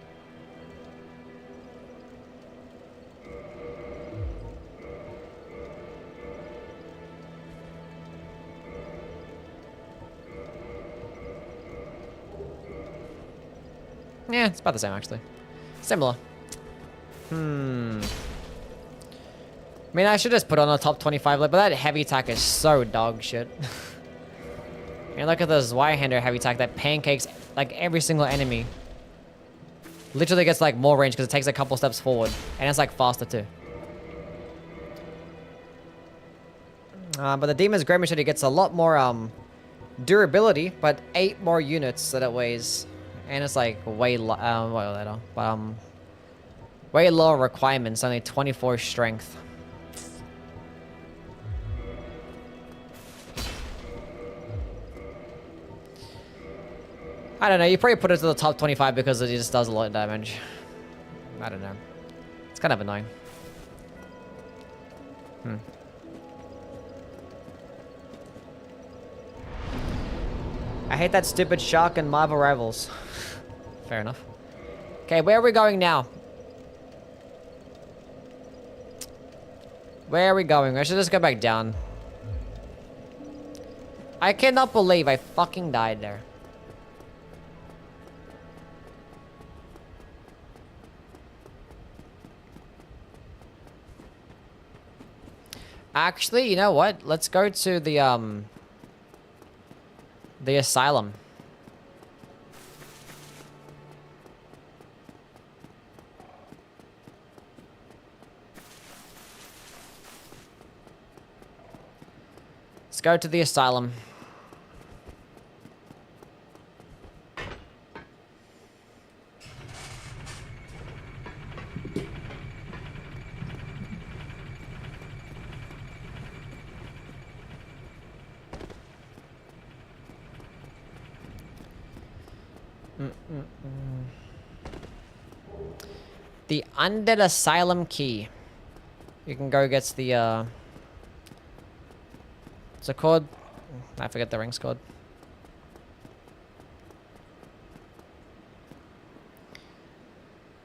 Yeah, it's about the same actually. Similar. I mean, I should just put on a top 25 list, but that heavy attack is so dog shit. And look at the Zweihander heavy attack that pancakes like every single enemy. Literally gets like more range because it takes a couple steps forward, and it's like faster too. But the Demon's Great Machete gets a lot more durability, but 8 more units that it weighs, and it's like way lower, but way lower requirements, only 24 strength. I don't know, you probably put it to the top 25 because it just does a lot of damage. I don't know. It's kind of annoying. I hate that stupid shark and Marvel Rivals. Fair enough. Okay, where are we going now? Where are we going? I should just go back down. I cannot believe I fucking died there. Actually, you know what? Let's go to the asylum. Let's go to the asylum. The Undead Asylum key. You can go get the what's it called? I forget the ring's called.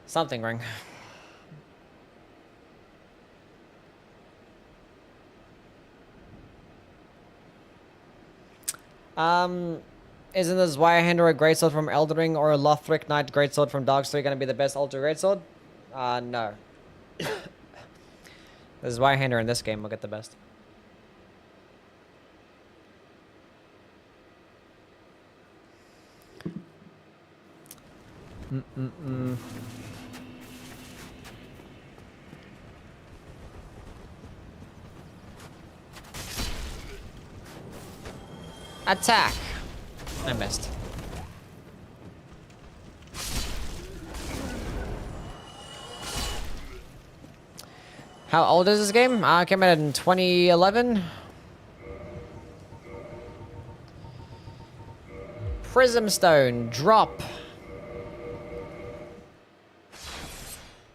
Something ring. Isn't this Wirehander a greatsword from Elden Ring or a Lothric Knight greatsword from Dark 3 gonna be the best ultra greatsword? No. This is Wirehander in this game will get the best. Attack! I missed. How old is this game? Came out in 2011. Prism Stone, drop.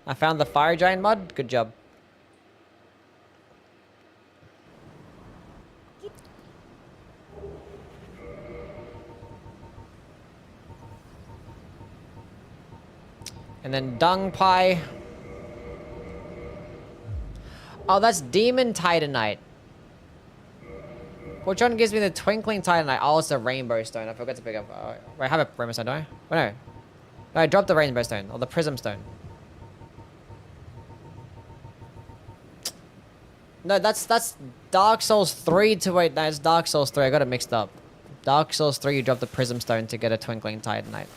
I found the Fire Giant mod. Good job. And then Dung Pie. Oh, that's Demon Titanite. Which one gives me the Twinkling Titanite? Oh, it's the Rainbow Stone. I forgot to pick up. Wait, I have a Rainbow Stone, don't I? Oh, no. No, I dropped the Rainbow Stone. Or the Prism Stone. No, that's Dark Souls 3 to wait. No, it's Dark Souls 3. I got it mixed up. Dark Souls 3, you drop the Prism Stone to get a Twinkling Titanite.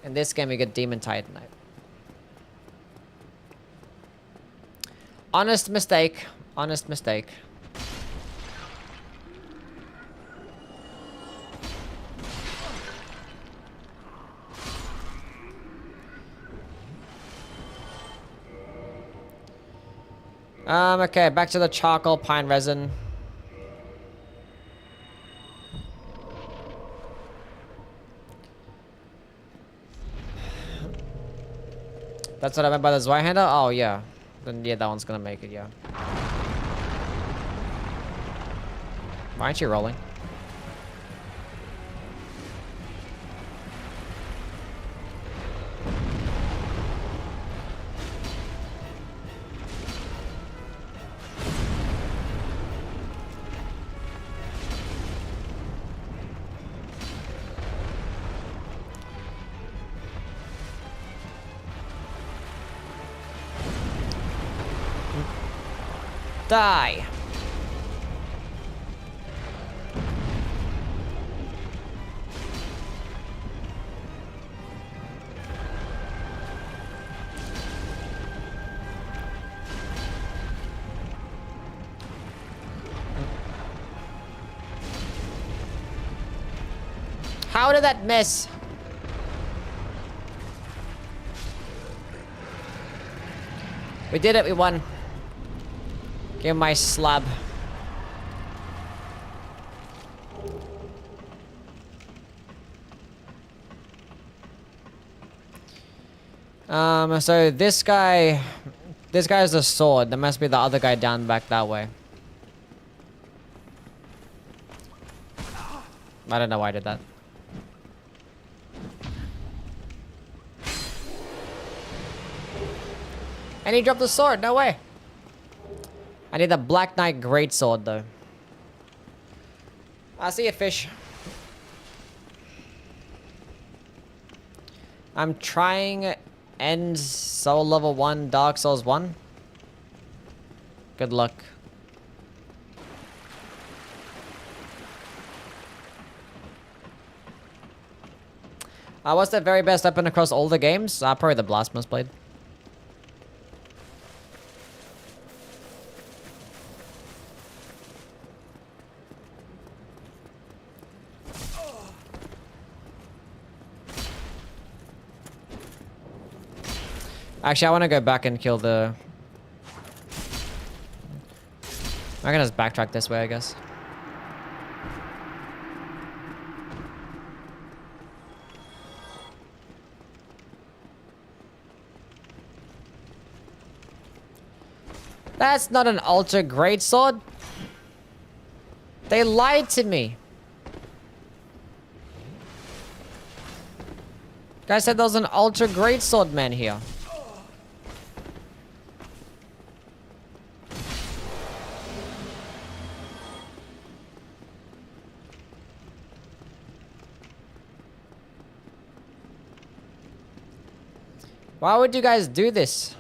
In this game, you get Demon Titanite. Honest mistake. Honest mistake. Okay, back to the charcoal pine resin. That's what I meant by the Zweihander? Oh, yeah. Then, yeah, that one's gonna make it, yeah. Why aren't you rolling? Die. How did that miss? We did it, we won. Give my slab. So this guy has a sword. There must be the other guy down back that way. I don't know why I did that. And he dropped the sword. No way. I need the Black Knight Greatsword though. I see a fish. I'm trying end Soul Level 1 Dark Souls 1. Good luck. What's the very best weapon across all the games? Probably the Blasphemous Blade. Actually, I want to go back and kill the... I can just backtrack this way, I guess. That's not an Ultra Greatsword. They lied to me. Guy said there was an Ultra Greatsword man here. Why would you guys do this?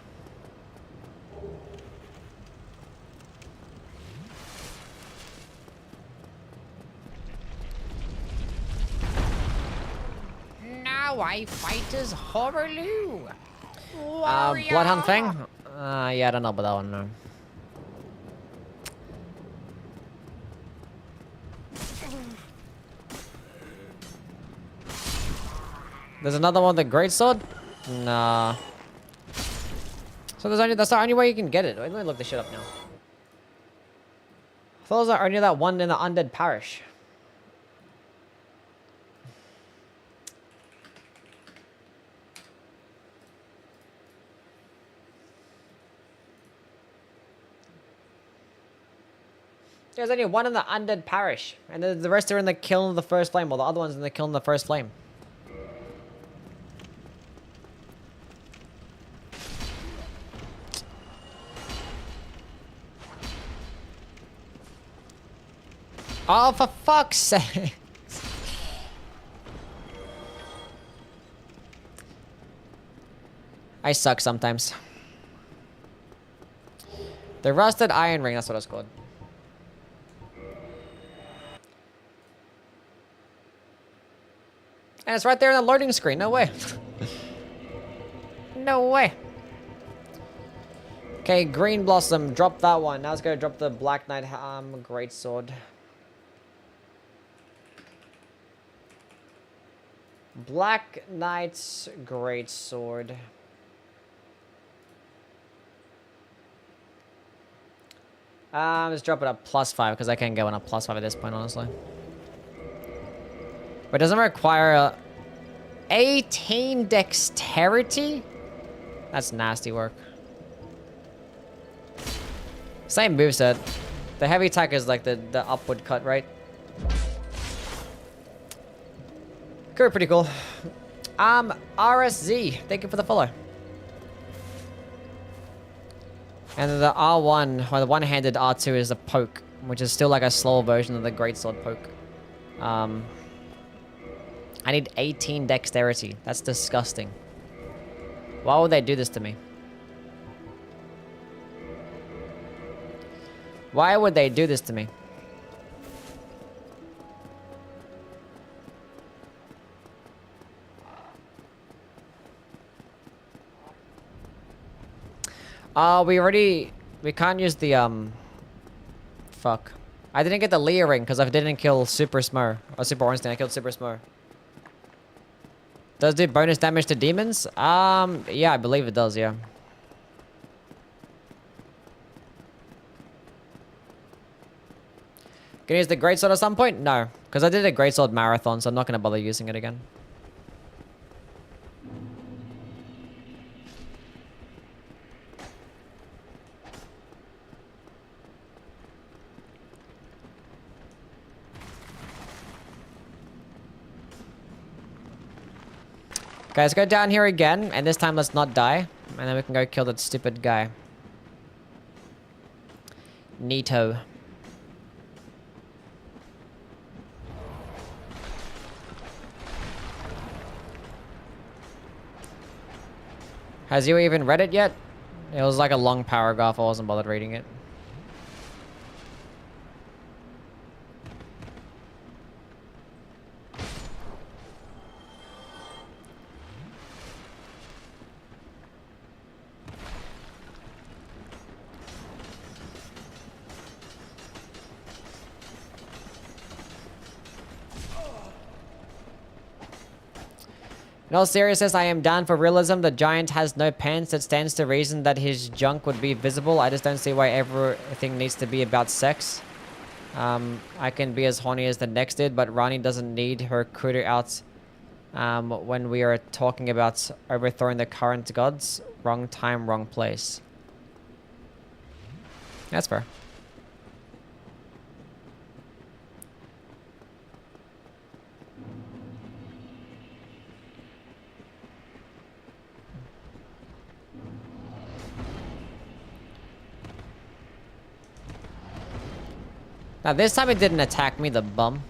Now I fight as Horaloo. Bloodhound Fang? Yeah, I don't know about that one, no. There's another one with the Greatsword? Nah. So that's the only way you can get it. Let me look this shit up now. I thought there was only that one in the Undead Parish. There's only one in the Undead Parish, and the rest are in the Kiln of the First Flame, while the other one's in the Kiln of the First Flame. Oh, for fuck's sake! I suck sometimes. The Rusted Iron Ring, that's what it's called. And it's right there in the loading screen. No way. No way. Okay, Green Blossom. Drop that one. Now let's go drop the Black Knight Greatsword. Black Knight's Greatsword. Let's drop it up +5 because I can't go on a +5 at this point, honestly. But doesn't it require 18 dexterity? That's nasty work. Same moveset. The heavy attack is like the upward cut, right? Cool, pretty cool. RSZ, thank you for the follow. And the R1, or the one-handed R2 is the poke, which is still like a slower version of the Greatsword poke. I need 18 dexterity. That's disgusting. Why would they do this to me? Why would they do this to me? We can't use the, fuck. I didn't get the Leah ring because I didn't kill Super Smur. Or Super Ornstein, I killed Super Smur. Does it do bonus damage to demons? Yeah, I believe it does, yeah. Gonna use the Greatsword at some point? No. Because I did a Greatsword marathon, so I'm not gonna bother using it again. Okay, let's go down here again, and this time let's not die. And then we can go kill that stupid guy. Neato. Has you even read it yet? It was like a long paragraph, I wasn't bothered reading it. In all seriousness, I am down for realism. The giant has no pants. It stands to reason that his junk would be visible. I just don't see why everything needs to be about sex. I can be as horny as the next did, but Rani doesn't need her cooter out when we are talking about overthrowing the current gods. Wrong time, wrong place. That's fair. Now this time it didn't attack me, the bum.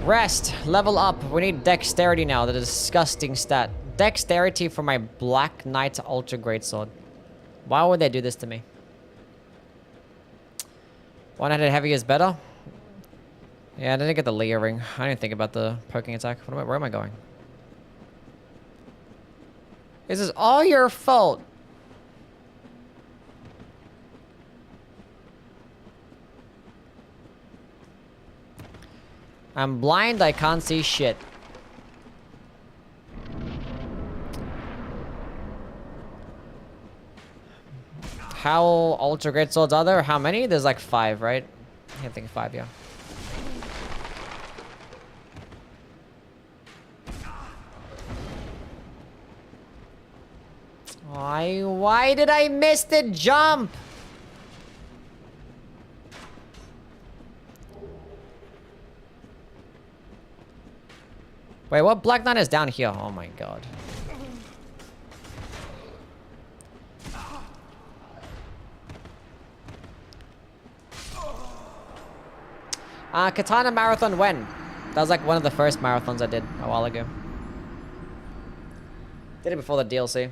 Rest. Level up. We need dexterity now, the disgusting stat. Dexterity for my Black Knight Ultra Greatsword. Why would they do this to me? One-handed heavy is better. Yeah, I didn't get the Leah ring. I didn't think about the poking attack. Where am I going? This is all your fault. I'm blind. I can't see shit. How ultra great swords are there? How many? There's like 5, right? I think 5, yeah. Why did I miss the jump? Wait, what Black Knight is down here? Oh my god. Katana Marathon when? That was like one of the first marathons I did a while ago. Did it before the DLC.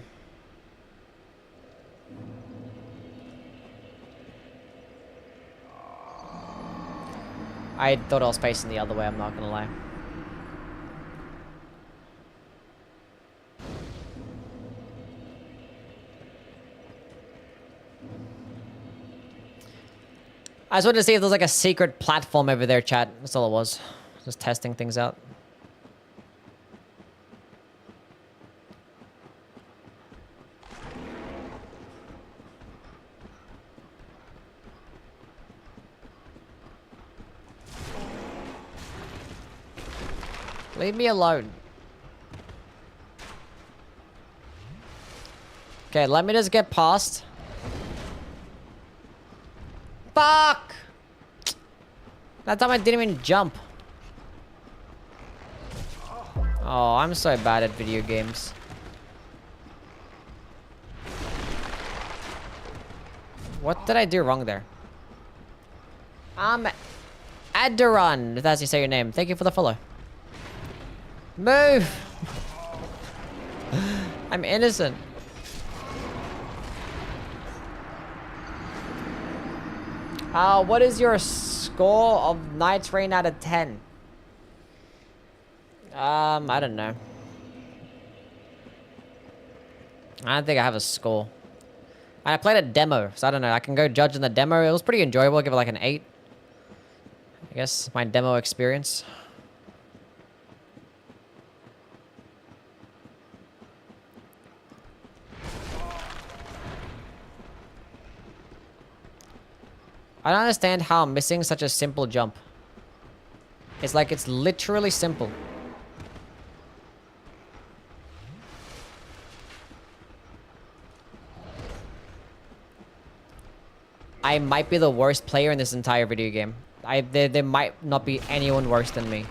I thought I was facing the other way, I'm not gonna lie. I just wanted to see if there's like a secret platform over there, chat. That's all it was. Just testing things out. Leave me alone. Okay, let me just get past. Fuck! That time I didn't even jump. Oh, I'm so bad at video games. What did I do wrong there? Adoran, if that's how you say your name. Thank you for the follow. Move! I'm innocent. What is your score of Knight's Reign out of 10? I don't know. I don't think I have a score. I played a demo, so I don't know. I can go judge in the demo. It was pretty enjoyable. I'll give it like an 8. I guess my demo experience. I don't understand how I'm missing such a simple jump. It's like it's literally simple. I might be the worst player in this entire video game. There might not be anyone worse than me.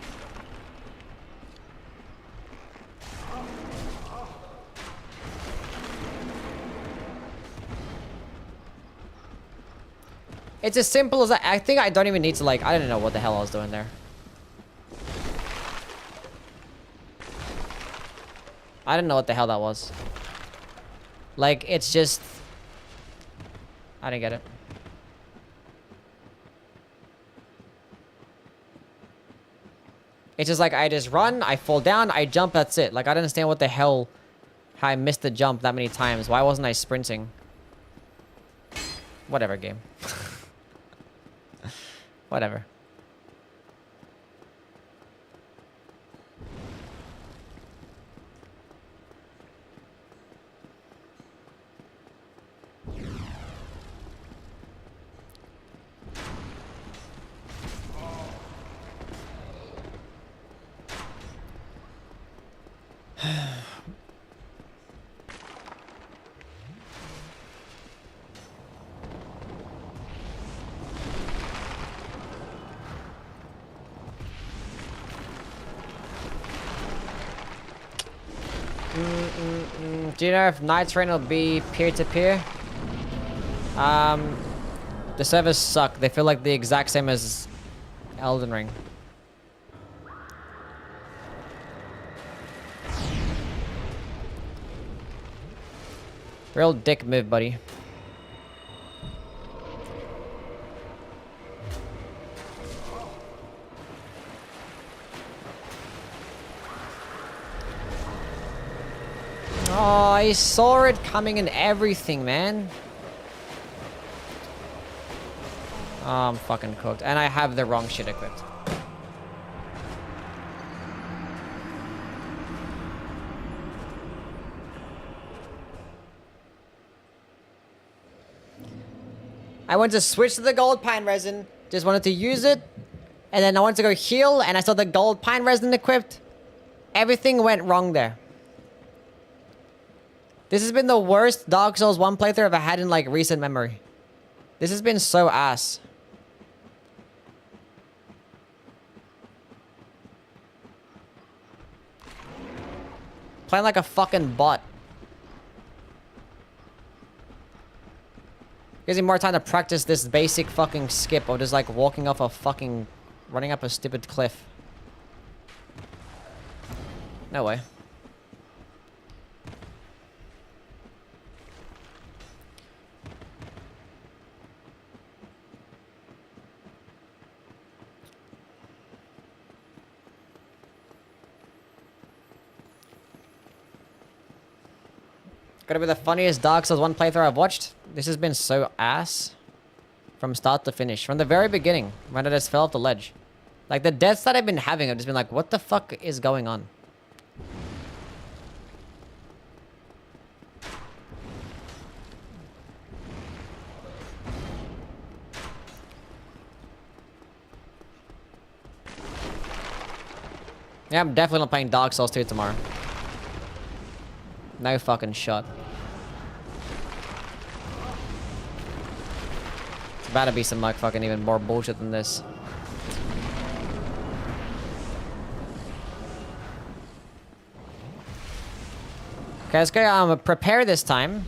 It's as simple as that. I think I don't even need to, like, I don't know what the hell I was doing there. I don't know what the hell that was. Like, it's just... I didn't get it. It's just like, I just run, I fall down, I jump, that's it. Like, I don't understand what the hell... How I missed the jump that many times. Why wasn't I sprinting? Whatever, game. Whatever. Do you know if Night's Reign will be peer-to-peer? The servers suck. They feel like the exact same as Elden Ring. Real dick move, buddy. Oh, I saw it coming and everything, man. Oh, I'm fucking cooked. And I have the wrong shit equipped. I went to switch to the gold pine resin. Just wanted to use it. And then I wanted to go heal and I saw the gold pine resin equipped. Everything went wrong there. This has been the worst Dark Souls 1 playthrough I've ever had in, like, recent memory. This has been so ass. Playing like a fucking bot. Gives me more time to practice this basic fucking skip of just, like, walking off a fucking... running up a stupid cliff. No way. Gotta be the funniest Dark Souls 1 playthrough I've watched. This has been so ass. From start to finish. From the very beginning. When I just fell off the ledge. Like, the deaths that I've been having, I've just been like, what the fuck is going on? Yeah, I'm definitely not playing Dark Souls 2 tomorrow. No fucking shot. It's about to be some, like, fucking even more bullshit than this. Okay, let's go, prepare this time.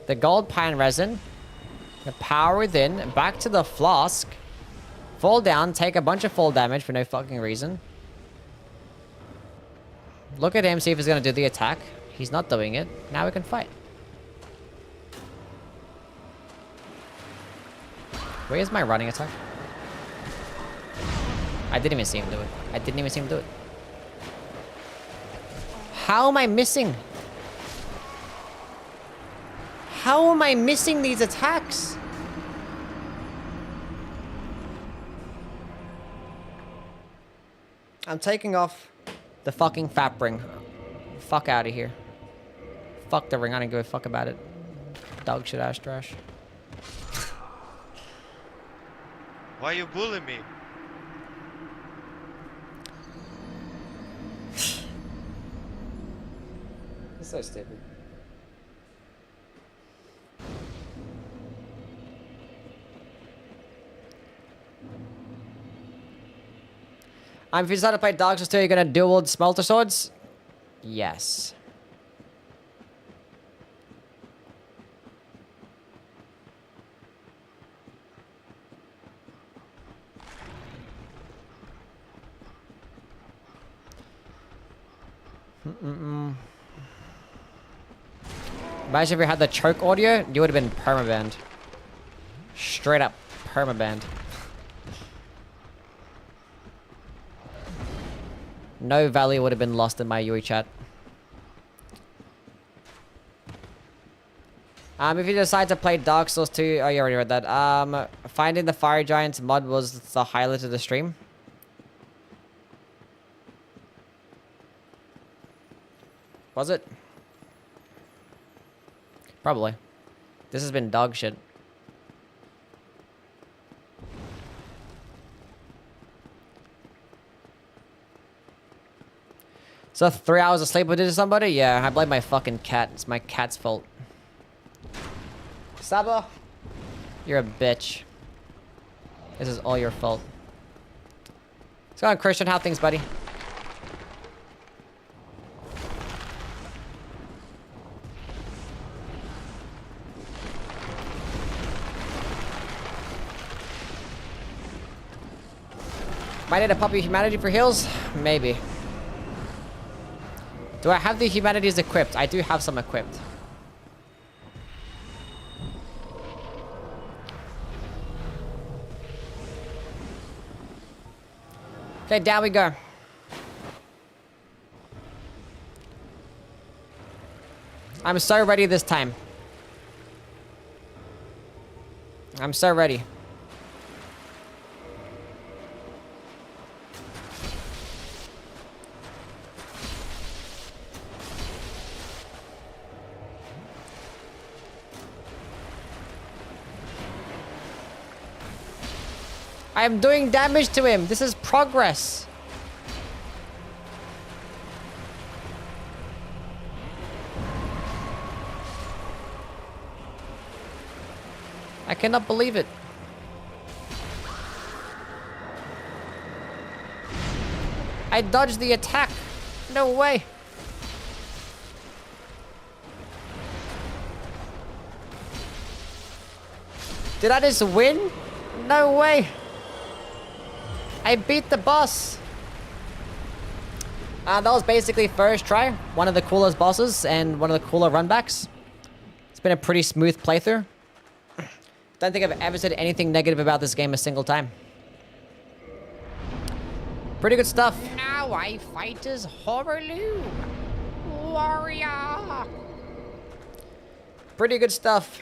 The gold pine resin. The power within. Back to the flask. Fall down, take a bunch of fall damage for no fucking reason. Look at him, see if he's gonna do the attack. He's not doing it. Now we can fight. Where's my running attack? I didn't even see him do it. I didn't even see him do it. How am I missing? How am I missing these attacks? I'm taking off the fucking fap ring. Fuck out of here. Fuck the ring. I don't give a fuck about it. Dog shit ass trash. Why you bully me? It's so stupid. If you decide to play Dark Souls 2, you're gonna dual smelter swords? Yes. Imagine if we had the choke audio, you would have been permabanned. Straight up permabanned. No value would have been lost in my UE chat. If you decide to play Dark Souls 2, oh, you already read that. Finding the Fire Giants mod was the highlight of the stream. Was it? Probably. This has been dog shit. So 3 hours of sleep I did to somebody? Yeah, I blame my fucking cat. It's my cat's fault. Saba, you're a bitch. This is all your fault. What's going on, Christian? How things, buddy? Might need a puppy humanity for heals? Maybe. Do I have the humanities equipped? I do have some equipped. Okay, down we go. I'm so ready this time. I'm so ready. I am doing damage to him. This is progress. I cannot believe it. I dodged the attack. No way. Did I just win? No way. I beat the boss. That was basically first try. One of the coolest bosses and one of the cooler runbacks. It's been a pretty smooth playthrough. Don't think I've ever said anything negative about this game a single time. Pretty good stuff. Now I fight as Horrorloo. Warrior. Pretty good stuff.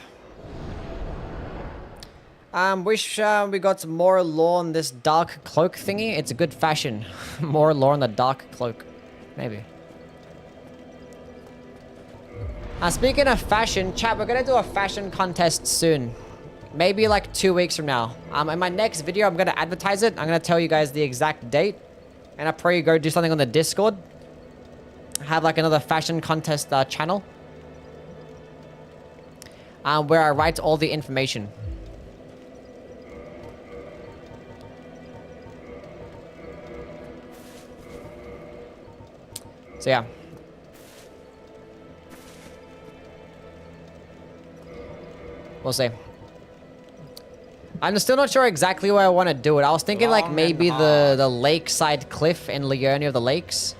Wish we got some more lore on this dark cloak thingy. It's a good fashion. More lore on the dark cloak. Maybe. Speaking of fashion, chat, we're gonna do a fashion contest soon. Maybe like 2 weeks from now. In my next video, I'm gonna advertise it. I'm gonna tell you guys the exact date. And I'll probably go do something on the Discord. Have like another fashion contest channel. Where I write all the information. So yeah. We'll see. I'm still not sure exactly where I want to do it. I was thinking like maybe the lakeside cliff in Leonia of the Lakes.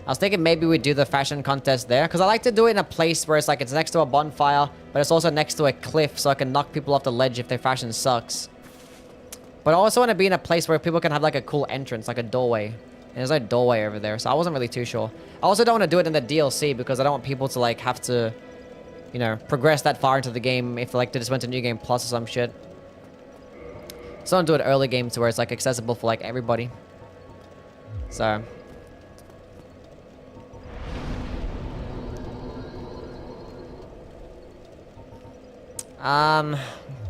I was thinking maybe we do the fashion contest there. Because I like to do it in a place where it's like it's next to a bonfire. But it's also next to a cliff so I can knock people off the ledge if their fashion sucks. But I also want to be in a place where people can have like a cool entrance, like a doorway. And there's no doorway over there, so I wasn't really too sure. I also don't want to do it in the DLC because I don't want people to like have to, you know, progress that far into the game if like they just went to New Game Plus or some shit. So I want to do it early game to where it's like accessible for like everybody. So.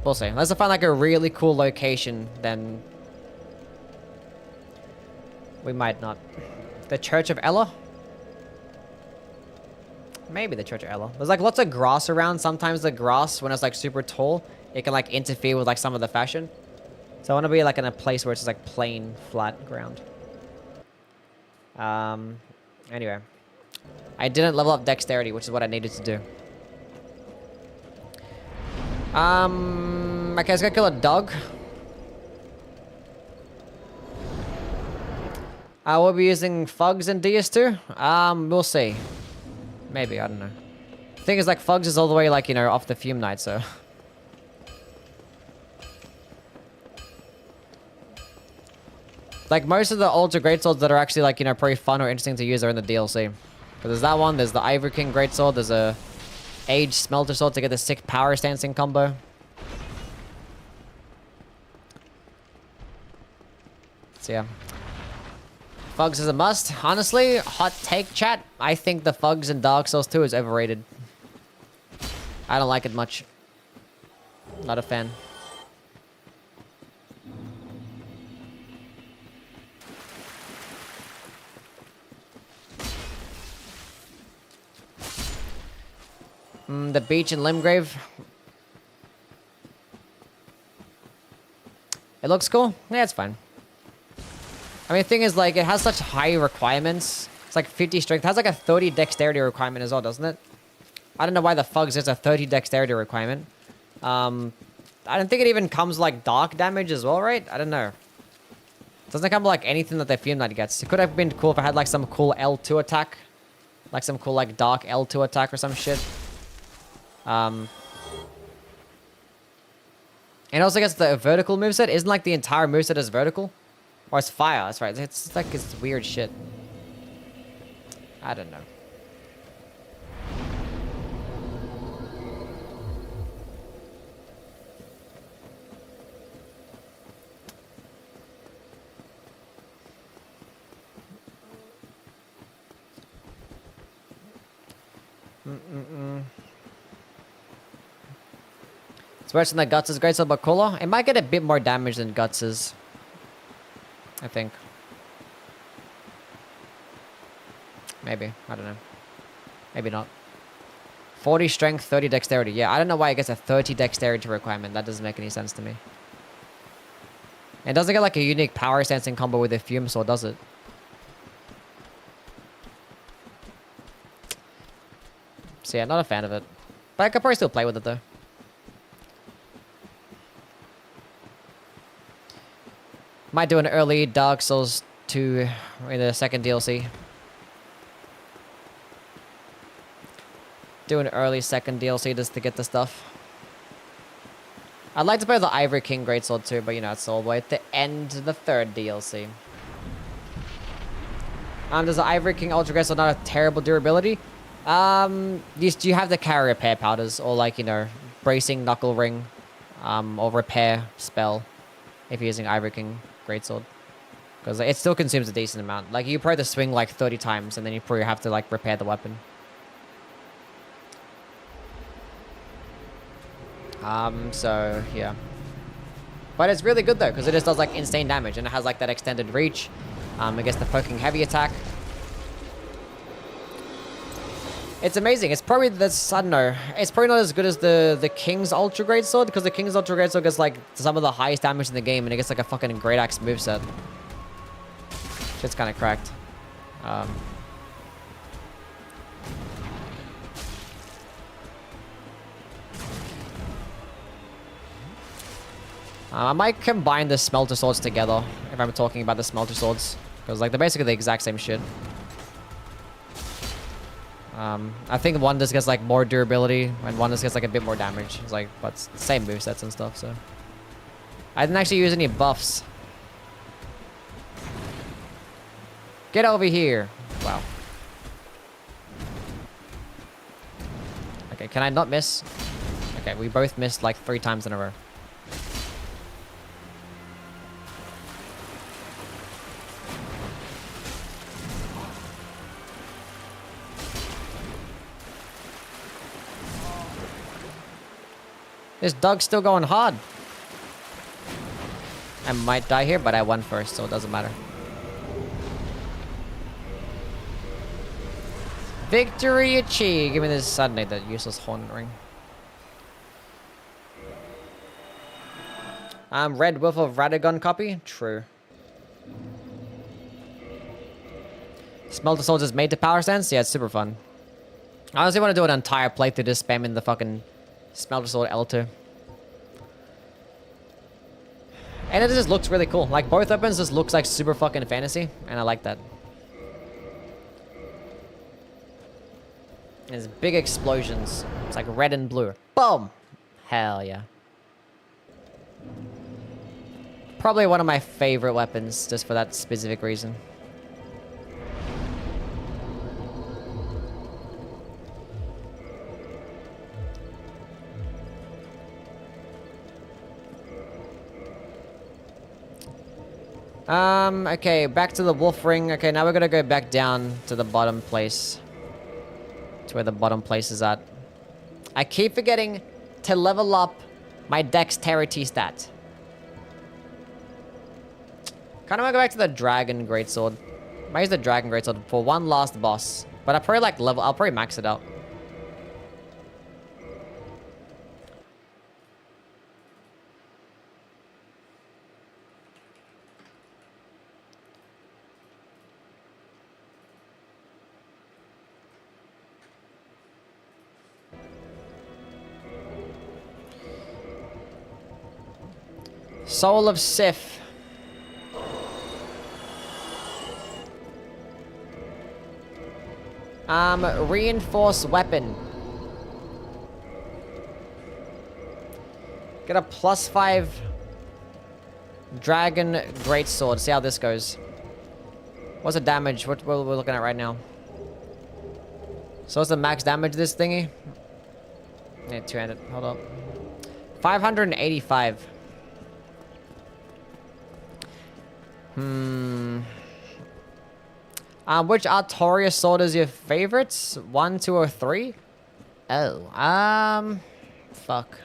We'll see. Unless I find like a really cool location, then we might not. The Church of Ella? Maybe the Church of Ella. There's like lots of grass around. Sometimes the grass, when it's like super tall, it can like interfere with like some of the fashion. So I want to be like in a place where it's just like plain, flat ground. Anyway. I didn't level up dexterity, which is what I needed to do. Okay, let's go kill a dog. We'll be using Fugs and DS2. We'll see. Maybe, I don't know. The thing is, like, Fugs is all the way, like, you know, off the Fume Knight, so... Like, most of the Ultra Greatswords that are actually, like, you know, pretty fun or interesting to use are in the DLC. Because there's that one, there's the Ivory King Greatsword, there's a Age Smelter Sword to get the sick power stancing combo. So, yeah. Fugs is a must. Honestly, hot take chat, I think the Fugs in Dark Souls 2 is overrated. I don't like it much. Not a fan. The beach in Limgrave. It looks cool. Yeah, it's fine. I mean, the thing is, like, it has such high requirements. It's like 50 strength. It has like a 30 dexterity requirement as well, doesn't it? I don't know why the Fugs is a 30 dexterity requirement. I don't think it even comes like dark damage as well, right? I don't know. It doesn't come like anything that the Fume Knight gets. It could have been cool if it had like some cool L2 attack. Like some cool like dark L2 attack or some shit. And also gets the vertical moveset. Isn't like the entire moveset is vertical? Or it's fire, that's right. It's like it's weird shit. I don't know. It's worse than the Guts' Greatsword, but cooler. It might get a bit more damage than Guts'. I think. Maybe. I don't know. Maybe not. 40 strength, 30 dexterity. Yeah, I don't know why it gets a 30 dexterity requirement. That doesn't make any sense to me. It doesn't get like a unique power stancing combo with a Fume Sword, does it? So yeah, not a fan of it. But I could probably still play with it though. Might do an early Dark Souls 2 in the second DLC. Do an early second DLC just to get the stuff. I'd like to play the Ivory King Greatsword too, but you know, it's all the way at the end of the third DLC. Does the Ivory King Ultra Greatsword not have terrible durability? Do you have the carry repair powders or like, you know, bracing knuckle ring, or repair spell if you're using Ivory King Greatsword? Because it still consumes a decent amount. Like, you probably have to swing like 30 times and then you probably have to like repair the weapon. So yeah. But it's really good though, because it just does like insane damage and it has like that extended reach. It gets the poking heavy attack. It's amazing. It's probably this, I don't know, it's probably not as good as the King's Ultra Greatsword, because the King's Ultra Greatsword gets like some of the highest damage in the game and it gets like a fucking Great Axe moveset. Shit's kind of cracked. I might combine the Smelter Swords together, if I'm talking about the Smelter Swords. Because, like, they're basically the exact same shit. I think one just gets, like, more durability, and one just gets, like, a bit more damage. It's like, but it's the same movesets and stuff, so... I didn't actually use any buffs. Get over here! Wow. Okay, can I not miss? Okay, we both missed, like, 3 times in a row. This dog's still going hard. I might die here, but I won first, so it doesn't matter. Victory achieved! Give me this suddenly, the useless horn ring. Red Wolf of Radagon copy? True. Smelter Swords is made to power stance? Yeah, it's super fun. I honestly want to do an entire playthrough just spamming the fucking Smelter Sword L2. And it just looks really cool. Like, both weapons just looks like super fucking fantasy, and I like that. There's big explosions. It's like red and blue. Boom! Hell yeah. Probably one of my favorite weapons, just for that specific reason. Okay, back to the wolf ring. Okay, now we're gonna go back down to the bottom place. To where the bottom place is at. I keep forgetting to level up my dexterity stat. Kinda wanna go back to the dragon greatsword. Might use the dragon greatsword for one last boss. But I'll probably like I'll probably max it out. Soul of Seath. Reinforced weapon. Get a +5 dragon greatsword. See how this goes. What's the damage? What we're looking at right now? So what's the max damage of this thingy? Yeah, 200. Hold up. 585. Which Artorias sword is your favorites? 1, 2, or 3? Oh, fuck.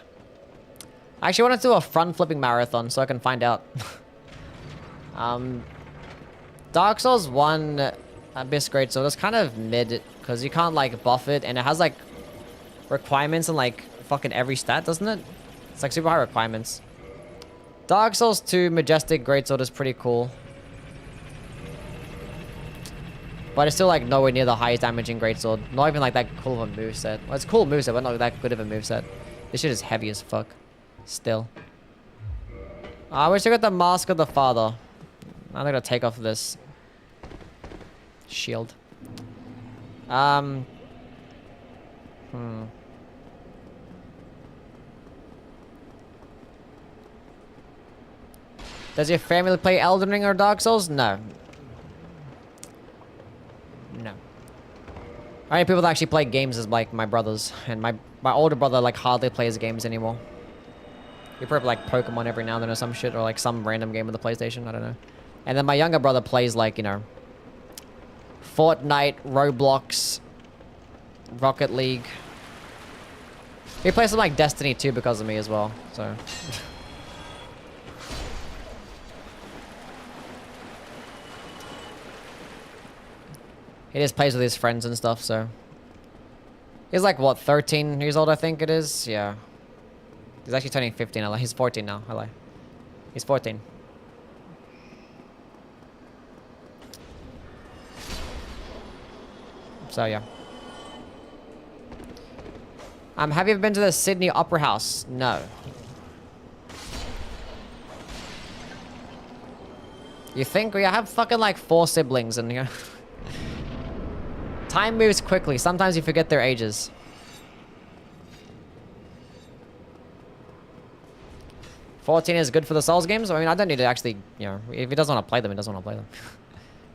I actually want to do a front flipping marathon so I can find out. Dark Souls 1 Abyss Greatsword is kind of mid because you can't like buff it, and it has like requirements in like fucking every stat, doesn't it? It's like super high requirements. Dark Souls 2 Majestic Greatsword is pretty cool. But it's still like nowhere near the highest damaging greatsword. Not even like that cool of a moveset. Well, it's a cool moveset, but not that good of a moveset. This shit is heavy as fuck. Still. I wish I got the Mask of the Father. I'm gonna take off this shield. Does your family play Elden Ring or Dark Souls? No. No. Only people that actually play games is like my brothers, and my older brother like hardly plays games anymore. He probably like Pokemon every now and then or some shit, or like some random game on the PlayStation, I don't know. And then my younger brother plays like, you know, Fortnite, Roblox, Rocket League. He plays some like Destiny 2 because of me as well, so. He just plays with his friends and stuff, so. He's like, what, 13 years old, I think it is? Yeah. He's actually turning 15. I lie. He's 14 now. I lie. He's 14. So, yeah. Have you ever been to the Sydney Opera House? No. You think? We have fucking like 4 siblings and you know. Time moves quickly. Sometimes you forget their ages. $14 is good for the Souls games. I mean, I don't need to actually, you know, if he doesn't want to play them, he doesn't want to play them.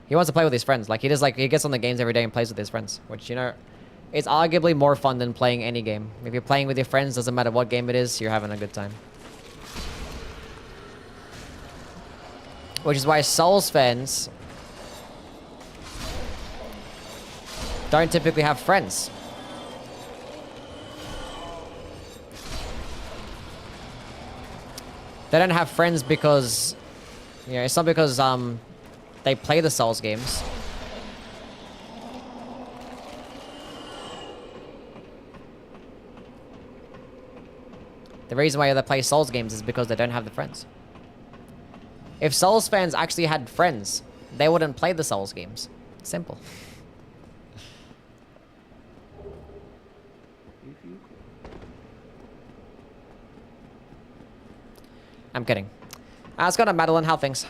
He wants to play with his friends. Like, he just, like, he gets on the games every day and plays with his friends. Which, you know, is arguably more fun than playing any game. If you're playing with your friends, doesn't matter what game it is, you're having a good time. Which is why Souls fans don't typically have friends. They don't have friends because, you know, it's not because they play the Souls games. The reason why they play Souls games is because they don't have the friends. If Souls fans actually had friends, they wouldn't play the Souls games. Simple. I'm kidding. Let's go to Madeline. How things?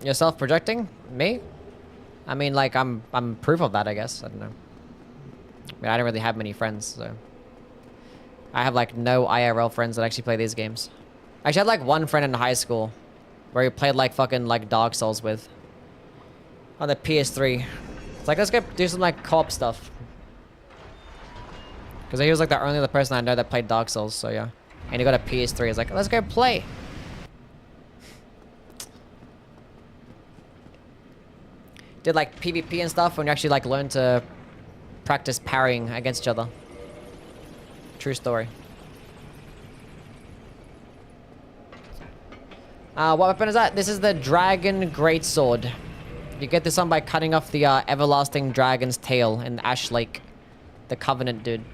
Yourself projecting? Me? I mean, like, I'm proof of that, I guess. I don't know. I mean, I don't really have many friends, so... I have, like, no IRL friends that actually play these games. I actually had, like, one friend in high school where he played, like, fucking, like, Dark Souls with. On the PS3. It's like, let's go do some, like, co-op stuff. Because he was, like, the only other person I know that played Dark Souls, so yeah. And he got a PS3. He's like, let's go play. Did like PvP and stuff when you actually like learn to practice parrying against each other. True story. What weapon is that? This is the Dragon Greatsword. You get this one by cutting off the everlasting dragon's tail in Ash Lake. The Covenant dude.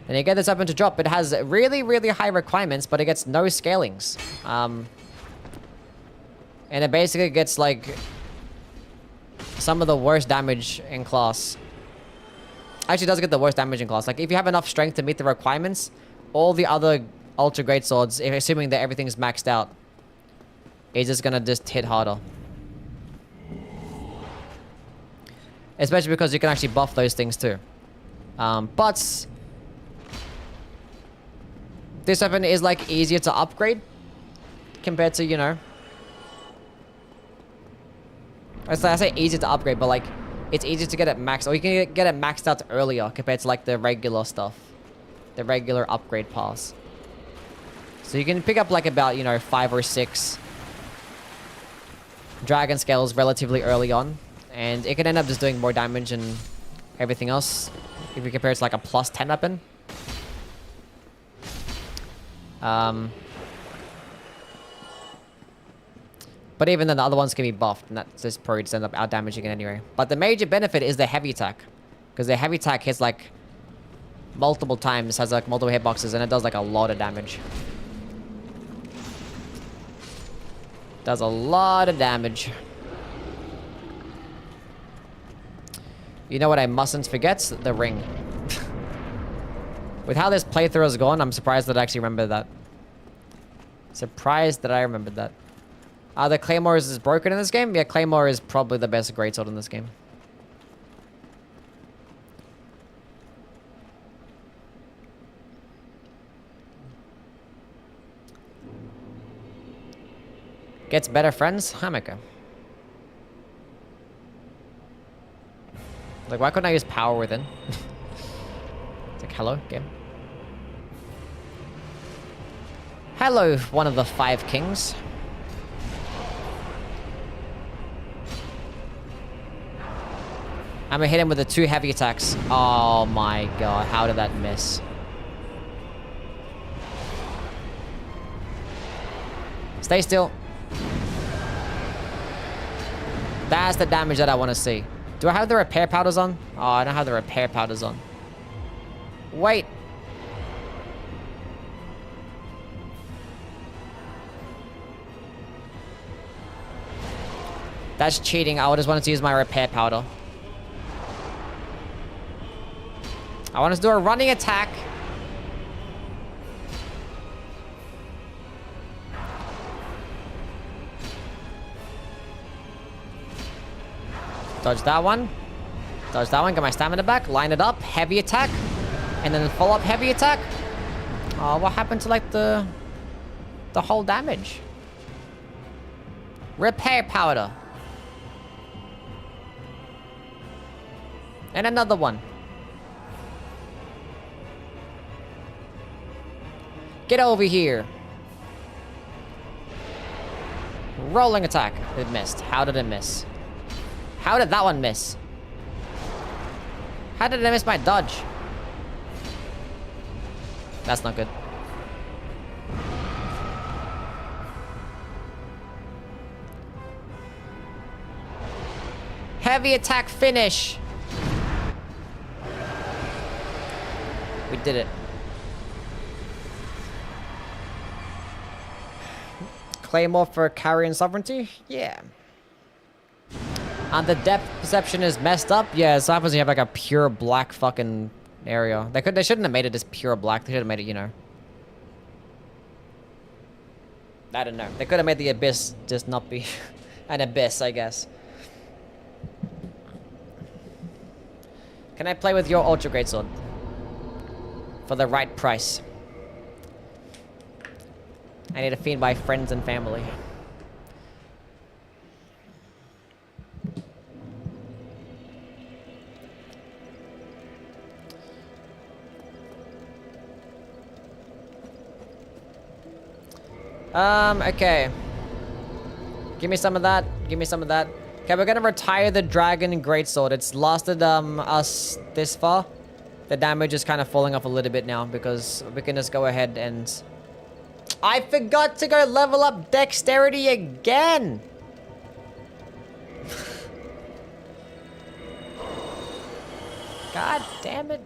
And you get this weapon to drop. It has really, really high requirements, but it gets no scalings. And it basically gets like... some of the worst damage in class. Actually, does get the worst damage in class. Like, if you have enough strength to meet the requirements, all the other Ultra Great Swords, if assuming that everything's maxed out, is just gonna just hit harder. Especially because you can actually buff those things too. But... this weapon is, like, easier to upgrade. Compared to, you know... I say easy to upgrade, but like, it's easy to get it maxed, or you can get it maxed out earlier compared to like the regular stuff. The regular upgrade pass. So you can pick up like about, you know, 5 or 6 dragon scales relatively early on. And it can end up just doing more damage and everything else. If you compare it to like a plus 10 weapon. But even then, the other ones can be buffed, and that just probably just end up out-damaging it anyway. But the major benefit is the heavy attack. Because the heavy attack hits, like, multiple times, has, like, multiple hitboxes, and it does, like, a lot of damage. Does a lot of damage. You know what I mustn't forget? The ring. With how this playthrough has gone, I'm surprised that I actually remembered that. Surprised that I remembered that. The Claymore is broken in this game? Yeah, Claymore is probably the best greatsword in this game. Gets better friends? Hamaka. Like, why couldn't I use power within? It's like, hello, game. Hello, one of the 5 kings. I'm gonna hit him with the 2 heavy attacks. Oh my god, how did that miss? Stay still. That's the damage that I want to see. Do I have the repair powders on? Oh, I don't have the repair powders on. Wait. That's cheating. I just wanted to use my repair powder. I want to do a running attack. Dodge that one. Dodge that one. Get my stamina back. Line it up. Heavy attack. And then follow up heavy attack. Oh, what happened to like the whole damage? Repair powder. And another one. Get over here. Rolling attack. It missed. How did it miss? How did that one miss? How did I miss my dodge? That's not good. Heavy attack finish. We did it. Claymore for carrying sovereignty? Yeah. And the depth perception is messed up? Yeah, so happens you have like a pure black fucking area. They shouldn't have made it as pure black. They should have made it, you know. I don't know. They could have made the abyss just not be an abyss, I guess. Can I play with your Ultra Greatsword? For the right price. I need a fiend by friends and family. Okay. Give me some of that. Give me some of that. Okay, we're gonna retire the Dragon Greatsword. It's lasted us this far. The damage is kind of falling off a little bit now because we can just go ahead and... I forgot to go level up Dexterity again! God damn it.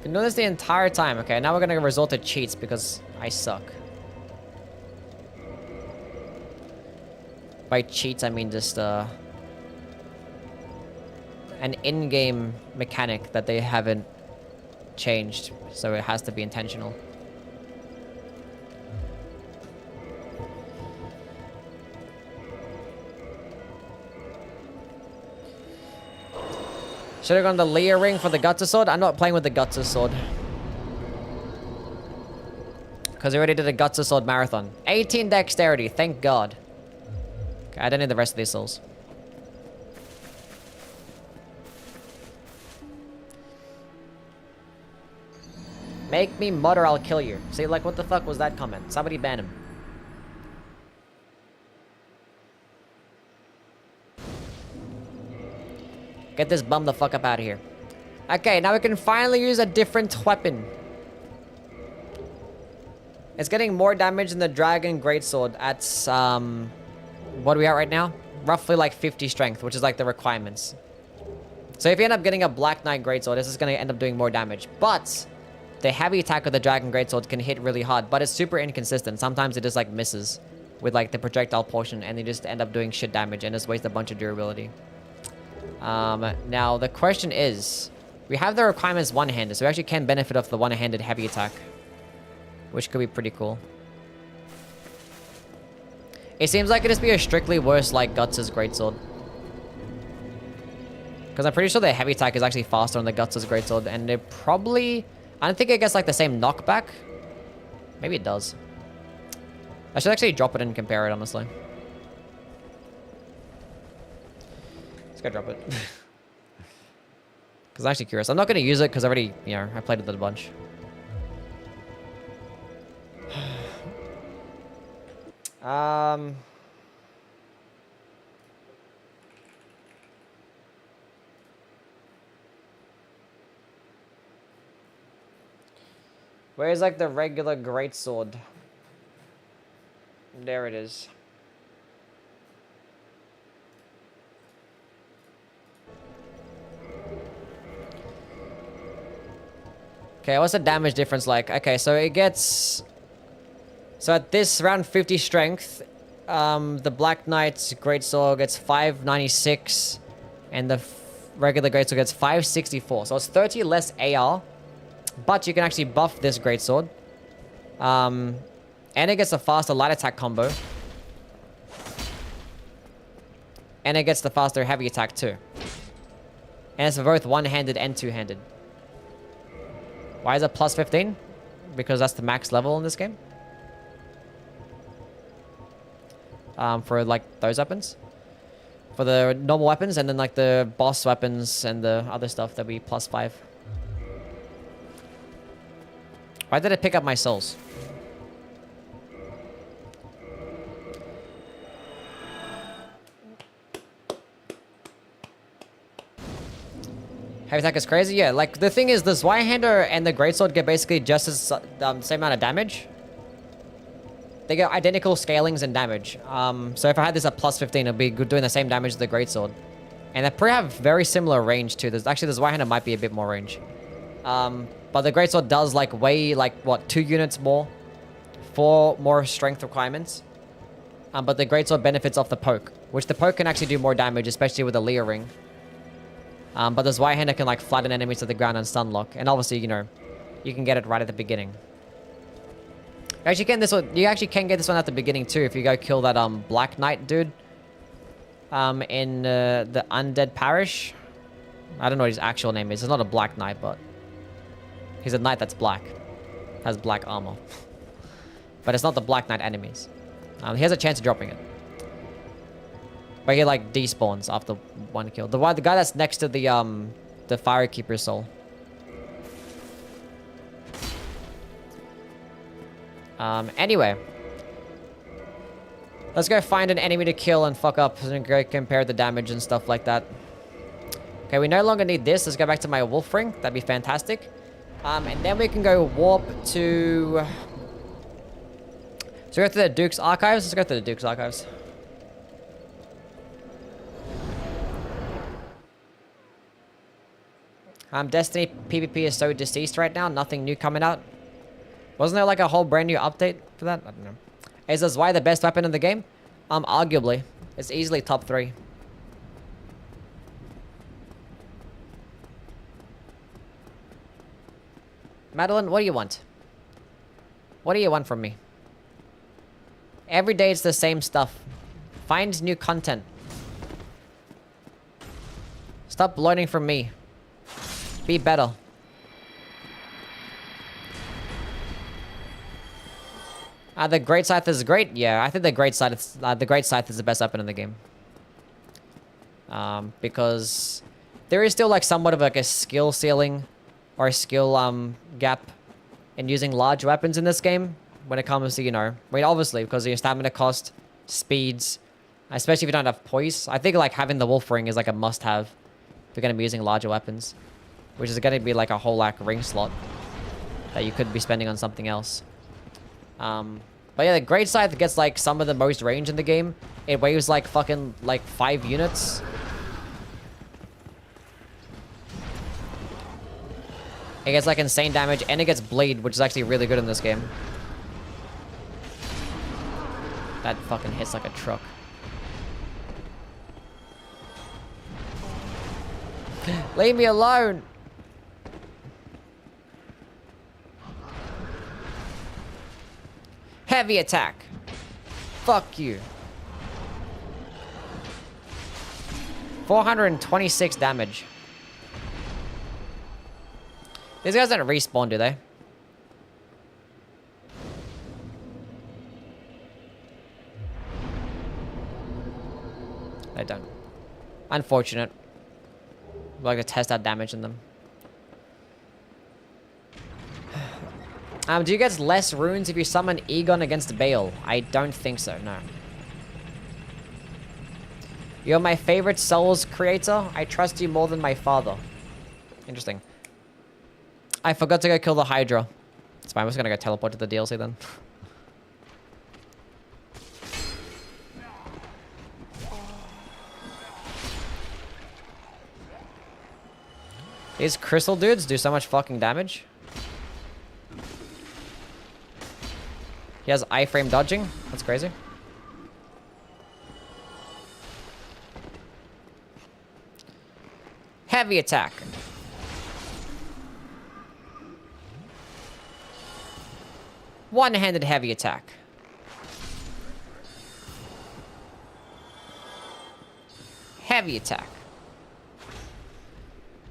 Been doing this the entire time. Okay, now we're gonna resort to cheats because I suck. By cheats, I mean just an in-game mechanic that they haven't changed, so it has to be intentional. Should have gone the Leah ring for the Gutsa sword. I'm not playing with the Gutsa sword. Because I already did a Gutsa sword marathon. 18 dexterity, thank God. Okay, I don't need the rest of these souls. Make me mud or I'll kill you. See, like, what the fuck was that comment? Somebody ban him. Get this bum the fuck up out of here. Okay, now we can finally use a different weapon. It's getting more damage than the Dragon Greatsword at, what are we at right now? Roughly like 50 strength, which is like the requirements. So if you end up getting a Black Knight Greatsword, this is going to end up doing more damage. But the heavy attack of the Dragon Greatsword can hit really hard, but it's super inconsistent. Sometimes it just like misses with like the projectile portion, and they just end up doing shit damage and just waste a bunch of durability. Now the question is, we have the requirements one-handed, so we actually can benefit off the one-handed heavy attack, which could be pretty cool. It seems like it'd just be a strictly worse like Guts' Greatsword. Because I'm pretty sure the heavy attack is actually faster on the Guts' Greatsword, and it probably... I don't think it gets like the same knockback. Maybe it does. I should actually drop it and compare it, honestly. Let's go drop it. Because I'm actually curious. I'm not going to use it because I already, you know, I played with it a bunch. Where's like the regular greatsword? There it is. Okay, what's the damage difference like? Okay, so it gets... So at this round 50 strength, the Black Knight's Greatsword gets 596, and the regular Greatsword gets 564. So it's 30 less AR, but you can actually buff this Greatsword. And it gets a faster light attack combo. And it gets the faster heavy attack too. And it's for both one-handed and two-handed. Why is it plus 15? Because that's the max level in this game. For like those weapons. For the normal weapons, and then like the boss weapons and the other stuff, that'll be plus 5. Why did it pick up my souls? Heavy attack is crazy? Yeah, like the thing is, the Zweihander and the Greatsword get basically just as same amount of damage. They get identical scalings and damage. So if I had this at plus 15, it'd be good doing the same damage as the Greatsword. And they probably have very similar range too. There's actually, this White-Handed might be a bit more range. But the Greatsword does like way, like what, 2 units more? 4 more strength requirements. But the Greatsword benefits off the poke, which the poke can actually do more damage, especially with the Leer ring. But this White-Hander can like flatten enemies to the ground and stun lock. And obviously, you know, you can get it right at the beginning. You actually can get this one at the beginning too if you go kill that Black Knight dude. In the Undead Parish. I don't know what his actual name is. It's not a Black Knight, but he's a knight that's black. Has black armor. But it's not the Black Knight enemies. He has a chance of dropping it. But he like despawns after 1 kill. The guy that's next to the Firekeeper's soul. Anyway. Let's go find an enemy to kill and fuck up and go compare the damage and stuff like that. Okay, we no longer need this. Let's go back to my wolf ring. That'd be fantastic. And then we can go warp to... So go to the Duke's Archives. Let's go to the Duke's Archives. Destiny PvP is so deceased right now. Nothing new coming out. Wasn't there like a whole brand new update for that? I don't know. Is this why the best weapon in the game? Arguably. It's easily top 3. Madeline, what do you want? What do you want from me? Every day it's the same stuff. Find new content. Stop learning from me. Be better. The Great Scythe is great. Yeah, I think the Great Scythe is the best weapon in the game. Because there is still like somewhat of like a skill ceiling or a skill gap in using large weapons in this game when it comes to, you know, I mean, obviously because of your stamina cost, speeds, especially if you don't have poise. I think like having the wolf ring is like a must-have if you're going to be using larger weapons, which is going to be like a whole like ring slot that you could be spending on something else. But yeah, the Great Scythe gets like some of the most range in the game. It weighs like fucking like 5 units. It gets like insane damage and it gets bleed, which is actually really good in this game. That fucking hits like a truck. Leave me alone! Heavy attack. Fuck you. 426 damage. These guys don't respawn, do they? They don't. Unfortunate. I'd like to test out damage in them. Do you get less runes if you summon Egon against Bale? I don't think so, no. You're my favorite Souls creator. I trust you more than my father. Interesting. I forgot to go kill the Hydra. It's fine, I'm just gonna go teleport to the DLC then. These crystal dudes do so much fucking damage. He has iframe dodging. That's crazy. Heavy attack. One-handed heavy attack. Heavy attack.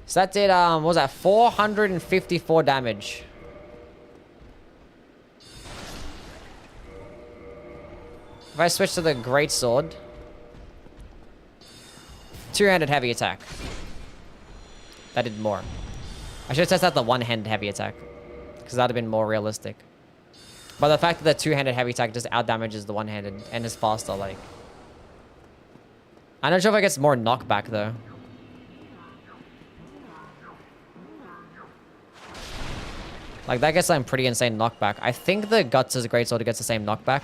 So that did, what was that? 454 damage. If I switch to the Greatsword, 2-handed heavy attack. That did more. I should have tested out the one-handed heavy attack, because that would have been more realistic. But the fact that the 2-handed heavy attack just out-damages the one-handed and is faster, like... I'm not sure if it gets more knockback, though. Like, that gets some pretty insane knockback. I think the Guts is a Greatsword gets the same knockback.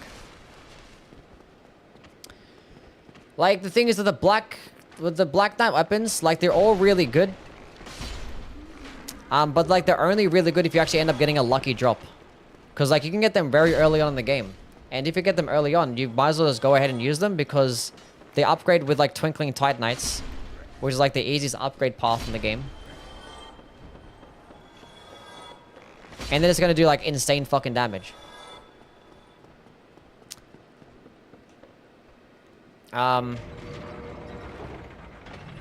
Like, the thing is that the Black with the Black Knight weapons, like they're all really good. But like they're only really good if you actually end up getting a lucky drop. Because like you can get them very early on in the game. And if you get them early on, you might as well just go ahead and use them because they upgrade with like Twinkling Titanites, which is like the easiest upgrade path in the game. And then it's gonna do like insane fucking damage. Even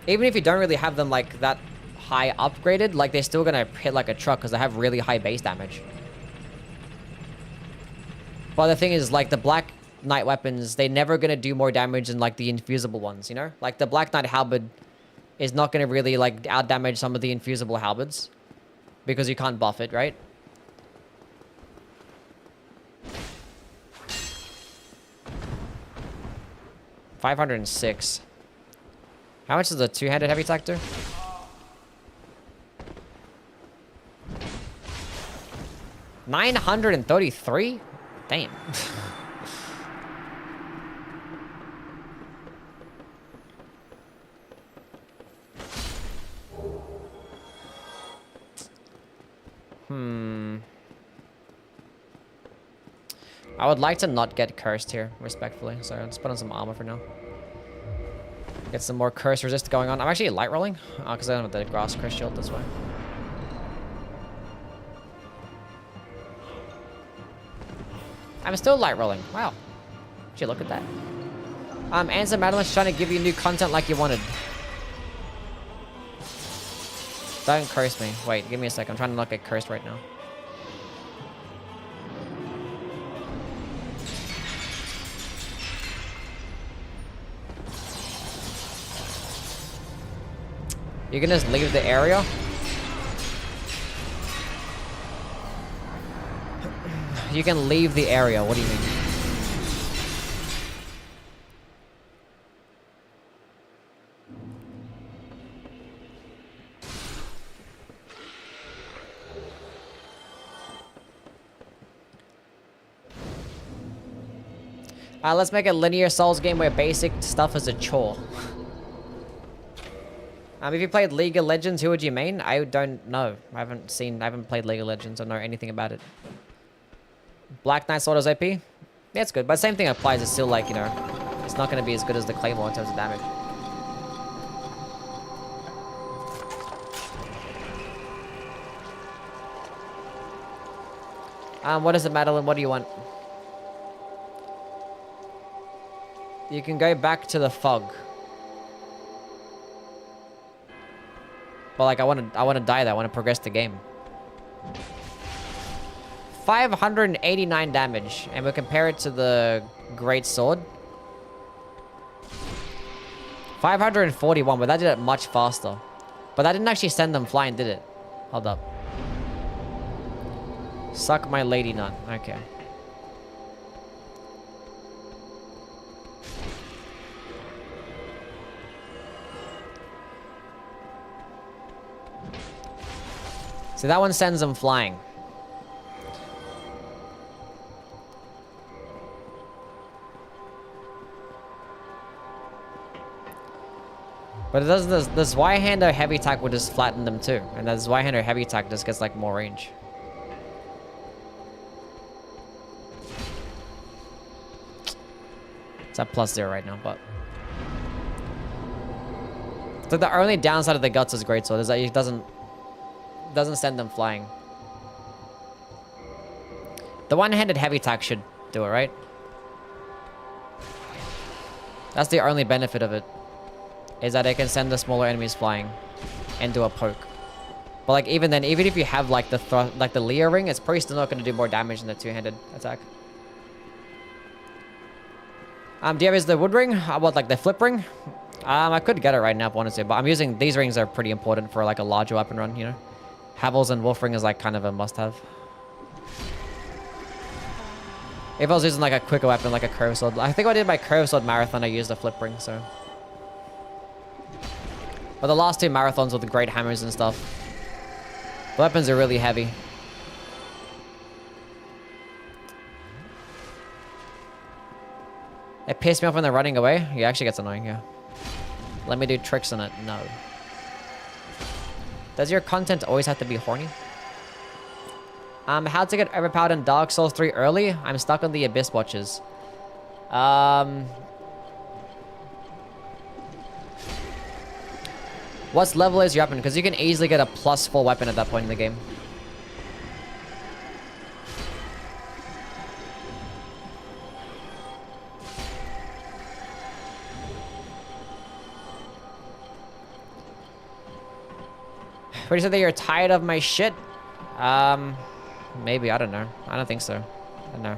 if you don't really have them like that high upgraded, like they're still gonna hit like a truck because they have really high base damage. But the thing is, like the Black Knight weapons, they're never gonna do more damage than like the infusible ones, you know? Like the Black Knight halberd is not gonna really like out damage some of the infusible halberds because you can't buff it, right? $506. How much is the two-handed heavy attack do? $933? Damn. I would like to not get cursed here, respectfully. So I'll just put on some armor for now. Get some more curse resist going on. I'm actually light rolling, because I don't have the grass curse shield this way. I'm still light rolling. Wow. Gee, look at that. Answer Madeline's trying to give you new content like you wanted. Don't curse me. Wait, give me a sec. I'm trying to not get cursed right now. You can just leave the area. You can leave the area. What do you mean? Let's make a linear Souls game where basic stuff is a chore. If you played League of Legends, who would you main? I don't know. I haven't played League of Legends. I don't know anything about it. Black Knight Sword is OP? Yeah, it's good. But same thing applies. It's still like, you know, it's not going to be as good as the Claymore in terms of damage. What is it, Madeline? What do you want? You can go back to the fog. But like I want to die there. I want to progress the game. 589 damage, and we'll compare it to the Great Sword. 541, but that did it much faster. But that didn't actually send them flying, did it? Hold up. Suck my lady nut. Okay. So that one sends them flying. But it does the Zweihander heavy attack would just flatten them too. And the Zweihander heavy attack just gets like more range. It's at +0 right now, but... So the only downside of the Guts is Greatsword is that it doesn't send them flying. The one-handed heavy attack should do it, right? That's the only benefit of it. Is that it can send the smaller enemies flying and do a poke. But like even then, even if you have like the Leo ring, it's probably still not going to do more damage than the two-handed attack. Do you have the wood ring? What, like the flip ring? I could get it right now if I wanted to, but I'm using these rings are pretty important for like a larger weapon run, you know. Havels and Wolf ring is like kind of a must-have. If I was using like a quicker weapon, like a curved sword, I think I did my curved sword marathon. I used a flip ring, so. But the last two marathons with the great hammers and stuff, the weapons are really heavy. It pissed me off when they're running away. Yeah, actually gets annoying, yeah. Let me do tricks on it. No. Does your content always have to be horny? How to get overpowered in Dark Souls 3 early? I'm stuck on the Abyss Watches. What level is your weapon? Because you can easily get a +4 weapon at that point in the game. What, you said that you're tired of my shit? Maybe, I don't know. I don't think so. I don't know.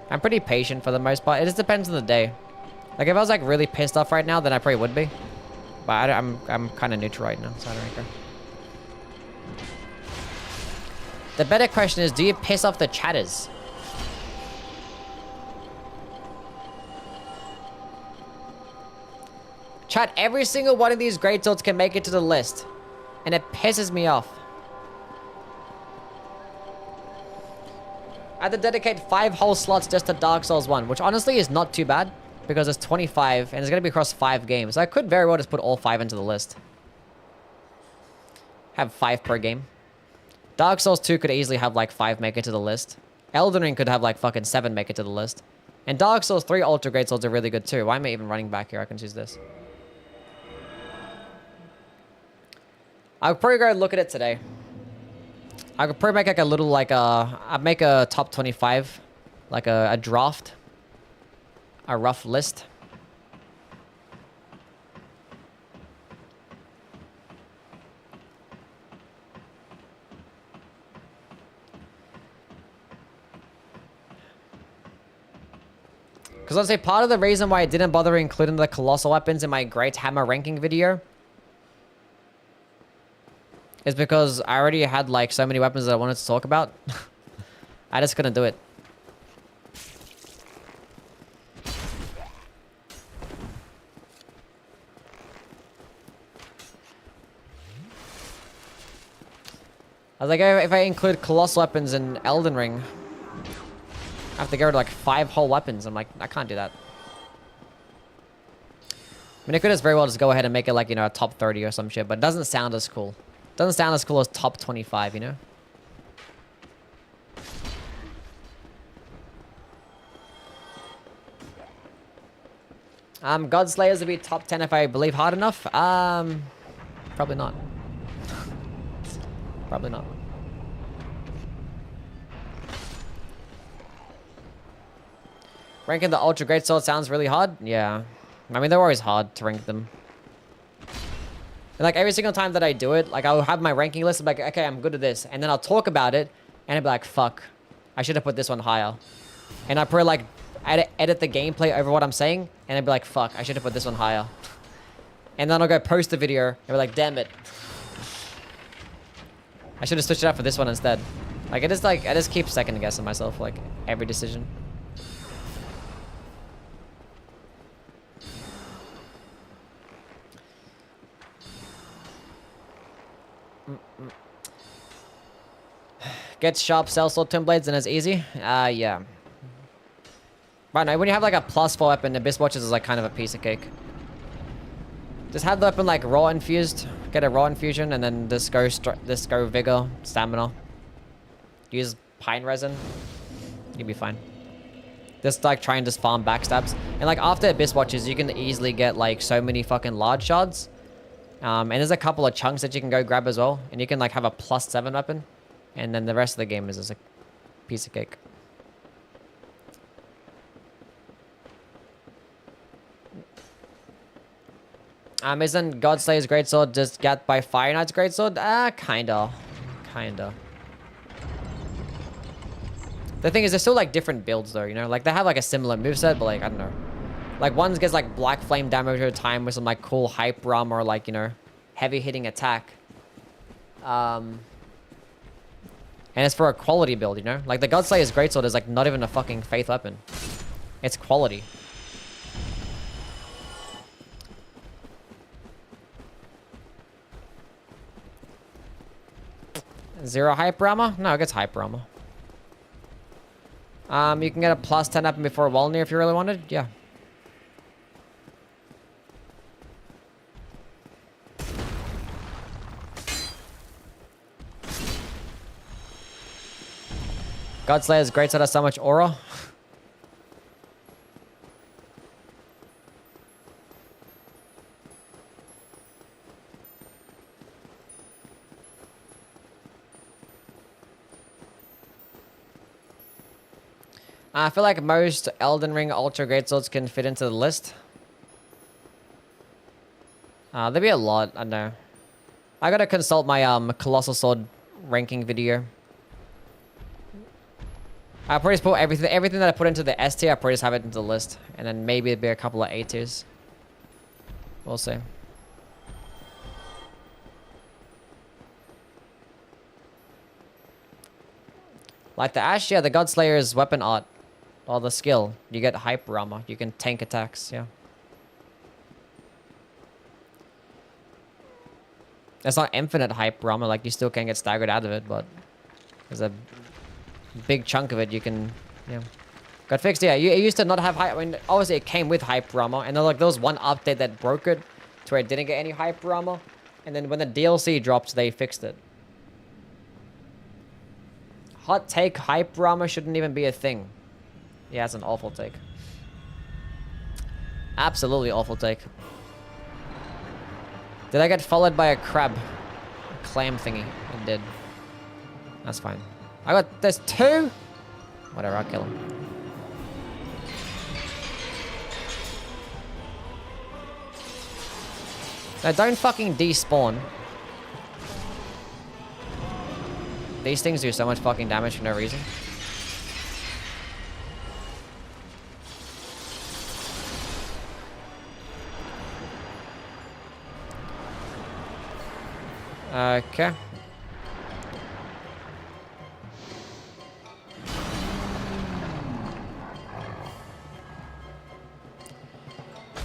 I'm pretty patient for the most part. It just depends on the day. Like, if I was, like, really pissed off right now, then I probably would be. But I'm kind of neutral right now, so I don't really care. The better question is, do you piss off the chatters? Chat, every single one of these greatswords can make it to the list. And it pisses me off. I had to dedicate 5 whole slots just to Dark Souls 1, which honestly is not too bad, because it's 25, and it's going to be across 5 games. So I could very well just put all 5 into the list. Have 5 per game. Dark Souls 2 could easily have like 5 make it to the list. Elden Ring could have like fucking 7 make it to the list. And Dark Souls 3 Ultra Greatswords are really good too. Why am I even running back here? I can choose this. I'll probably go look at it today. I could probably make like a little like I'd make a top 25, like a draft, a rough list. Because I'd say part of the reason why I didn't bother including the colossal weapons in my Great Hammer ranking video is because I already had like so many weapons that I wanted to talk about. I just couldn't do it. I was like, if I include colossal weapons in Elden Ring, I have to get rid of like 5 whole weapons. I'm like, I can't do that. I mean, I could just very well just go ahead and make it like, you know, a top 30 or some shit, but it doesn't sound as cool. Doesn't sound as cool as top 25, you know? Godslayers would be top 10 if I believe hard enough. Probably not. Probably not. Ranking the Ultra Greatsword sounds really hard. Yeah. I mean, they're always hard to rank them. And like every single time that I do it, like I'll have my ranking list. I'm like, okay, I'm good at this. And then I'll talk about it. And I'll be like, fuck. I should have put this one higher. And I'll probably like edit the gameplay over what I'm saying. And I'll be like, fuck. I should have put this one higher. And then I'll go post the video. And be like, damn it. I should have switched it up for this one instead. Like, I just keep second guessing myself, like, every decision. Gets sharp sellsword twin blades and it's easy? Yeah. Right now, when you have like a +4 weapon, Abyss Watches is like kind of a piece of cake. Just have the weapon like raw infused. Get a raw infusion and then just go vigor, stamina. Use pine resin. You'll be fine. Just like try and just farm backstabs. And like after Abyss Watches, you can easily get like so many fucking large shards. And there's a couple of chunks that you can go grab as well. And you can like have a +7 weapon. And then the rest of the game is just a piece of cake. Isn't Godslayer's Greatsword just got by Fire Knight's Greatsword? Kinda. The thing is, they're still like different builds though, you know? Like they have like a similar moveset, but like, I don't know. Like one gets like black flame damage at a time with some like cool hype rum or like, you know, heavy hitting attack. And it's for a quality build, you know? Like the Godslayer's Greatsword is like not even a fucking faith weapon. It's quality. Zero hyper armor? No, it gets hyper armor. You can get a +10 up before Walnir if you really wanted. Yeah. Godslayer's Greatsword has so much aura. I feel like most Elden Ring Ultra Greatswords can fit into the list. There'd be a lot, I know. I gotta consult my Colossal Sword ranking video. I'll probably just put everything that I put into the S tier, I'll probably just have it into the list. And then maybe it'd be a couple of A tiers. We'll see. Like the Ash, yeah, the Godslayer's weapon art. Or the skill. You get hyper armor. You can tank attacks, yeah. It's not infinite hyper armor, like you still can get staggered out of it, but there's a big chunk of it you can, yeah. Got fixed, yeah. It used to not have hyper, I mean, obviously it came with hyper armor, and then like there was one update that broke it to where it didn't get any hyper armor, and then when the DLC dropped, they fixed it. Hot take, hyper armor shouldn't even be a thing. Yeah, it's an awful take. Absolutely awful take. Did I get followed by a crab? A clam thingy. It did. That's fine. There's two? Whatever, I'll kill him. Now don't fucking despawn. These things do so much fucking damage for no reason. Okay.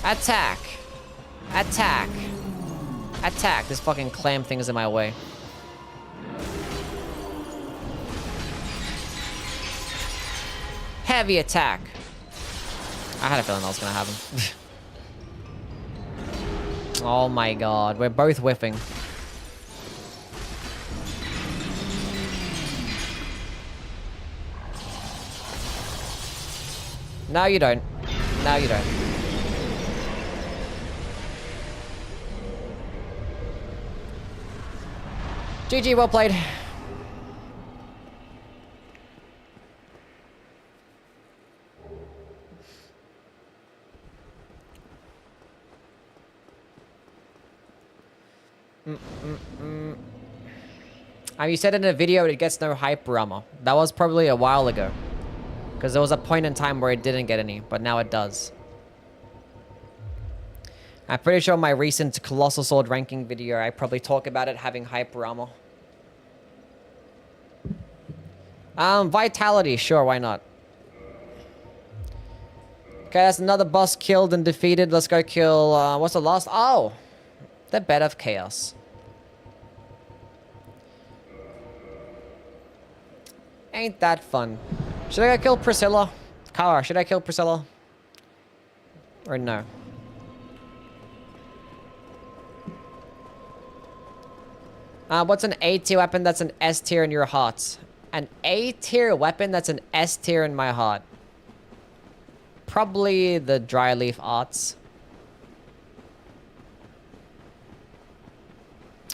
Attack! Attack! Attack! This fucking clam thing is in my way. Heavy attack! I had a feeling that was gonna happen. Oh my god, we're both whiffing. No, you don't. No, you don't. GG, well played. You said in a video it gets no hyper armor. That was probably a while ago. Because there was a point in time where it didn't get any, but now it does. I'm pretty sure in my recent Colossal Sword ranking video, I probably talk about it having hyper armor. Vitality, sure, why not? Okay, that's another boss killed and defeated. Let's go kill, what's the last? Oh! The Bed of Chaos. Ain't that fun. Should I go kill Priscilla? Kara, should I kill Priscilla? Or no? What's an A tier weapon that's an S tier in your heart? An A tier weapon that's an S tier in my heart. Probably the dry leaf arts.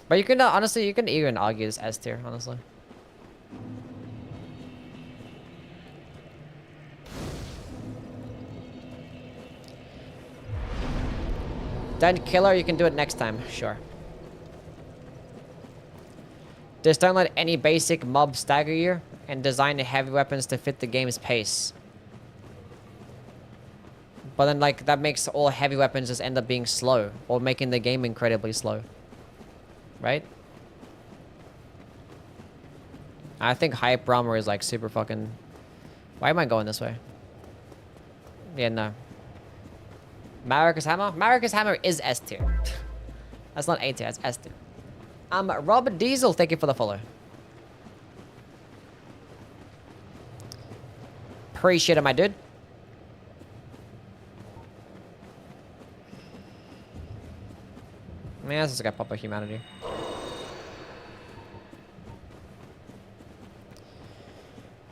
But you can, honestly, you can even argue this S tier, honestly. Don't kill her, you can do it next time, sure. Just don't let any basic mob stagger you, and design the heavy weapons to fit the game's pace. But then, like, that makes all heavy weapons just end up being slow, or making the game incredibly slow. Right? I think hyper armor is, like, super fucking... Why am I going this way? Yeah, no. Marika's Hammer? Marika's Hammer is S tier. That's not A tier, it's S tier. Rob Diesel, thank you for the follow. Appreciate it, my dude. Man, this is like a pop of humanity.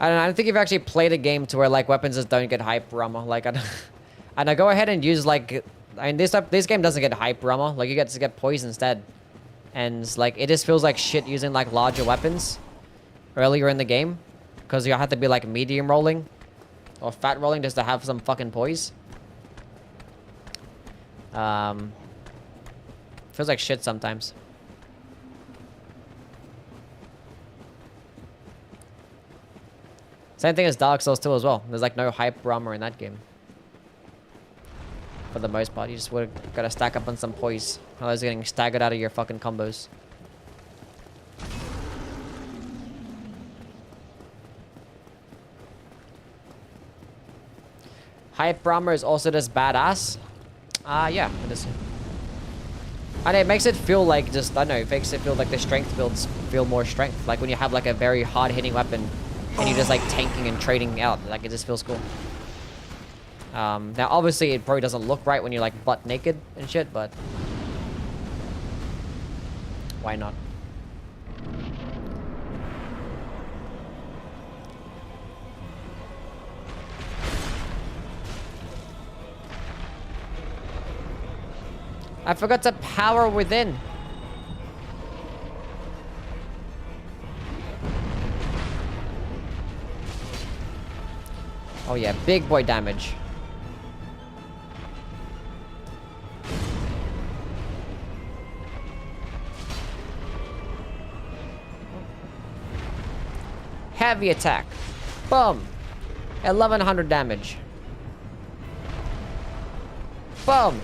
I don't think you've actually played a game to where like weapons just don't get hype armor. Like, and I go ahead and use like, I mean, this game doesn't get hype armor. Like, you get to get poison instead, and like it just feels like shit using like larger weapons earlier in the game, because you have to be like medium rolling or fat rolling just to have some fucking poise. Feels like shit sometimes. Same thing as Dark Souls 2 as well. There's like no hype armor in that game. For the most part, you just would have got to stack up on some poise. Otherwise, you're getting staggered out of your fucking combos. Hype armor is also just badass. Yeah, it is. And it makes it feel like just, I don't know, it makes it feel like the strength builds feel more strength. Like when you have like a very hard-hitting weapon and you're just like tanking and trading out, like it just feels cool. Now obviously it probably doesn't look right when you're like butt naked and shit, but why not? I forgot to power within. Oh yeah, big boy damage. Heavy attack. Boom. 1100 damage. Boom.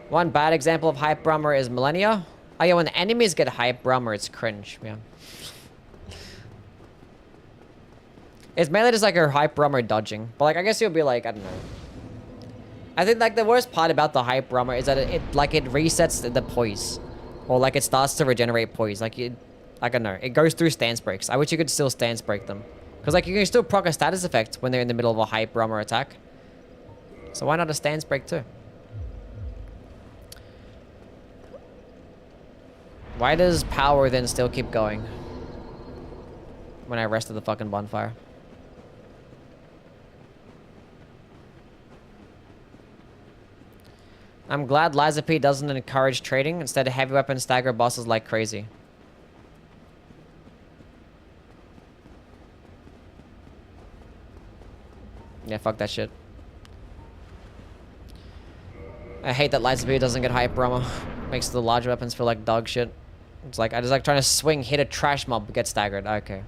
One bad example of hype armor is Millennia. Oh yeah, when the enemies get hype armor, it's cringe, yeah. It's mainly just like her hype armor dodging. But like, I guess you'll be like, I don't know. I think like the worst part about the hype armor is that it resets the poise. Or like it starts to regenerate poise. Like I don't know, it goes through stance breaks. I wish you could still stance break them. Because like you can still proc a status effect when they're in the middle of a hype armor attack. So why not a stance break too? Why does power then still keep going? When I rested the fucking bonfire. I'm glad Liza P doesn't encourage trading. Instead, heavy weapon stagger bosses like crazy. Yeah, fuck that shit. I hate that Liza P doesn't get hype armor. Makes the larger weapons feel like dog shit. It's like, I just like trying to swing, hit a trash mob, get staggered. Okay.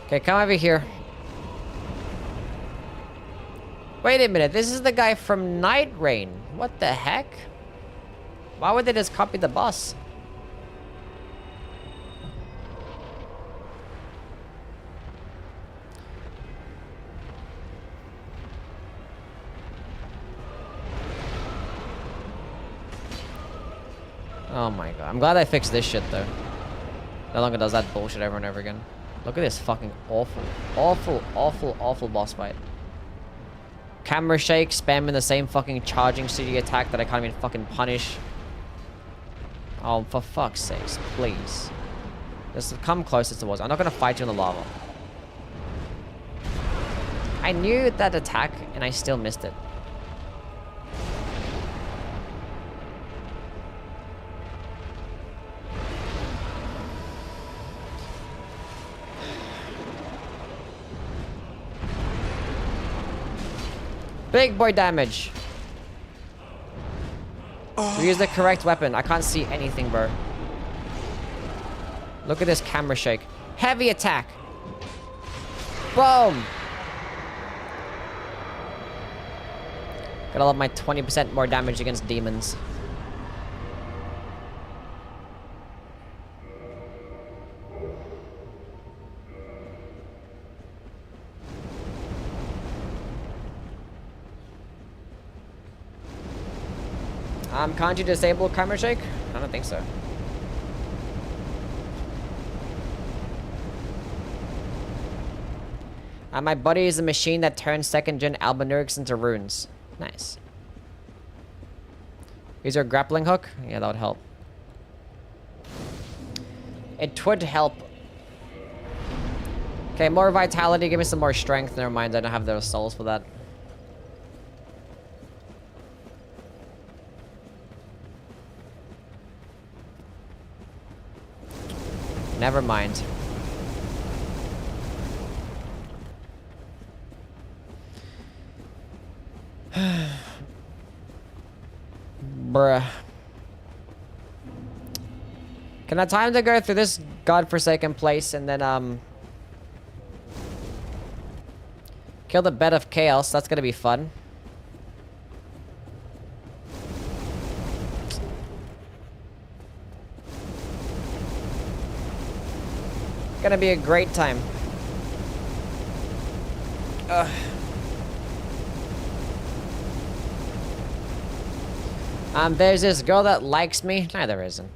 Okay, come over here. Wait a minute, this is the guy from Night Rain. What the heck? Why would they just copy the boss? Oh my god. I'm glad I fixed this shit though. No longer does that bullshit over and over again. Look at this fucking awful boss fight. Camera shake, spamming the same fucking charging city attack that I can't even fucking punish. Oh, for fuck's sakes, please. Just come closer towards. I'm not gonna fight you in the lava. I knew that attack and I still missed it. Big boy damage. We use the correct weapon. I can't see anything, bro. Look at this camera shake. Heavy attack. Boom. Gotta love my 20% more damage against demons. Can't you disable camera shake? I don't think so. My buddy is a machine that turns 2nd gen Albinurics into runes. Nice. Use your grappling hook? Yeah, that would help. It would help. Okay, more vitality. Give me some more strength. Never mind, I don't have those souls for that. Never mind. Bruh. Can I time to go through this godforsaken place and then kill the bed of chaos? That's gonna be fun. Gonna be a great time. Ugh. There's this girl that likes me. Nah, there isn't.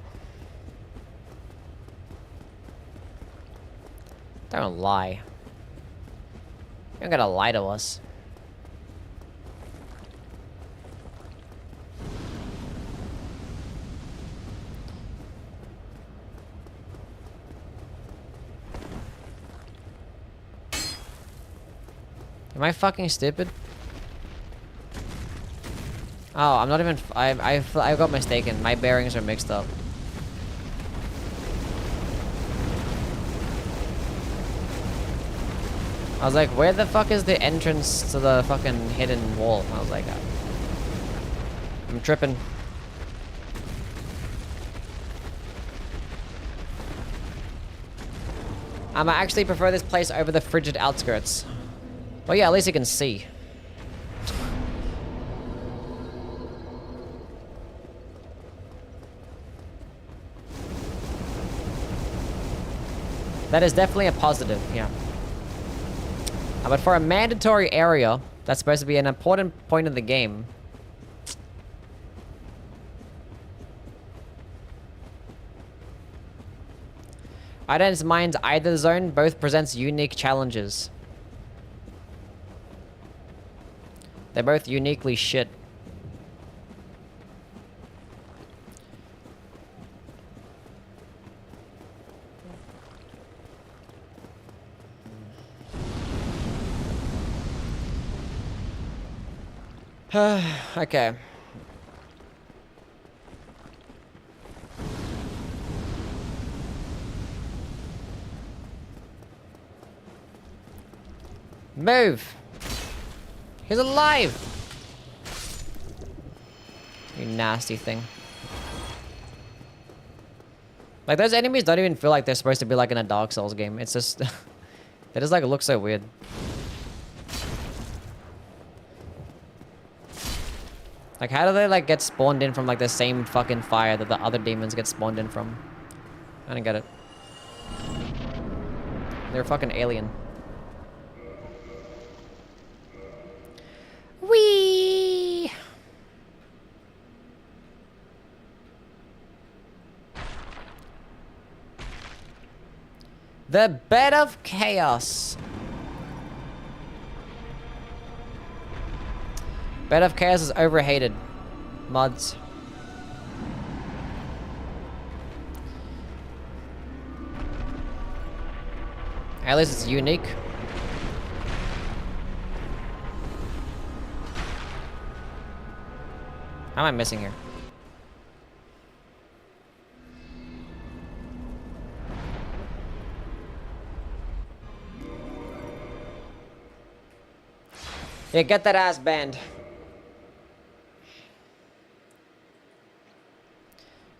Don't lie. You don't gotta lie to us. Am I fucking stupid? Oh, I'm not even. I got mistaken. My bearings are mixed up. I was like, where the fuck is the entrance to the fucking hidden wall? I was like, I'm tripping. I actually prefer this place over the frigid outskirts. Well, yeah, at least you can see. That is definitely a positive, yeah. But for a mandatory area, that's supposed to be an important point of the game. I don't mind either zone, both presents unique challenges. They're both uniquely shit. Okay. Move! He's alive! You nasty thing. Like, those enemies don't even feel like they're supposed to be like in a Dark Souls game. It's just... they just like look so weird. Like, how do they, like, get spawned in from, like, the same fucking fire that the other demons get spawned in from? I don't get it. They're fucking alien. Whee! The Bed of Chaos. Bed of Chaos is overhated. Mods. At least it's unique. How am I missing here? Yeah, get that ass banned.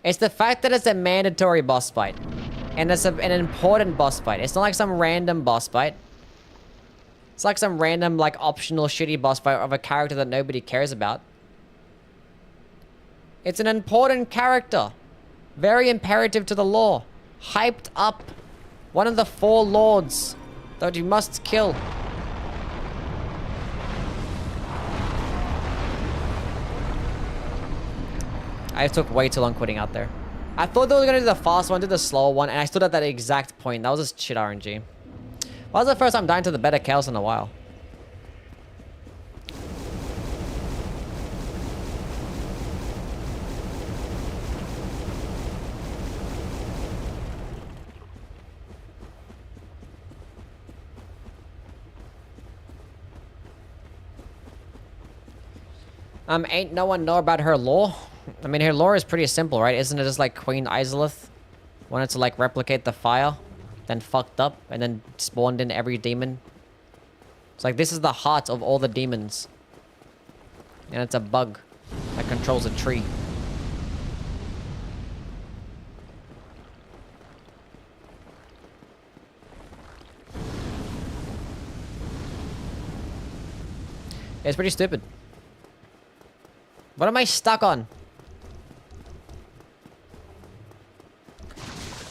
It's the fact that it's a mandatory boss fight. And it's an important boss fight. It's not like some random boss fight. It's like some random, like, optional shitty boss fight of a character that nobody cares about. It's an important character. Very imperative to the lore. Hyped up. One of the 4 lords that you must kill. I took way too long quitting out there. I thought they were gonna do the fast one, do the slow one, and I stood at that exact point. That was just shit RNG. That was the first time dying to the better chaos in a while. Ain't no one know about her lore? I mean, her lore is pretty simple, right? Isn't it just like Queen Izalith wanted to like replicate the fire, then fucked up, and then spawned in every demon? It's like, this is the heart of all the demons. And it's a bug that controls a tree. It's pretty stupid. What am I stuck on?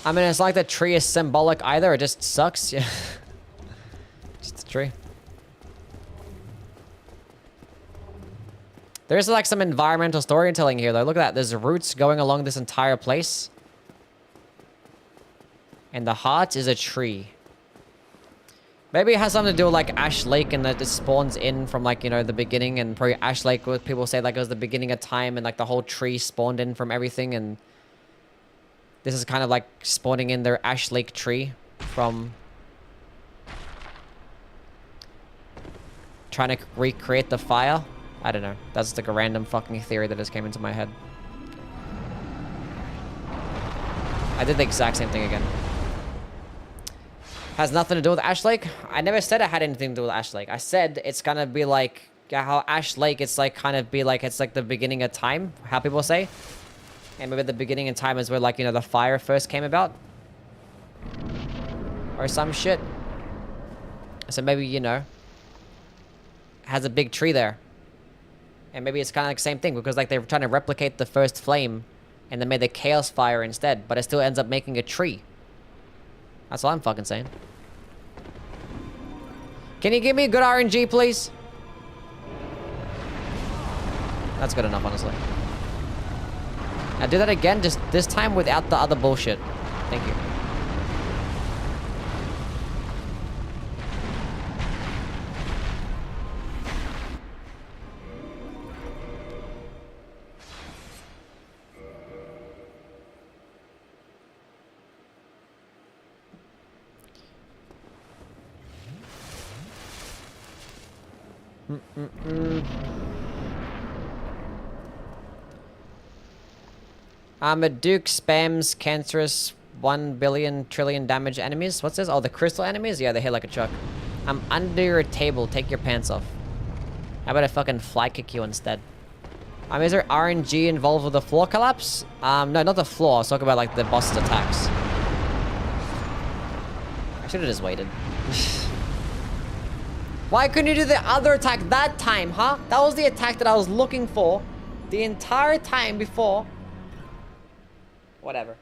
I mean, it's like the tree is symbolic either. It just sucks. Yeah. Just a tree. There's like some environmental storytelling here though. Look at that. There's roots going along this entire place. And the heart is a tree. Maybe it has something to do with like Ash Lake and that it spawns in from like, you know, the beginning, and probably Ash Lake, what people say like it was the beginning of time and like the whole tree spawned in from everything, and this is kind of like spawning in their Ash Lake tree from trying to recreate the fire. I don't know. That's like a random fucking theory that just came into my head. I did the exact same thing again. Has nothing to do with Ash Lake. I never said it had anything to do with Ash Lake. I said it's gonna be like how Ash Lake, it's like kind of be like, it's like the beginning of time, how people say. And maybe the beginning of time is where like, you know, the fire first came about. Or some shit. So maybe, you know, has a big tree there. And maybe it's kind of like the same thing, because like they're trying to replicate the first flame and they made the chaos fire instead, but it still ends up making a tree. That's all I'm fucking saying. Can you give me a good RNG, please? That's good enough, honestly. Now do that again, just this time without the other bullshit. Thank you. A Duke spams cancerous 1 billion trillion damage enemies. What's this? Oh, the crystal enemies? Yeah, they hit like a truck. I'm under your table. Take your pants off. How about I fucking fly kick you instead? Is there RNG involved with the floor collapse? No, not the floor. I was talking about like the boss's attacks. I should have just waited. Why couldn't you do the other attack that time, huh? That was the attack that I was looking for the entire time before. Whatever.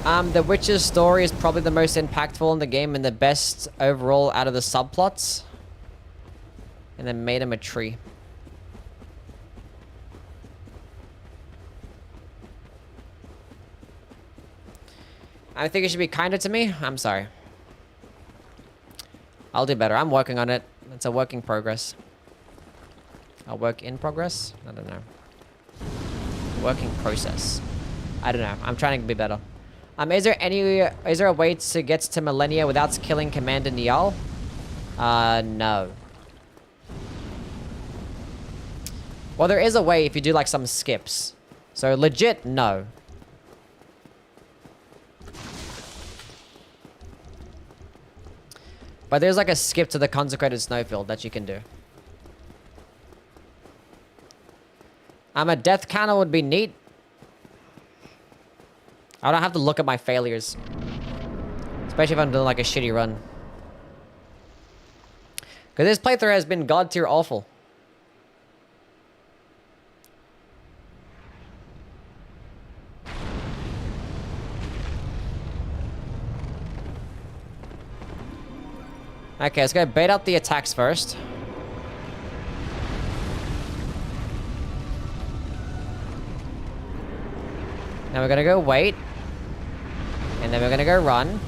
The Witcher's story is probably the most impactful in the game and the best overall out of the subplots. And then made him a tree. I think you should be kinder to me. I'm sorry. I'll do better. I'm working on it. It's a work in progress. A work in progress? I don't know. Working process. I don't know. I'm trying to be better. Is there a way to get to Millennia without killing Commander Niall? No. Well, there is a way if you do like some skips. So legit, no. But there's like a skip to the consecrated snowfield that you can do. A death counter would be neat. I don't have to look at my failures. Especially if I'm doing like a shitty run. Because this playthrough has been god tier awful. Okay, let's go bait out the attacks first. Now we're gonna go wait. And then we're gonna go run.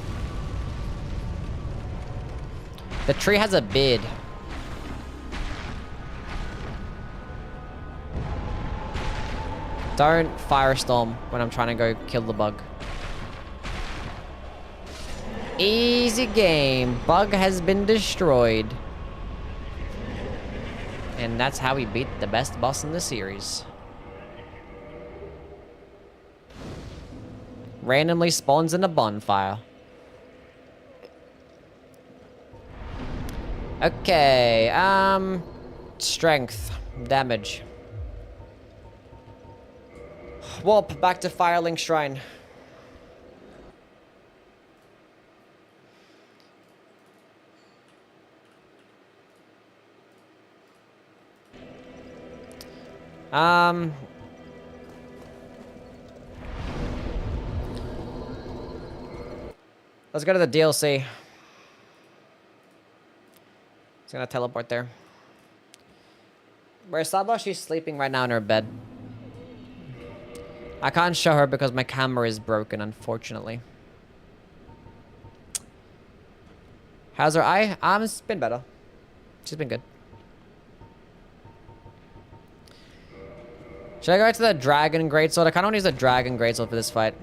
The tree has a beard. Don't firestorm when I'm trying to go kill the bug. Easy game. Bug has been destroyed. And that's how we beat the best boss in the series. Randomly spawns in a bonfire. Okay, strength, damage. Warp back to Firelink Shrine. Let's go to the DLC. It's gonna teleport there. Where's Saba? She's sleeping right now in her bed. I can't show her because my camera is broken, unfortunately. How's her eye? It's been better. She's been good. Should I go to the Dragon Greatsword? I kind of want to use the Dragon Greatsword for this fight.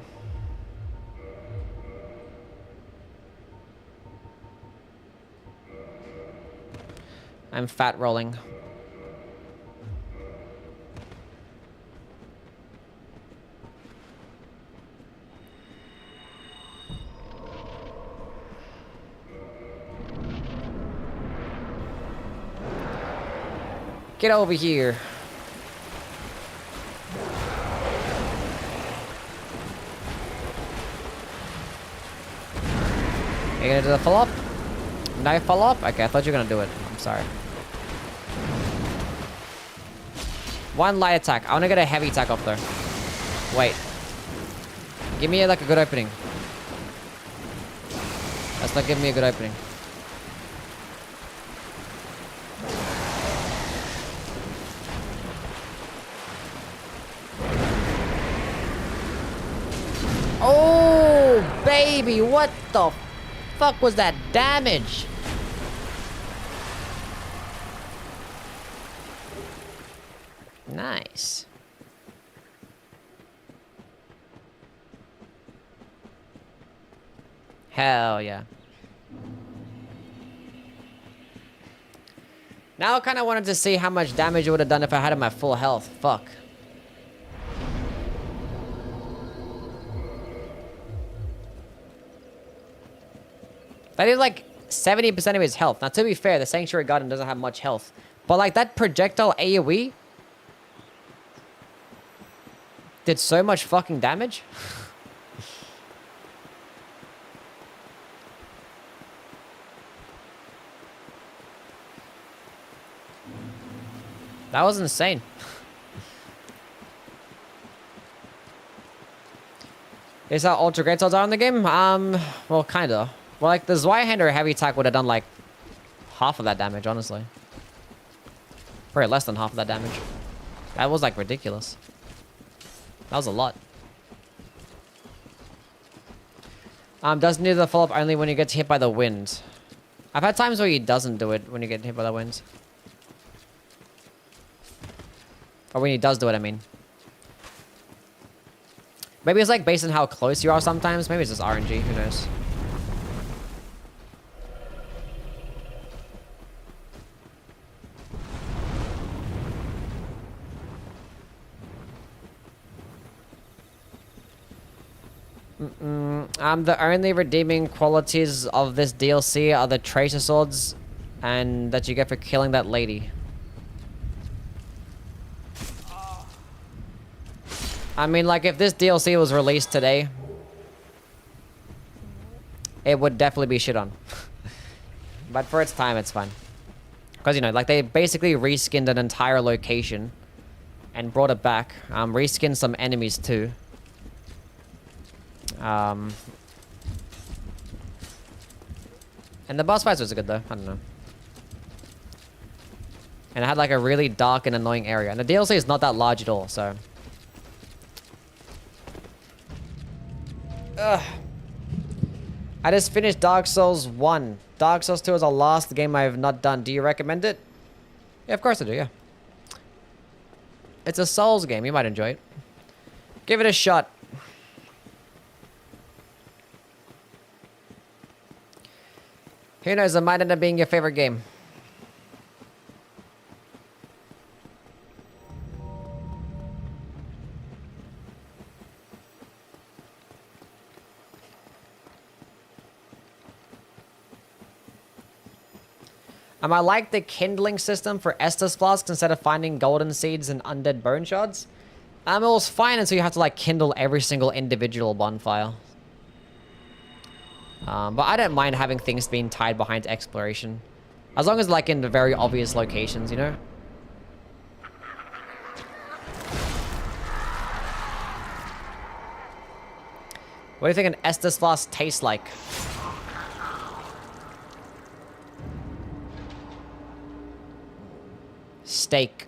I'm fat rolling. Get over here. You gonna do the follow-up? Knife follow-up? Okay, I thought you were gonna do it. I'm sorry. One light attack. I wanna get a heavy attack off there. Wait. Give me like a good opening. That's not giving me a good opening. Oh, baby, what the fuck was that damage? Nice. Hell yeah. Now I kind of wanted to see how much damage it would have done if I had my full health. Fuck. That is like 70% of his health. Now, to be fair, the Sanctuary Garden doesn't have much health. But like that projectile AoE did so much fucking damage. That was insane. Is how Ultra Great Swords are in the game? Well, kinda. Well, like, the Zweihander heavy attack would have done, like, half of that damage, honestly. Probably less than half of that damage. That was, like, ridiculous. That was a lot. Doesn't do the follow-up only when you get hit by the wind. I've had times where he doesn't do it when you get hit by the wind. Or when he does do it, I mean. Maybe it's, like, based on how close you are sometimes. Maybe it's just RNG, who knows. The only redeeming qualities of this DLC are the Tracer Swords and that you get for killing that lady. I mean, like, if this DLC was released today, it would definitely be shit on. But for its time, it's fine. Because, you know, like, they basically reskinned an entire location and brought it back. Reskinned some enemies, too. And the boss fights was good though. I don't know. And it had like a really dark and annoying area. And the DLC is not that large at all, so. Ugh. I just finished Dark Souls 1. Dark Souls 2 is the last game I have not done. Do you recommend it? Yeah, of course I do, yeah. It's a Souls game. You might enjoy it. Give it a shot. Who knows, it might end up being your favorite game. I like the kindling system for Estus flasks instead of finding golden seeds and undead bone shards. It was fine until you have to like kindle every single individual bonfire. But I don't mind having things being tied behind exploration. As long as like in the very obvious locations, you know? What do you think an Estus flask tastes like? Steak.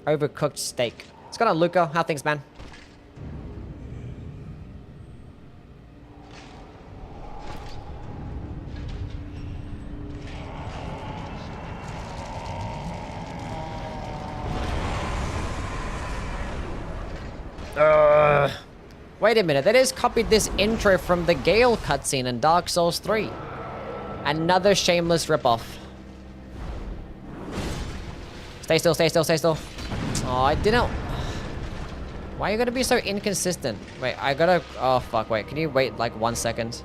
Overcooked steak. What's going on, Luca? How things, man? Wait a minute, they just copied this intro from the Gale cutscene in Dark Souls 3. Another shameless ripoff. Stay still, stay still, stay still. Oh, I didn't... Why are you gonna be so inconsistent? Wait, I gotta... Oh, fuck, wait. Can you wait, like, 1 second?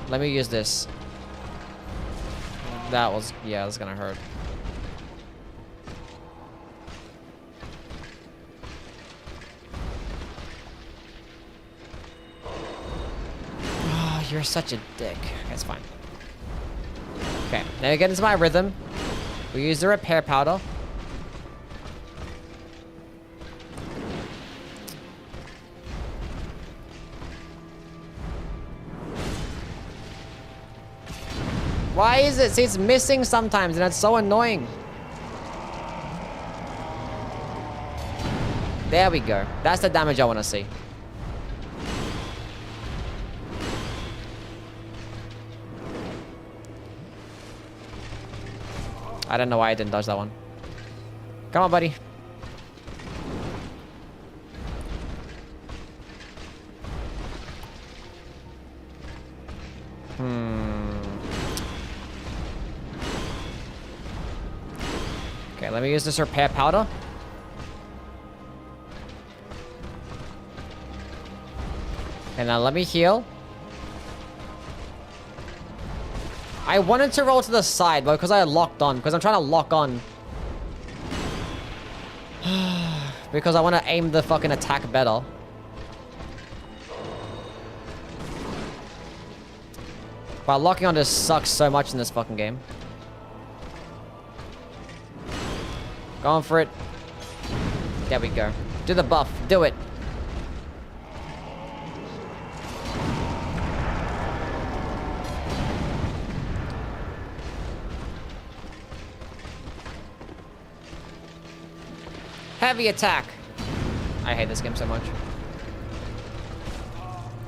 Let me use this. That was... Yeah, that's gonna hurt. Oh, you're such a dick. That's fine. Okay, now we get into my rhythm. We use the repair powder. Why is it? See, it's missing sometimes, and it's so annoying. There we go. That's the damage I want to see. I don't know why I didn't dodge that one. Come on, buddy. Okay, let me use this repair powder. And now let me heal. I wanted to roll to the side, but because I locked on, because I'm trying to lock on. Because I want to aim the fucking attack better. But locking on just sucks so much in this fucking game. Going for it. There we go. Do the buff. Do it. Heavy attack. I hate this game so much.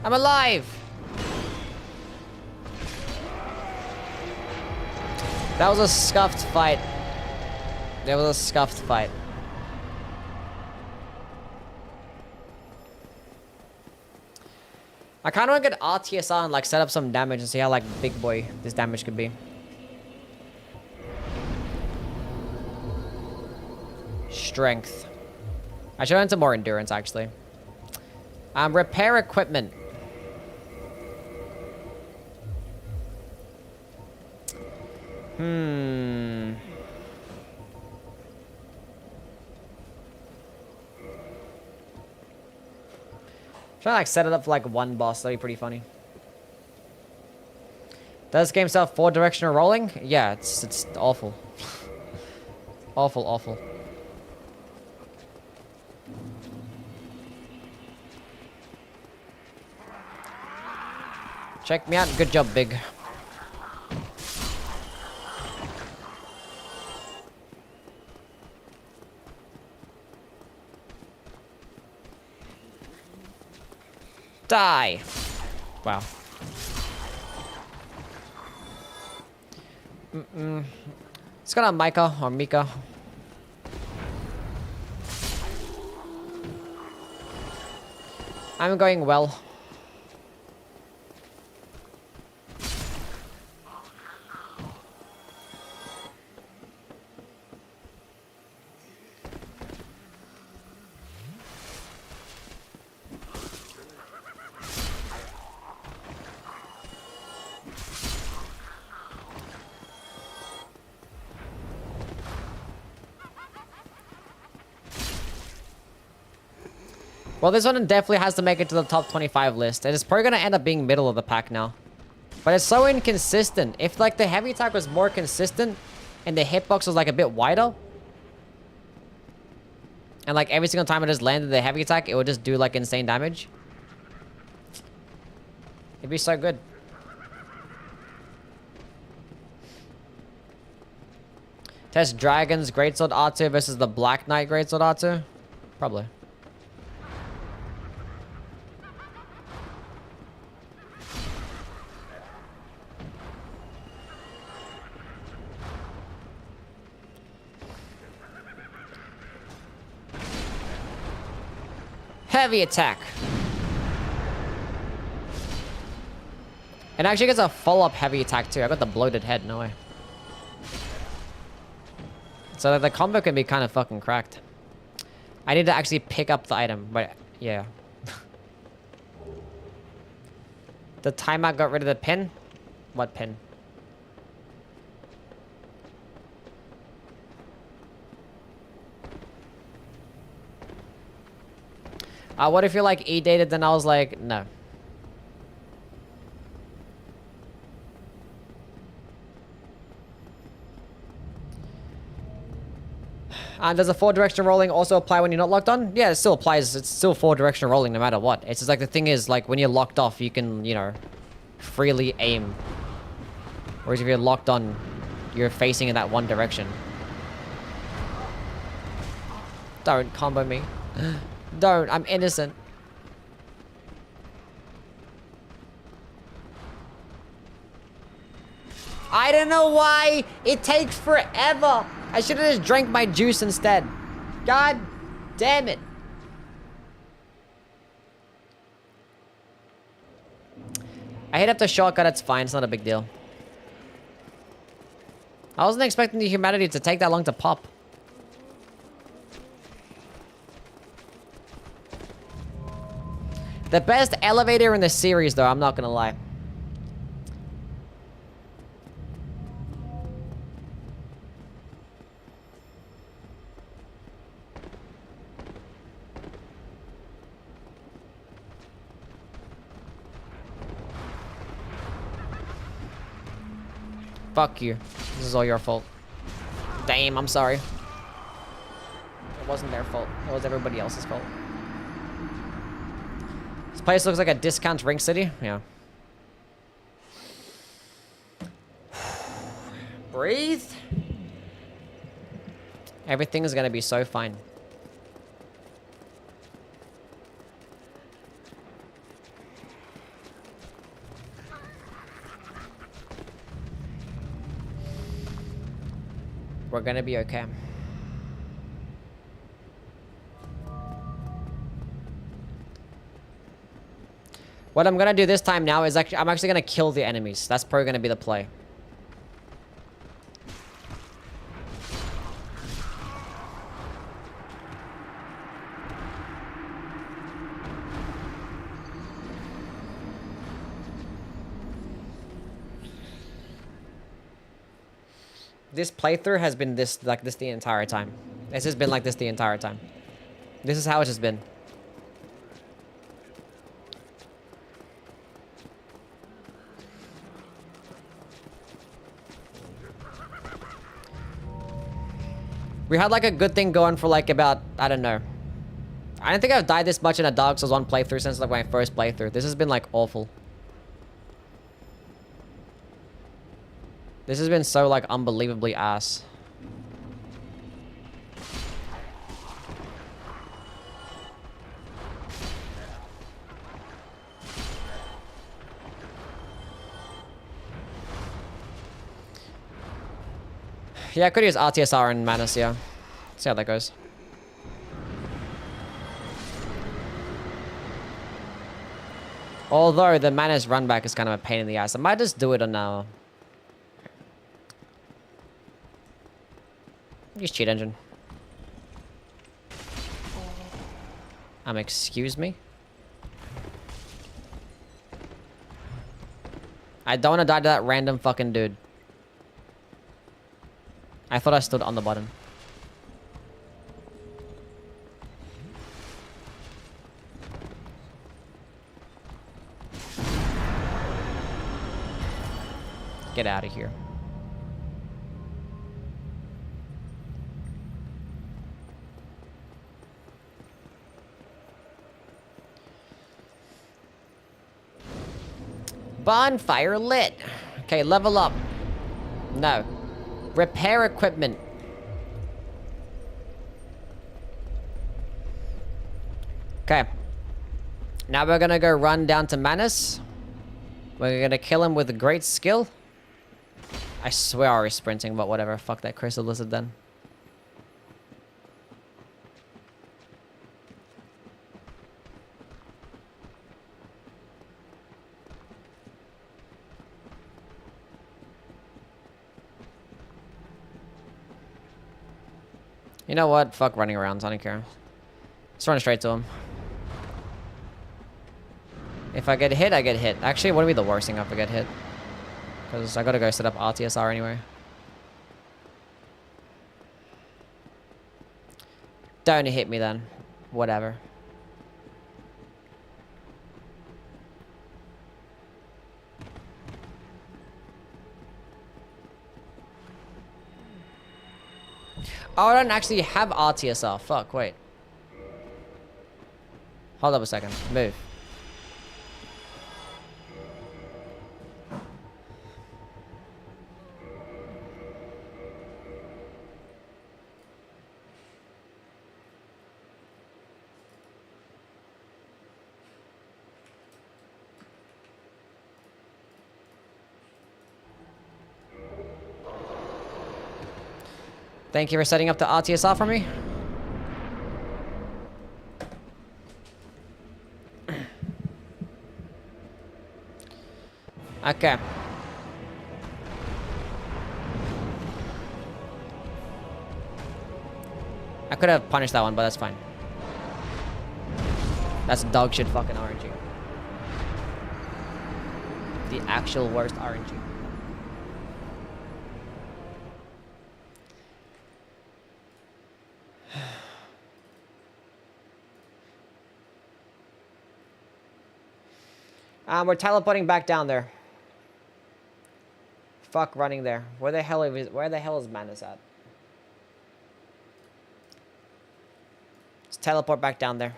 I'm alive. That was a scuffed fight. That was a scuffed fight. I kind of want to get RTSR and like set up some damage and see how like big boy this damage could be. Strength. I should enter more endurance, actually. Repair equipment. Try to like set it up for like one boss. That'd be pretty funny. Does this game still have 4-directional rolling? Yeah, it's awful. Awful, awful. Check me out. Good job, Big. Die. Wow. Let's go to Micah or Mika. I'm going well. Well, this one definitely has to make it to the top 25 list. And it's probably going to end up being middle of the pack now. But it's so inconsistent. If, like, the heavy attack was more consistent and the hitbox was, like, a bit wider. And, like, every single time it just landed the heavy attack, it would just do, like, insane damage. It'd be so good. Test Dragon's Greatsword R2 versus the Black Knight Greatsword R2? Probably. Heavy attack. And actually gets a follow-up heavy attack too. I got the bloated head, no way. So the combo can be kind of fucking cracked. I need to actually pick up the item, but yeah. The timeout got rid of the pin? What pin? What if you're like E-dated? Then I was like, no. And does a 4-direction rolling also apply when you're not locked on? Yeah, it still applies. It's still 4-direction rolling no matter what. It's just like the thing is, like when you're locked off, you can, you know, freely aim. Whereas if you're locked on, you're facing in that one direction. Don't combo me. Don't. I'm innocent. I don't know why it takes forever. I should have just drank my juice instead. God damn it. I hit up the shortcut. It's fine. It's not a big deal. I wasn't expecting the humanity to take that long to pop. The best elevator in the series, though, I'm not gonna lie. Fuck you. This is all your fault. Damn, I'm sorry. It wasn't their fault. It was everybody else's fault. This place looks like a discount ring city. Yeah. Breathe. Everything is gonna be so fine. We're gonna be okay. What I'm gonna do this time now is I'm actually gonna kill the enemies. That's probably gonna be the play. This playthrough has been like this the entire time. This has been like this the entire time. This is how it has been. We had like a good thing going for like about, I don't know. I don't think I've died this much in a Dark Souls 1 playthrough since like my first playthrough. This has been like awful. This has been so, like, unbelievably ass. Yeah, I could use RTSR and Manus, yeah. See how that goes. Although the Manus run back is kind of a pain in the ass. I might just do it on now. Use cheat engine. Excuse me? I don't want to die to that random fucking dude. I thought I stood on the button. Get out of here. Bonfire lit. Okay, level up. No. Repair equipment. Okay. Now we're gonna go run down to Manus. We're gonna kill him with a great skill. I swear I was sprinting, but whatever. Fuck that crystal lizard then. You know what? Fuck running around. I don't care. Just run straight to him. If I get hit, I get hit. Actually, it wouldn't be the worst thing if I get hit. Because I gotta go set up RTSR anyway. Don't hit me then. Whatever. Oh, I don't actually have RTSR. Fuck, wait. Hold up a second. Move. Thank you for setting up the RTSR for me. Okay. I could have punished that one, but that's fine. That's dog shit fucking RNG. The actual worst RNG. We're teleporting back down there. Fuck running there. Where the hell is Manus at? Let's teleport back down there.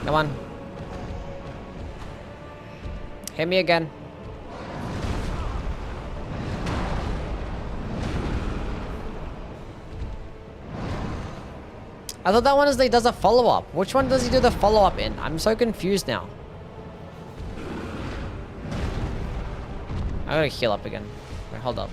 Come on. Hit me again. I thought that one does a follow-up. Which one does he do the follow-up in? I'm so confused now. I gotta heal up again. Wait, hold up.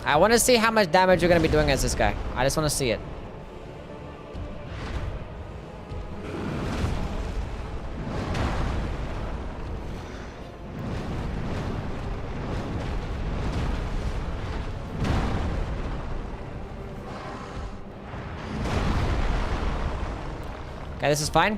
I want to see how much damage you're going to be doing against this guy. I just want to see it. Okay, this is fine.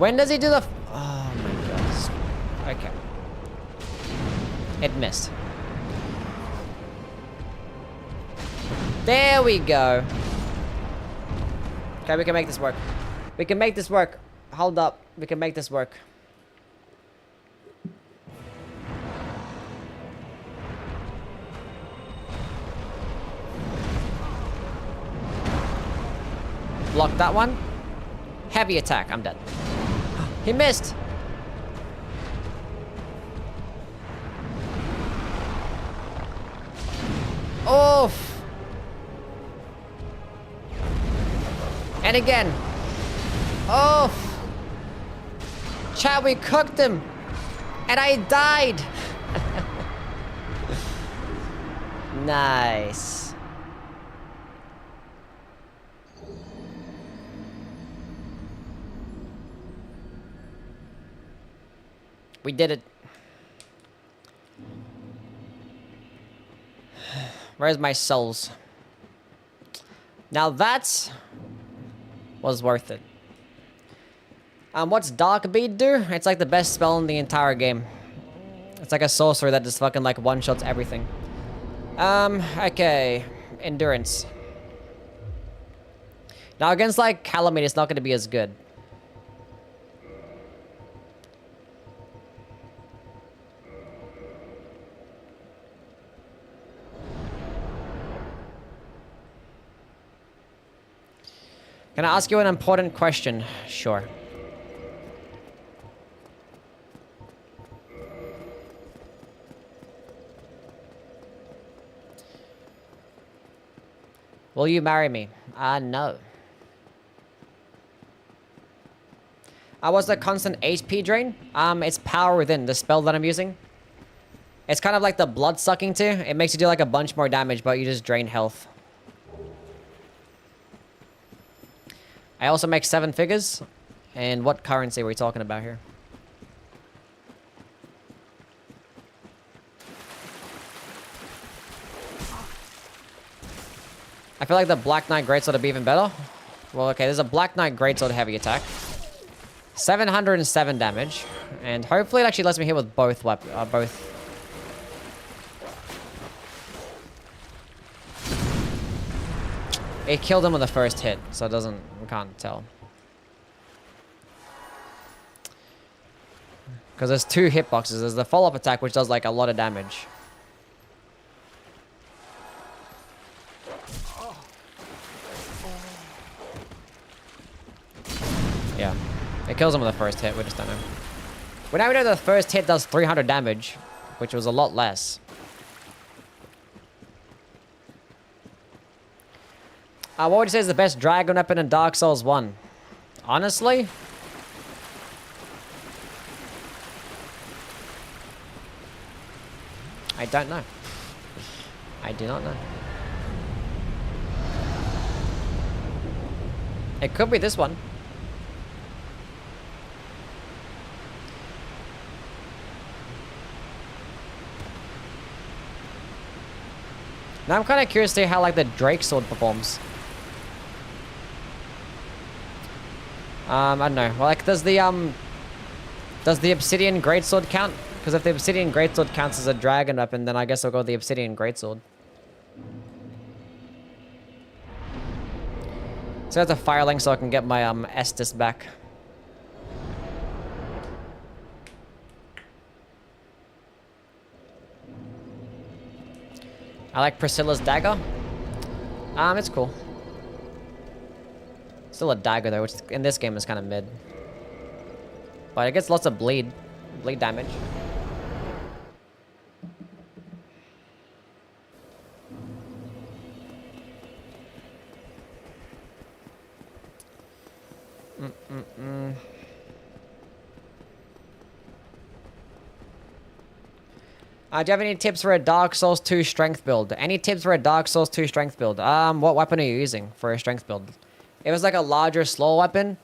When does he do the... Oh my gosh. Okay. It missed. There we go. Okay, we can make this work. We can make this work. Hold up. We can make this work. Block that one. Heavy attack. I'm dead. He missed. Oof. And again. Oof. Chat, we cooked him. And I died. Nice. We did it. Where's my souls? Now that was worth it. What's Dark Bead do? It's like the best spell in the entire game. It's like a sorcerer that just fucking like one-shots everything. Okay. Endurance. Now against like Calamity, it's not going to be as good. Can I ask you an important question? Sure. Will you marry me? No. What's the constant HP drain? It's power within, the spell that I'm using. It's kind of like the blood sucking too. It makes you do like a bunch more damage, but you just drain health. I also make 7 figures. And what currency are we talking about here? I feel like the Black Knight Greatsword would be even better. Well, okay, there's a Black Knight Greatsword heavy attack. 707 damage. And hopefully it actually lets me hit with both weapons. Both. It killed him on the first hit, so it doesn't... We can't tell. Because there's 2 hitboxes. There's the follow-up attack, which does like a lot of damage. Yeah. It kills him on the first hit, we just don't know. We now know the first hit does 300 damage, which was a lot less. What would you say is the best dragon weapon in Dark Souls 1? Honestly? I don't know. I do not know. It could be this one. Now I'm kind of curious to see how like the Drake sword performs. I don't know. Well, like, does the Obsidian Greatsword count? Because if the Obsidian Greatsword counts as a dragon weapon, then I guess I'll go with the Obsidian Greatsword. So that's a Firelink so I can get my Estus back. I like Priscilla's dagger. It's cool. Still a dagger though, which in this game is kind of mid. But it gets lots of bleed damage. Do you have any tips for a Dark Souls 2 strength build? Any tips for a Dark Souls 2 strength build? What weapon are you using for a strength build? If it was like a larger, slow weapon,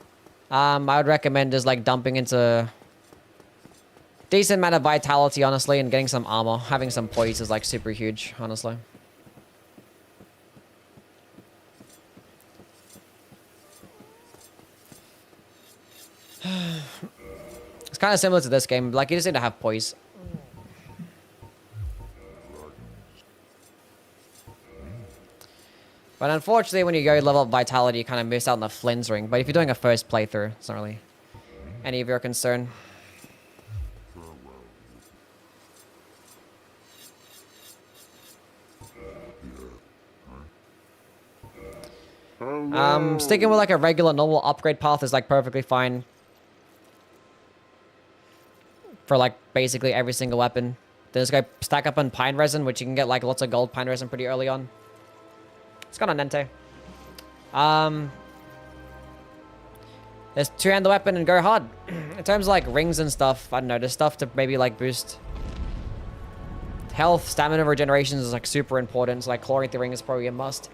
I would recommend just like dumping into decent amount of vitality, honestly, and getting some armor. Having some poise is like super huge, honestly. kind of similar to this game. Like, you just need to have poise. But unfortunately, when you go level up Vitality, you kind of miss out on the Flynn's Ring. But if you're doing a first playthrough, it's not really any of your concern. Sticking with like a regular normal upgrade path is like perfectly fine. For like basically every single weapon. Then just go stack up on Pine Resin, which you can get like lots of gold Pine Resin pretty early on. It's got a Nente. There's two-hand the weapon and go hard. In terms of like rings and stuff, I don't know, there's stuff to maybe like boost health, stamina regeneration is like super important. So like Chlorine Ring is probably a must.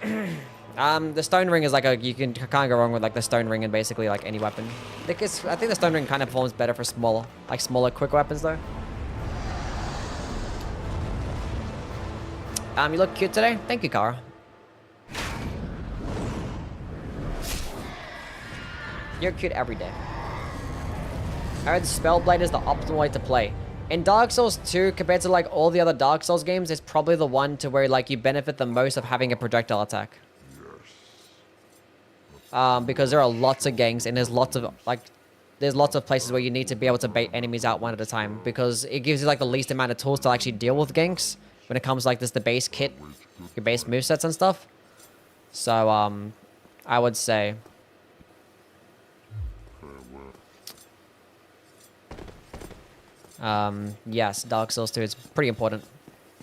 The Stone Ring is like you can't go wrong with like the Stone Ring and basically like any weapon. I think the Stone Ring kind of performs better for smaller quick weapons though. You look cute today. Thank you, Kara. You're cute every day. I heard Spellblade is the optimal way to play. In Dark Souls 2, compared to like all the other Dark Souls games, it's probably the one to where like you benefit the most of having a projectile attack. Because there are lots of gangs and there's lots of places where you need to be able to bait enemies out one at a time, because it gives you like the least amount of tools to actually deal with ganks when it comes to, like this, the base kit, your base movesets and stuff. So I would say yes, Dark Souls 2 is pretty important.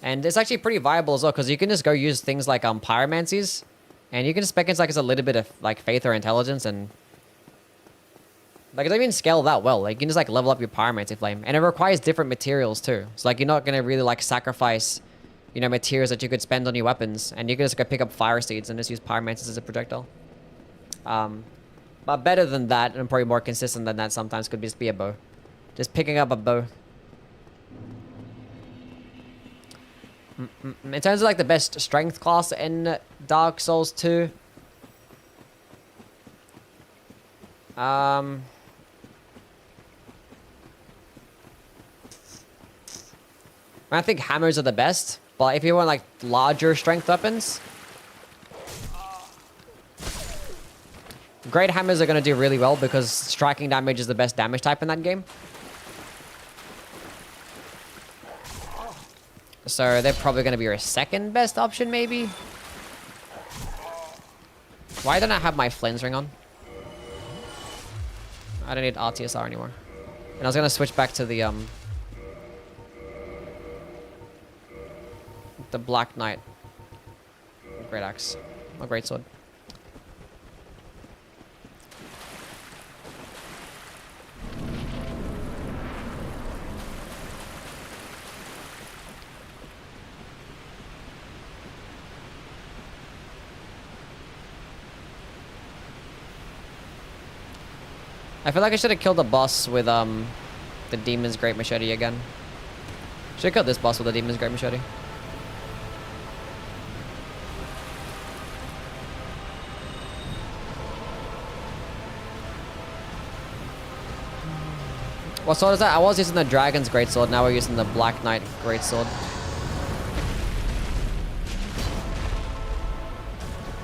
And it's actually pretty viable as well, because you can just go use things like pyromancies, and you can just spec into like a little bit of like faith or intelligence, and like it doesn't even scale that well. Like you can just like level up your pyromancy flame, and it requires different materials too. So like you're not gonna really like sacrifice, you know, materials that you could spend on your weapons, and you can just go pick up fire seeds and just use pyromancies as a projectile. But better than that, and probably more consistent than that sometimes, could just be a bow. Just picking up a bow. In terms of like the best strength class in Dark Souls 2, I think hammers are the best, but if you want like larger strength weapons, great hammers are going to do really well, because striking damage is the best damage type in that game. So they're probably going to be your second best option, maybe. Why don't I have my Flynn's Ring on? I don't need RTSR anymore. And I was going to switch back to the Black Knight Great Axe or Great Sword. I feel like I should have killed the boss with the Demon's Great Machete again. Should have killed this boss with the Demon's Great Machete. What sword is that? I was using the Dragon's Greatsword, now we're using the Black Knight Greatsword.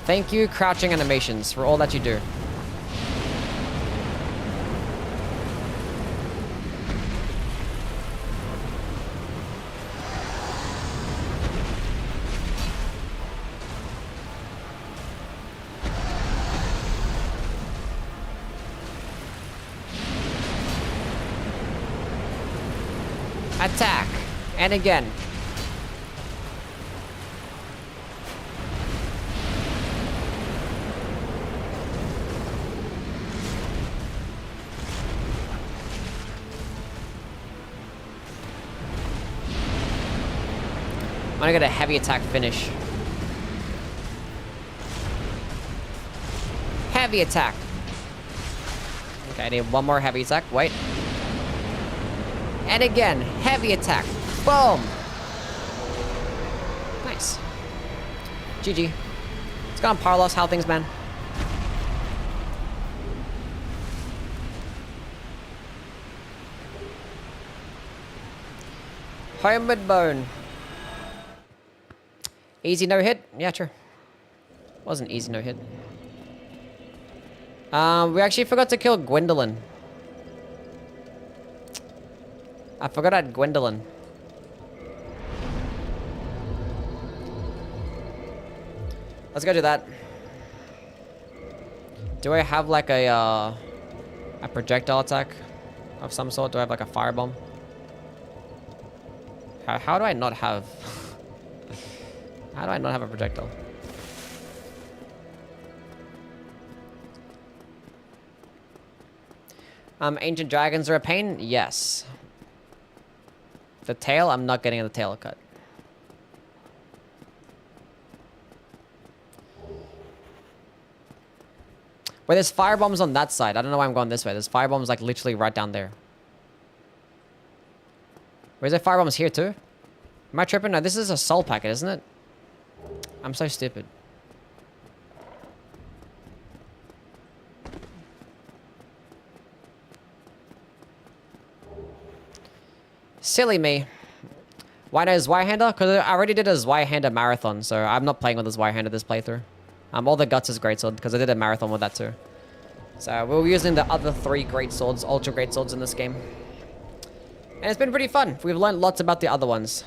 Thank you, Crouching Animations, for all that you do. Attack! And again. I'm gonna get a heavy attack finish. Heavy attack! Okay, I need one more heavy attack. Wait. And again, heavy attack. Boom! Nice. GG. Let's go on Parlos. How things, man? Homeward bone. Easy no hit? Yeah, sure. Wasn't easy no hit. We actually forgot to kill Gwendolyn. I forgot I had Gwendolyn. Let's go do that. Do I have like a projectile attack of some sort? Do I have like a firebomb? How do I not have... How do I not have a projectile? Ancient dragons are a pain? Yes. The tail? I'm not getting the tail cut. Wait, there's firebombs on that side. I don't know why I'm going this way. There's firebombs like literally right down there. Where's there firebombs here too? Am I tripping? No, this is a soul packet, isn't it? I'm so stupid. Silly me. Why no Zweihander? Because I already did a Zweihander marathon, so I'm not playing with a Zweihander this playthrough. All the guts is Greatsword, because I did a marathon with that too. So we're using the other 3 Greatswords, Ultra Greatswords in this game. And it's been pretty fun. We've learned lots about the other ones.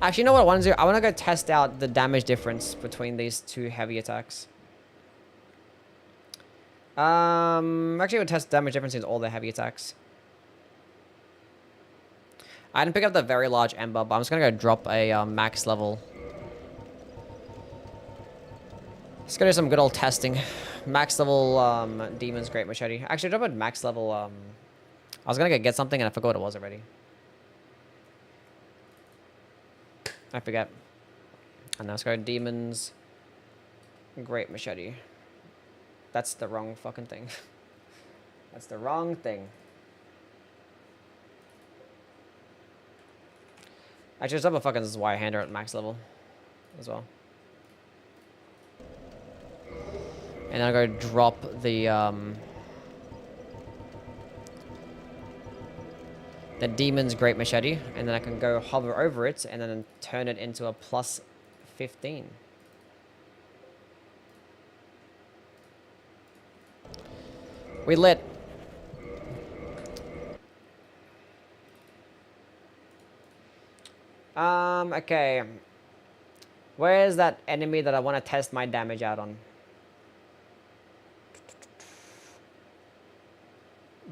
Actually, you know what I want to do? I want to go test out the damage difference between these 2 heavy attacks. Actually, we'll test damage difference in all the heavy attacks. I didn't pick up the very large ember, but I'm just going to go drop a max level. Let's go do some good old testing. Max level Demon's Great Machete. Actually, drop a max level... I was going to go get something and I forgot what it was already. I forget. And now let's go Demon's Great Machete. That's the wrong fucking thing. That's the wrong thing. Actually, let's have a fucking Zweihander at max level as well. And then I'll go drop the Demon's Great Machete, and then I can go hover over it and then turn it into a plus 15. We lit. Okay. Where is that enemy that I want to test my damage out on?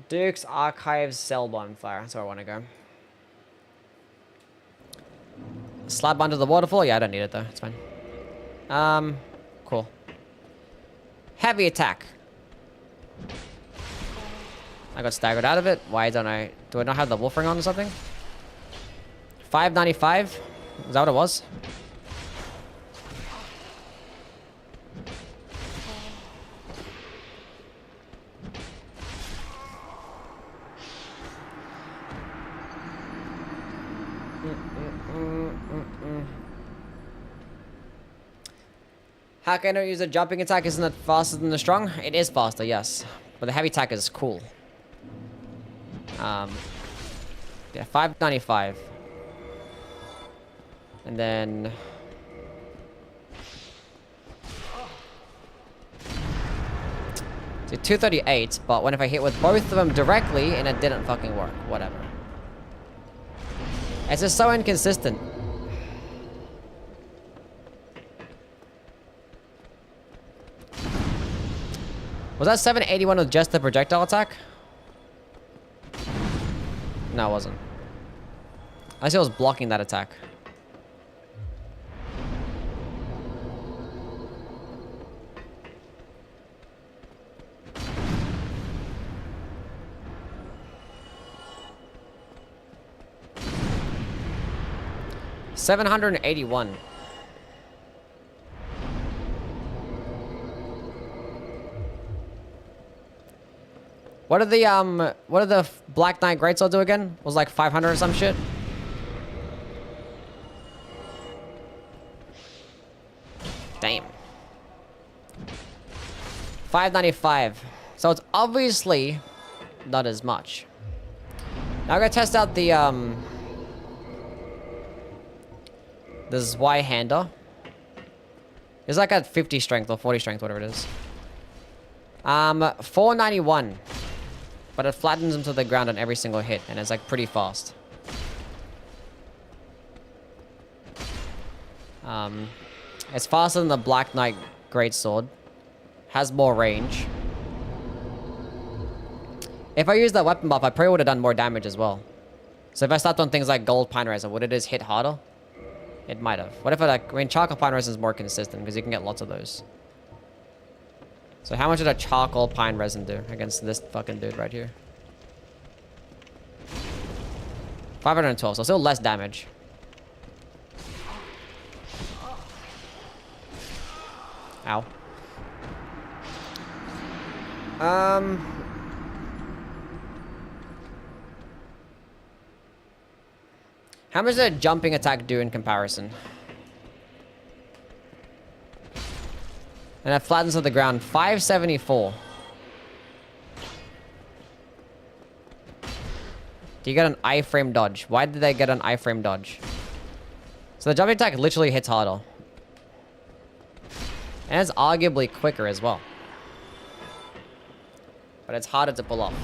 Duke's Archives Cell Bonfire. That's where I want to go. Slap under the waterfall? Yeah, I don't need it though. It's fine. Cool. Heavy attack. I got staggered out of it. Why don't I... Do I not have the wolf ring on or something? 595? Is that what it was? How can I use a jumping attack? Isn't it faster than the strong? It is faster, yes. But the heavy attack is cool. Yeah, 595. And then... So 238, but when if I hit with both of them directly and it didn't fucking work. Whatever. It's just so inconsistent. Was that 781 with just the projectile attack? No, it wasn't. I see I was blocking that attack. $781. What did the Black Knight Greatsword do again? Was like 500 or some shit? Damn. 595. So it's obviously not as much. Now I'm gonna test out the There's Y-hander. It's like at 50 strength or 40 strength, whatever it is. 491. But it flattens him to the ground on every single hit, and it's like pretty fast. It's faster than the Black Knight Greatsword. Has more range. If I used that weapon buff, I probably would have done more damage as well. So if I stopped on things like gold pine resin, would it just hit harder? It might have. What if I like... I mean, charcoal pine resin is more consistent because you can get lots of those. So how much did a charcoal pine resin do against this fucking dude right here? 512, so still less damage. Ow. How much did a jumping attack do in comparison? And it flattens to the ground. 574. Do you get an iframe dodge? Why did they get an iframe dodge? So the jumping attack literally hits harder. And it's arguably quicker as well. But it's harder to pull off.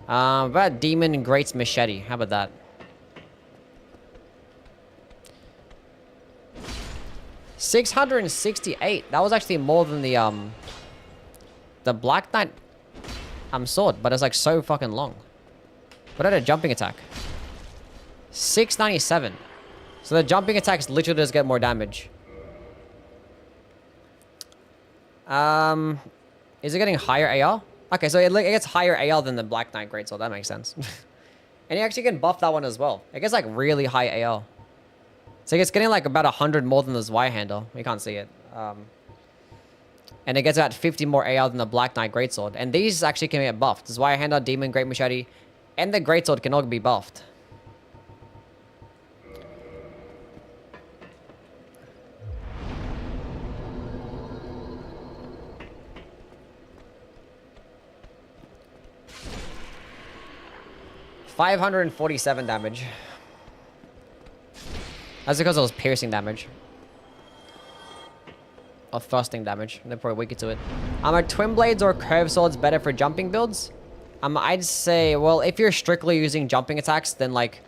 What about Demon Great's Machete? How about that? 668. That was actually more than the Black Knight sword, but it's like so fucking long. What about a jumping attack? 697. So the jumping attacks literally does get more damage. Is it getting higher AR? Okay, so it gets higher AR than the Black Knight Greatsword. That makes sense. And you actually can buff that one as well. It gets like really high AR. So it's getting like about 100 more than this Y-hander. You can't see it. And it gets about 50 more AR than the Black Knight Greatsword. And these actually can get buffed. This Y-hander, Demon, Great Machete, and the Greatsword can all be buffed. $547 damage. That's because it was piercing damage. Or thrusting damage. They're probably weaker to it. Are twin blades or curved swords better for jumping builds? I'd say, well, if you're strictly using jumping attacks, then like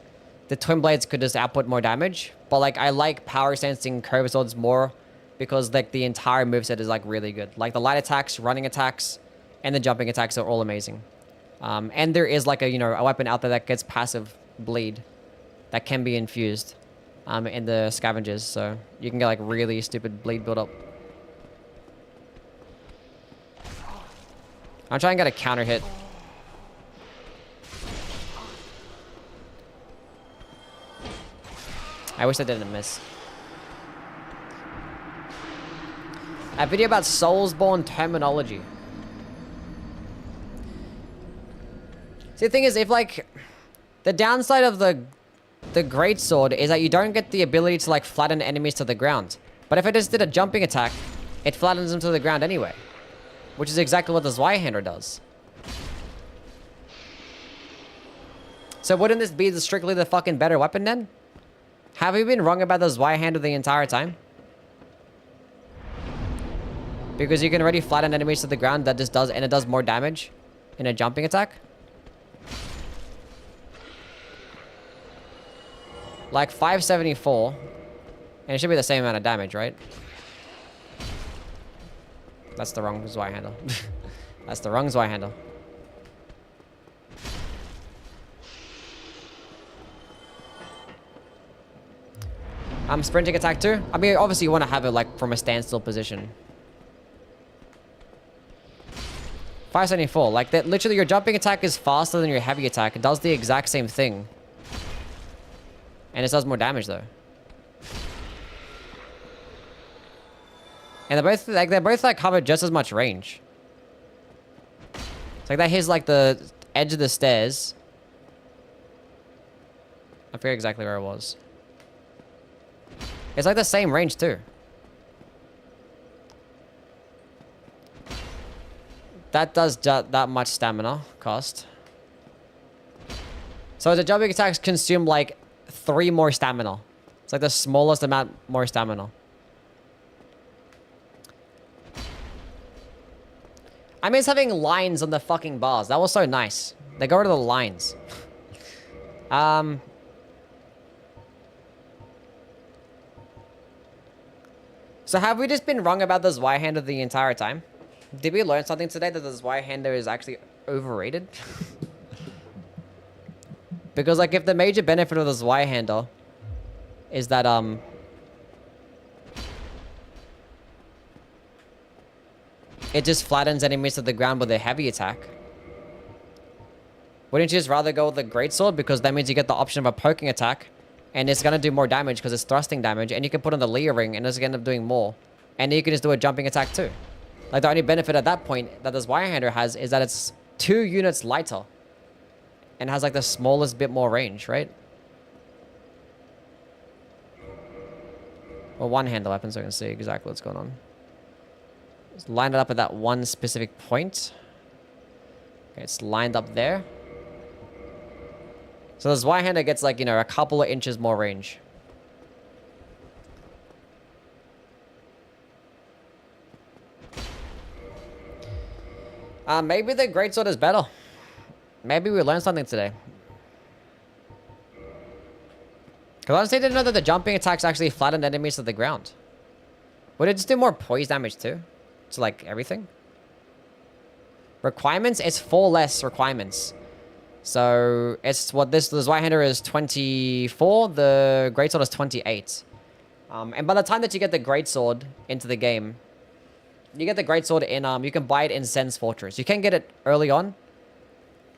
the twin blades could just output more damage. But like I like power sensing curved swords more because like the entire moveset is like really good. Like the light attacks, running attacks, and the jumping attacks are all amazing. And there is like a weapon out there that gets passive bleed that can be infused in the scavengers, so you can get like really stupid bleed build up. I'm trying to get a counter hit. I wish I didn't miss. A video about Soulsborne terminology. See, the thing is, if like the downside of the Greatsword is that you don't get the ability to like flatten enemies to the ground. But if I just did a jumping attack, it flattens them to the ground anyway. Which is exactly what the Zweihander does. So wouldn't this be strictly the fucking better weapon then? Have we been wrong about the Zweihander the entire time? Because you can already flatten enemies to the ground, that just does, and it does more damage in a jumping attack. Like 574, and it should be the same amount of damage, right? That's the wrong Zweihander. That's the wrong Zweihander. Sprinting attack too. I mean, obviously you want to have it like from a standstill position. 574. Like that, literally your jumping attack is faster than your heavy attack. It does the exact same thing. And it does more damage though. And they're both like cover just as much range. It's like that hits like the edge of the stairs. I forget exactly where it was. It's like the same range too. That does that much stamina cost. So the jumping attacks consume like 3 more stamina. It's like the smallest amount more stamina. I miss having lines on the fucking bars. That was so nice. They got rid of the lines. So have we just been wrong about the Zweihander the entire time? Did we learn something today that the Zweihander is actually overrated? Because like if the major benefit of the Zweihander is that it just flattens enemies to the ground with a heavy attack. Wouldn't you just rather go with the Greatsword? Because that means you get the option of a poking attack. And it's going to do more damage because it's thrusting damage. And you can put on the Leer ring and it's going to end up doing more. And you can just do a jumping attack too. Like the only benefit at that point that this Zweihander has is that it's 2 units lighter. And has like the smallest bit more range, right? Well, one-handed weapon so I can see exactly what's going on. Just line it up at that one specific point. Okay, it's lined up there. So the Zweihander gets like, you know, a couple of inches more range. Maybe the Greatsword is better. Maybe we learned something today. Because honestly, I didn't know that the jumping attacks actually flattened enemies to the ground. Would it just do more poise damage too? To like everything? Requirements? It's 4 less requirements. So it's what this, the Zweihander is 24, the Greatsword is 28. And by the time that you get the Greatsword into the game, you get the Greatsword in, you can buy it in Sen's Fortress. You can get it early on,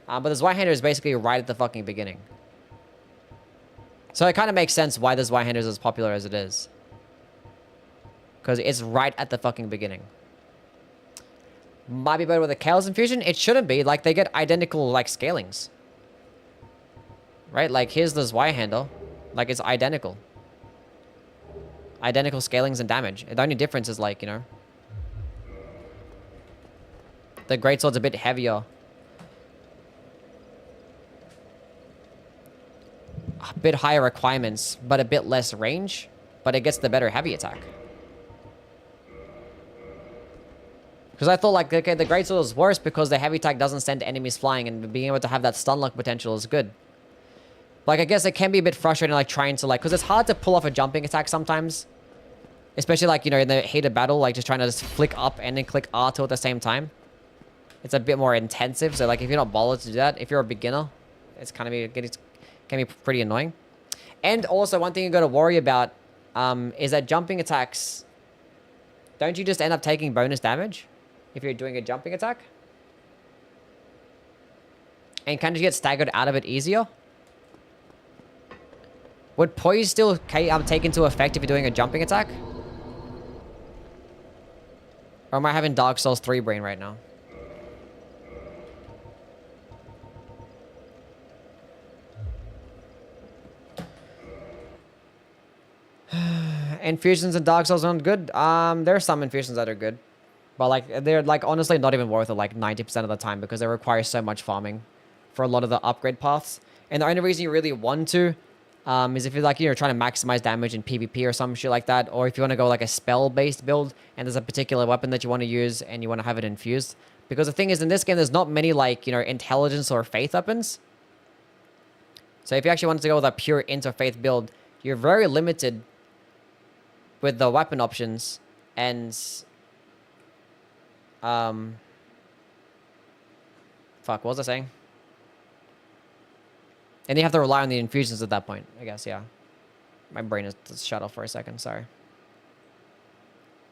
but the Zweihander is basically right at the fucking beginning. So it kind of makes sense why the Zweihander is as popular as it is. Because it's right at the fucking beginning. Might be better with a Chaos Infusion? It shouldn't be. Like, they get identical, like, scalings. Right? Like, here's the Zweihander. Like, it's identical. Identical scalings and damage. The only difference is, like, you know... the Greatsword's a bit heavier. A bit higher requirements, but a bit less range. But it gets the better heavy attack. Because I thought, like, okay, the Greatsword is worse because the heavy attack doesn't send enemies flying, and being able to have that stun lock potential is good. Like, I guess it can be a bit frustrating, like, trying to, like... because it's hard to pull off a jumping attack sometimes. Especially, like, you know, in the heat of battle, like, just trying to just flick up and then click R2 at the same time. It's a bit more intensive, so, like, if you're not bothered to do that, if you're a beginner, it's kind of... it can be pretty annoying. And also, one thing you got to worry about is that jumping attacks... don't you just end up taking bonus damage if you're doing a jumping attack? And can't you get staggered out of it easier? Would poise still take into effect if you're doing a jumping attack? Or am I having Dark Souls 3 brain right now? Infusions in Dark Souls aren't good. There are some infusions that are good. But, like, they're, like, honestly not even worth it, like, 90% of the time because they require so much farming for a lot of the upgrade paths. And the only reason you really want to is if you're, like, you're trying to maximize damage in PvP or some shit like that. Or if you want to go, like, a spell-based build and there's a particular weapon that you want to use and you want to have it infused. Because the thing is, in this game, there's not many, like, you know, intelligence or faith weapons. So if you actually wanted to go with a pure interfaith build, you're very limited with the weapon options and... fuck, what was I saying? And you have to rely on the infusions at that point, I guess, yeah. My brain is just shut off for a second, sorry.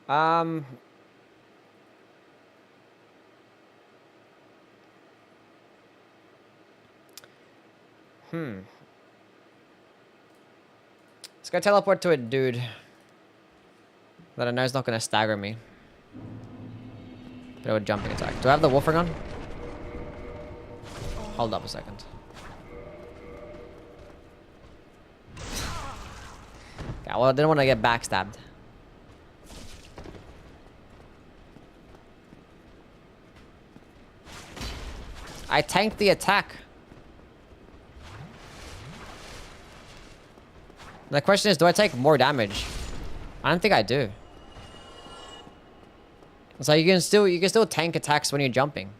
Let's go teleport to a dude that I know is not going to stagger me. Bit of a jumping attack. Do I have the wolf ring on? Hold up a second. Yeah, well, I didn't want to get backstabbed. I tanked the attack. The question is, do I take more damage? I don't think I do. So you can still tank attacks when you're jumping.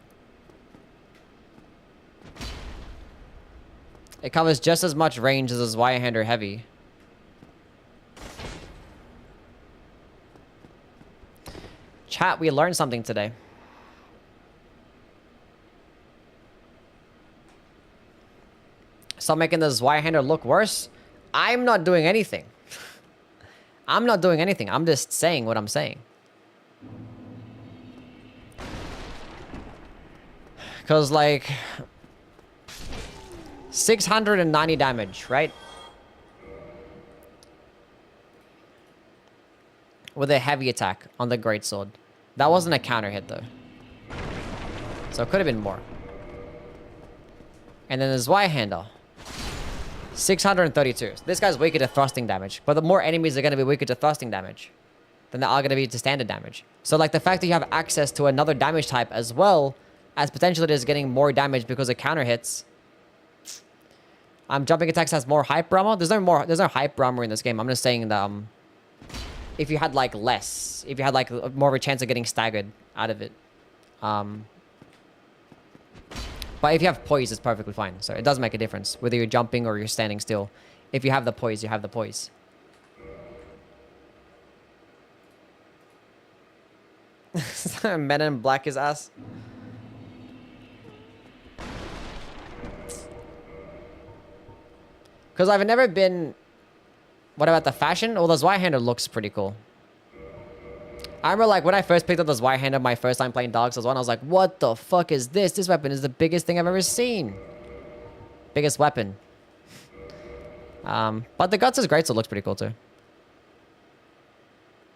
It covers just as much range as a Zweihander heavy. Chat, we learned something today. Stop making the Zweihander look worse. I'm not doing anything. I'm not doing anything. I'm just saying what I'm saying. Because, like, 690 damage, right? With a heavy attack on the Greatsword. That wasn't a counter hit, though. So it could have been more. And then the Zweihander. 632. So this guy's weaker to thrusting damage. But the more enemies are going to be weaker to thrusting damage than they are going to be to standard damage. So, like, the fact that you have access to another damage type as well as potentially just getting more damage because of counter hits. Jumping attacks has more hype armor. There's no hype armor in this game. I'm just saying that if you had like less, if you had like more of a chance of getting staggered out of it. But if you have poise, it's perfectly fine. So it doesn't make a difference whether you're jumping or you're standing still. If you have the poise, you have the poise. Men in black his ass. Because I've never been... What about the fashion? Well, the Zweihander looks pretty cool. I remember, like, when I first picked up the Zweihander my first time playing Dark Souls 1, I was like, what the fuck is this? This weapon is the biggest thing I've ever seen. Biggest weapon. But the Guts' Greatsword looks pretty cool, too.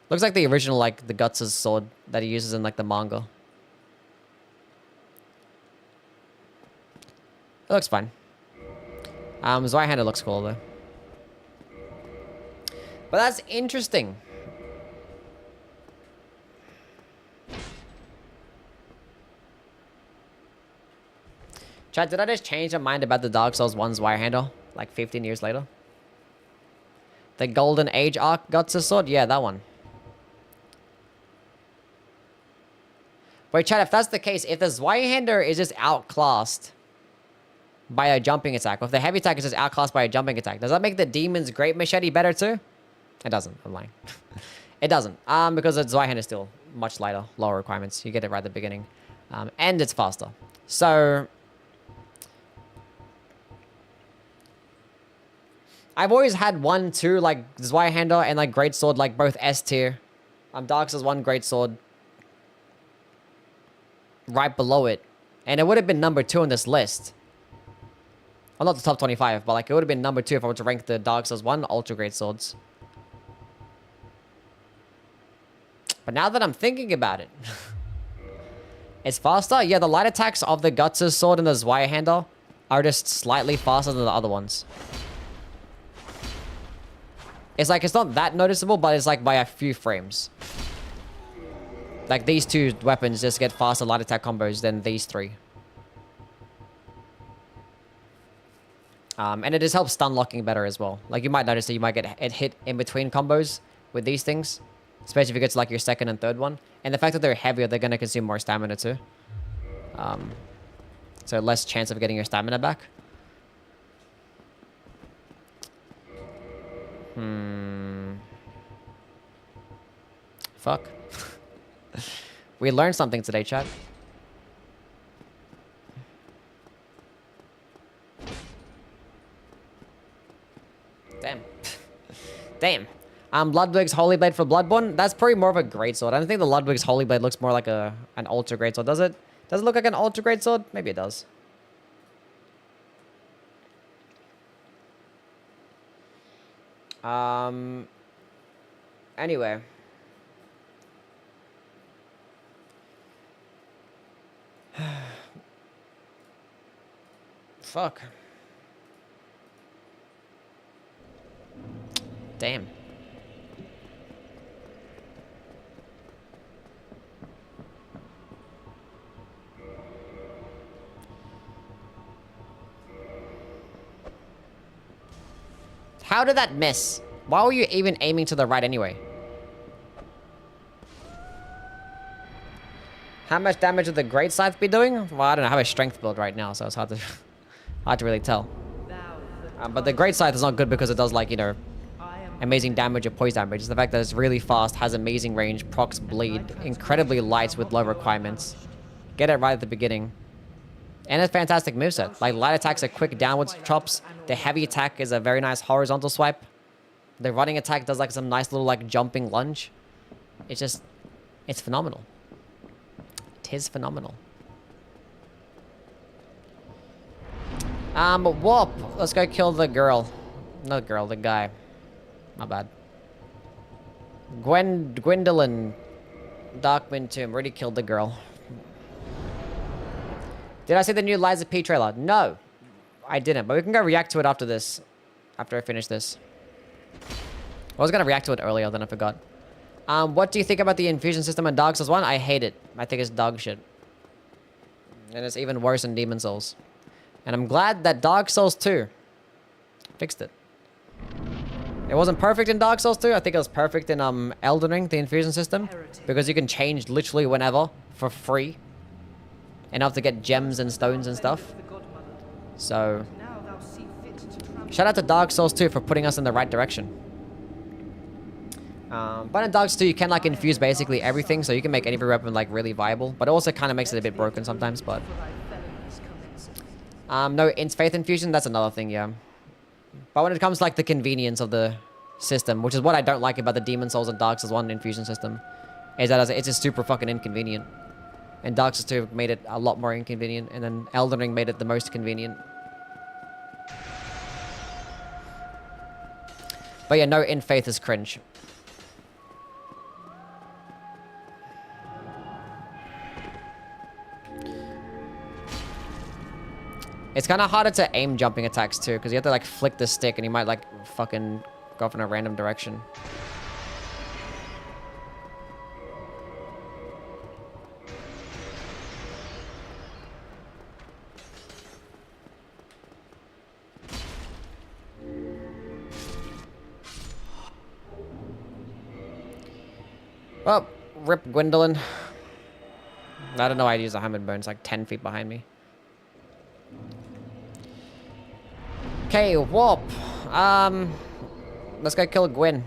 Looks like the original, like, the Guts' sword that he uses in, like, the manga. It looks fine. Zweihander looks cool, though. But that's interesting. Chat, did I just change my mind about the Dark Souls 1 Zweihander? Like 15 years later? The Golden Age arc Guts' sword? Yeah, that one. Wait, chat, if that's the case, if the Zweihander is just outclassed by a jumping attack, or if the heavy attack is just outclassed by a jumping attack, does that make the Demon's Great Machete better too? It doesn't, I'm lying. It doesn't, because the Zweihander is still much lighter, lower requirements. You get it right at the beginning. And it's faster. So... I've always had 1, 2, like, Zweihander and, like, Greatsword, like, both S tier. Dark Souls 1 Greatsword. Right below it. And it would have been number 2 on this list. Well, not the top 25, but, like, it would have been number 2 if I were to rank the Dark Souls 1 Ultra Greatswords. But now that I'm thinking about it... it's faster? Yeah, the light attacks of the Guts' sword and the Zweihander are just slightly faster than the other ones. It's like, it's not that noticeable, but it's like by a few frames. Like, these two weapons just get faster light attack combos than these three. And it just helps stun locking better as well. Like, you might notice that you might get it hit in between combos with these things. Especially if you get to, like, your second and third one. And the fact that they're heavier, they're going to consume more stamina too. So less chance of getting your stamina back. Fuck. We learned something today, chat. Damn. Damn. Ludwig's Holy Blade for Bloodborne. That's probably more of a greatsword. I don't think the Ludwig's Holy Blade looks more like an Ultra Greatsword, does it? Does it look like an Ultra Greatsword? Maybe it does. Anyway. Fuck. Damn. How did that miss? Why were you even aiming to the right anyway? How much damage would the Great Scythe be doing? Well, I don't know. I have a strength build right now, so it's hard to hard to really tell. But the Great Scythe is not good because it does, like, you know, amazing damage or poison damage. It's the fact that it's really fast, has amazing range, procs bleed, incredibly light with low requirements. Get it right at the beginning. And a fantastic moveset. Like, light attacks are quick downwards chops. The heavy attack is a very nice horizontal swipe. The running attack does, like, some nice little, like, jumping lunge. It's just... it's phenomenal. It is phenomenal. Warp. Let's go kill the girl. Not girl, the guy. Not bad. Gwendolyn. Darkwind Tomb. Already killed the girl. Did I see the new Liza P trailer? No. I didn't, but we can go react to it after this. After I finish this. I was gonna react to it earlier, then I forgot. What do you think about the infusion system in Dark Souls 1? I hate it. I think it's dog shit. And it's even worse in Demon Souls. And I'm glad that Dark Souls 2 fixed it. It wasn't perfect in Dark Souls 2. I think it was perfect in Elden Ring, the infusion system. Because you can change literally whenever for free. Enough to get gems and stones and stuff. So, shout out to Dark Souls 2 for putting us in the right direction. But in Dark Souls 2, you can, like, infuse basically everything, so you can make any weapon, like, really viable. But it also kind of makes it a bit broken sometimes, but... no, Faith Infusion, that's another thing, yeah. But when it comes to, like, the convenience of the system, which is what I don't like about the Demon Souls and Dark Souls 1 infusion system, is that it's just super fucking inconvenient. And Dark Souls 2 made it a lot more inconvenient, and then Elden Ring made it the most convenient. But yeah, no, In Faith is cringe. It's kind of harder to aim jumping attacks too, because you have to, like, flick the stick and you might, like, fucking go off in a random direction. Well, rip Gwendolyn. I don't know why I'd use a Hammered Bone. It's like 10 feet behind me. Okay, warp. Let's go kill Gwyn.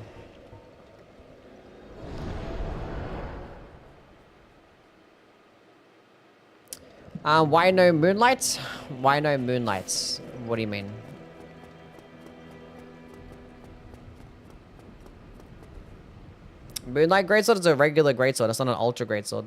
Why no moonlight? Why no moonlights? What do you mean? Moonlight Greatsword is a regular Greatsword. It's not an Ultra Greatsword.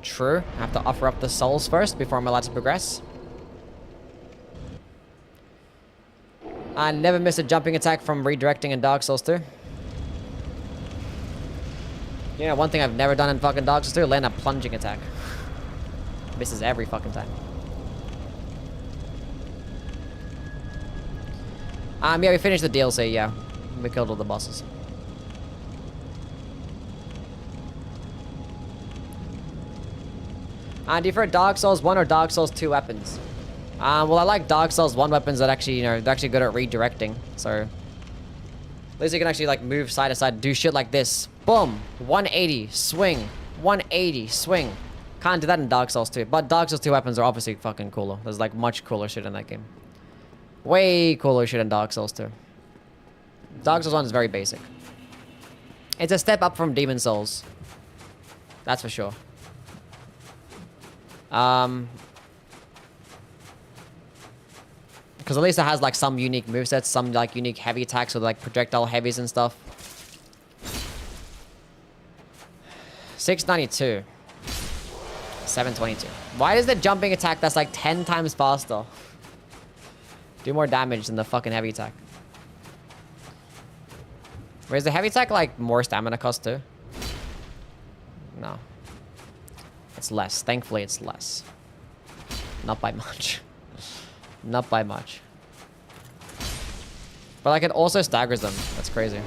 True. I have to offer up the souls first before I'm allowed to progress. I never miss a jumping attack from redirecting in Dark Souls 2. Yeah, one thing I've never done in fucking Dark Souls 2, land a plunging attack. Misses every fucking time. Yeah, we finished the DLC, yeah. We killed all the bosses. Do you prefer Dark Souls 1 or Dark Souls 2 weapons? Well, I like Dark Souls 1 weapons that actually, you know, they're actually good at redirecting. So, at least you can actually, like, move side to side, do shit like this. Boom! 180, swing. 180, swing. Can't do that in Dark Souls 2. But Dark Souls 2 weapons are obviously fucking cooler. There's, like, much cooler shit in that game. Way cooler shit in Dark Souls 2. Dark Souls 1 is very basic. It's a step up from Demon Souls. That's for sure. Because at least it has, like, some unique movesets, some, like, unique heavy attacks with, like, projectile heavies and stuff. 692. 722. Why does the jumping attack that's, like, 10 times faster do more damage than the fucking heavy attack? Whereas the heavy attack, like, more stamina cost too? No. It's less. Thankfully, it's less. Not by much. Not by much. But, like, it also staggers them. That's crazy.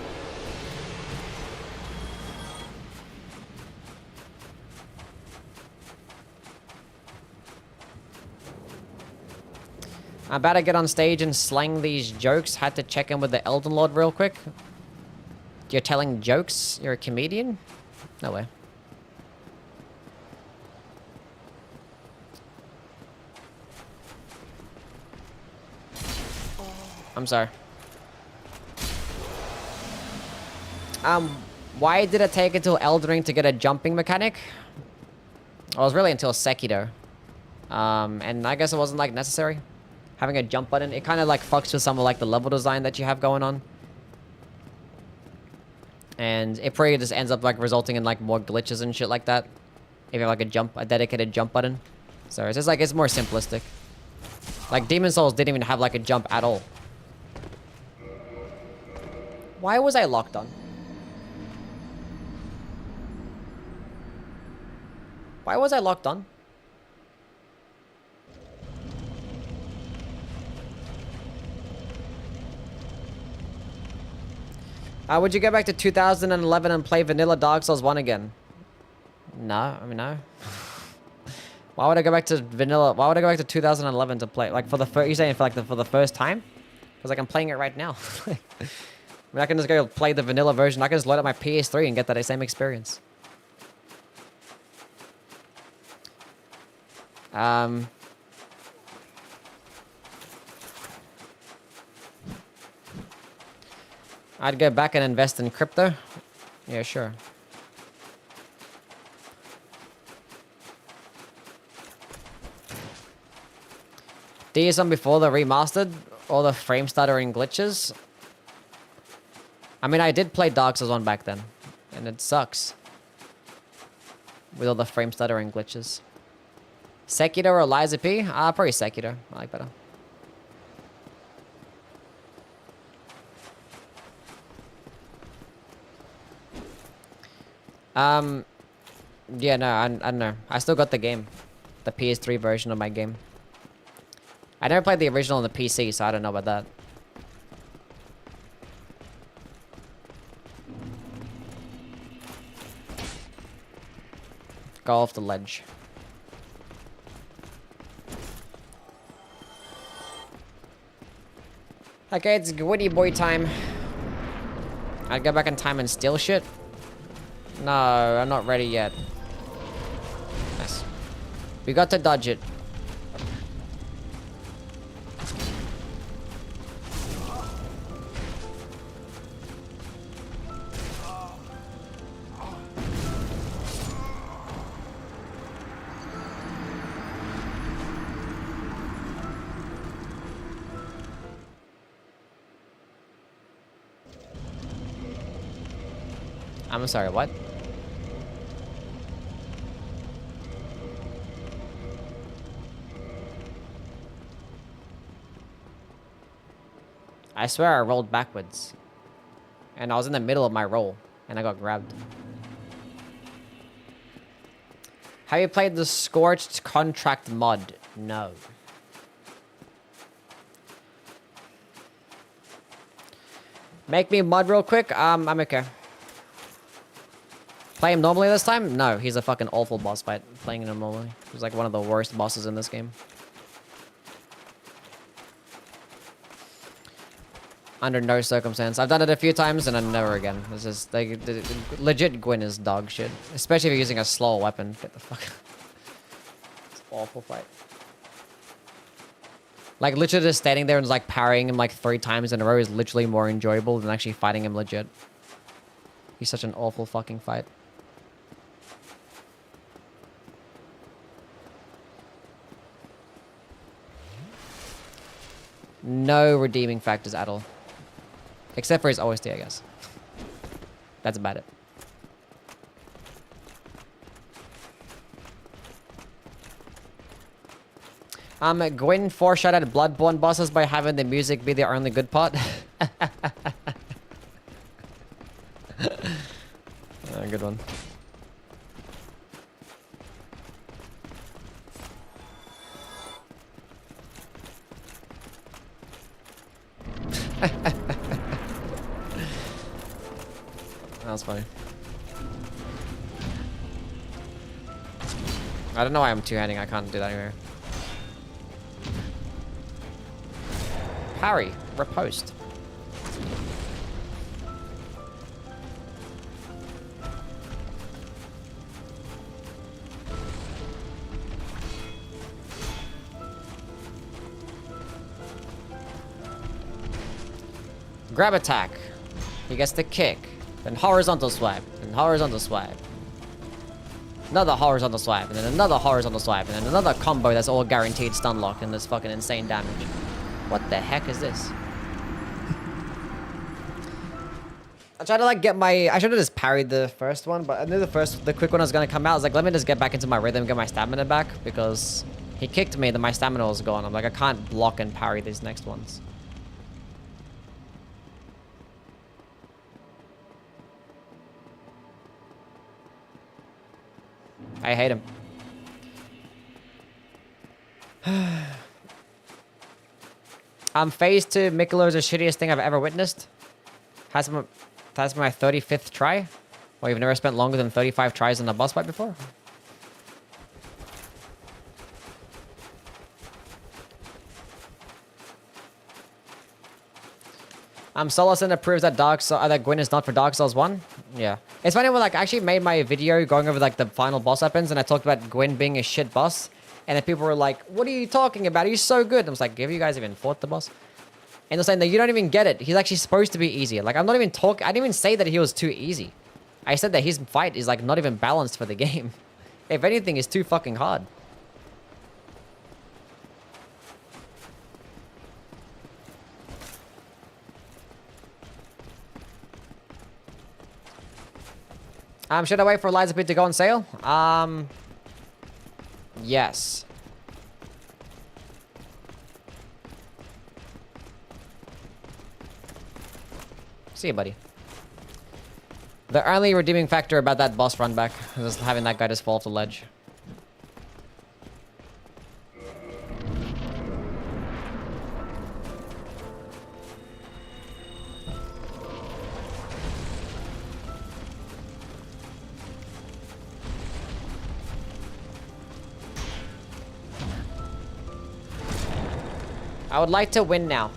I'm about to get on stage and slang these jokes. Had to check in with the Elden Lord real quick. You're telling jokes? You're a comedian? No way. I'm sorry. Why did it take until Elden Ring to get a jumping mechanic? Well, it was really until Sekiro. And I guess it wasn't, like, necessary. Having a jump button, it kind of, like, fucks with some of, like, the level design that you have going on. And it probably just ends up, like, resulting in, like, more glitches and shit like that. If you have, like, a dedicated jump button. So it's just, like, it's more simplistic. Like, Demon Souls didn't even have, like, a jump at all. Why was I locked on? Why was I locked on? Would you go back to 2011 and play vanilla Dark Souls 1 again? No, I mean, no. Why would I go back to vanilla? Why would I go back to 2011 to play? Like, for the first, you're saying for, like, for the first time? Because, like, I'm playing it right now. I mean, I can just go play the vanilla version. I can just load up my PS3 and get that same experience. I'd go back and invest in crypto. Yeah, sure. DSM before the remastered, all the frame stuttering glitches. I mean, I did play Dark Souls 1 back then, and it sucks. With all the frame stuttering glitches. Sekiro or Liza P? Probably Sekiro. I like better. Yeah, no, I don't know. I still got the game. The PS3 version of my game. I never played the original on the PC, so I don't know about that. Go off the ledge. Okay, it's Gwynny boy time. I'd go back in time and steal shit. No, I'm not ready yet. Nice. We got to dodge it. I'm sorry, what? I swear I rolled backwards. And I was in the middle of my roll. And I got grabbed. Have you played the Scorched Contract mod? No. Make me mod real quick? I'm okay. Play him normally this time? No, he's a fucking awful boss fight. Playing him normally. He's like one of the worst bosses in this game. Under no circumstance. I've done it a few times and then never again. This is like legit Gwyn is dog shit. Especially if you're using a slow weapon. Get the fuck. It's an awful fight. Like literally just standing there and like parrying him like 3 times in a row is literally more enjoyable than actually fighting him legit. He's such an awful fucking fight. No redeeming factors at all. Except for his OST, I guess. That's about it. Gwyn foreshadowed Bloodborne bosses by having the music be the only good part. Good one. That was funny. I don't know why I'm two-handing. I can't do that anymore. parry. Riposte. Grab attack. He gets the kick. Then horizontal swipe. Then horizontal swipe. Another horizontal swipe. And then another horizontal swipe. And then another combo that's all guaranteed stun lock and this fucking insane damage. What the heck is this? I tried to like get my... I should have just parried the first one, but I knew the quick one was going to come out. I was like, let me just get back into my rhythm, get my stamina back, because he kicked me, then my stamina was gone. I'm like, I can't block and parry these next ones. I hate him. Phase 2 Mikolo is the shittiest thing I've ever witnessed. Has my 35th try. Or you've never spent longer than 35 tries in a boss fight before? Solacin proves that that Gwyn is not for Dark Souls 1. Yeah. It's funny when like I actually made my video going over like the final boss weapons and I talked about Gwyn being a shit boss. And then people were like, what are you talking about? He's so good. I was like, have you guys even fought the boss? And they're saying that you don't even get it. He's actually supposed to be easier. Like I'm not even I didn't even say that he was too easy. I said that his fight is like not even balanced for the game. If anything, it's too fucking hard. Should I wait for Liza Pit to go on sale? Yes. See you, buddy. The only redeeming factor about that boss run back is having that guy just fall off the ledge. I would like to win now.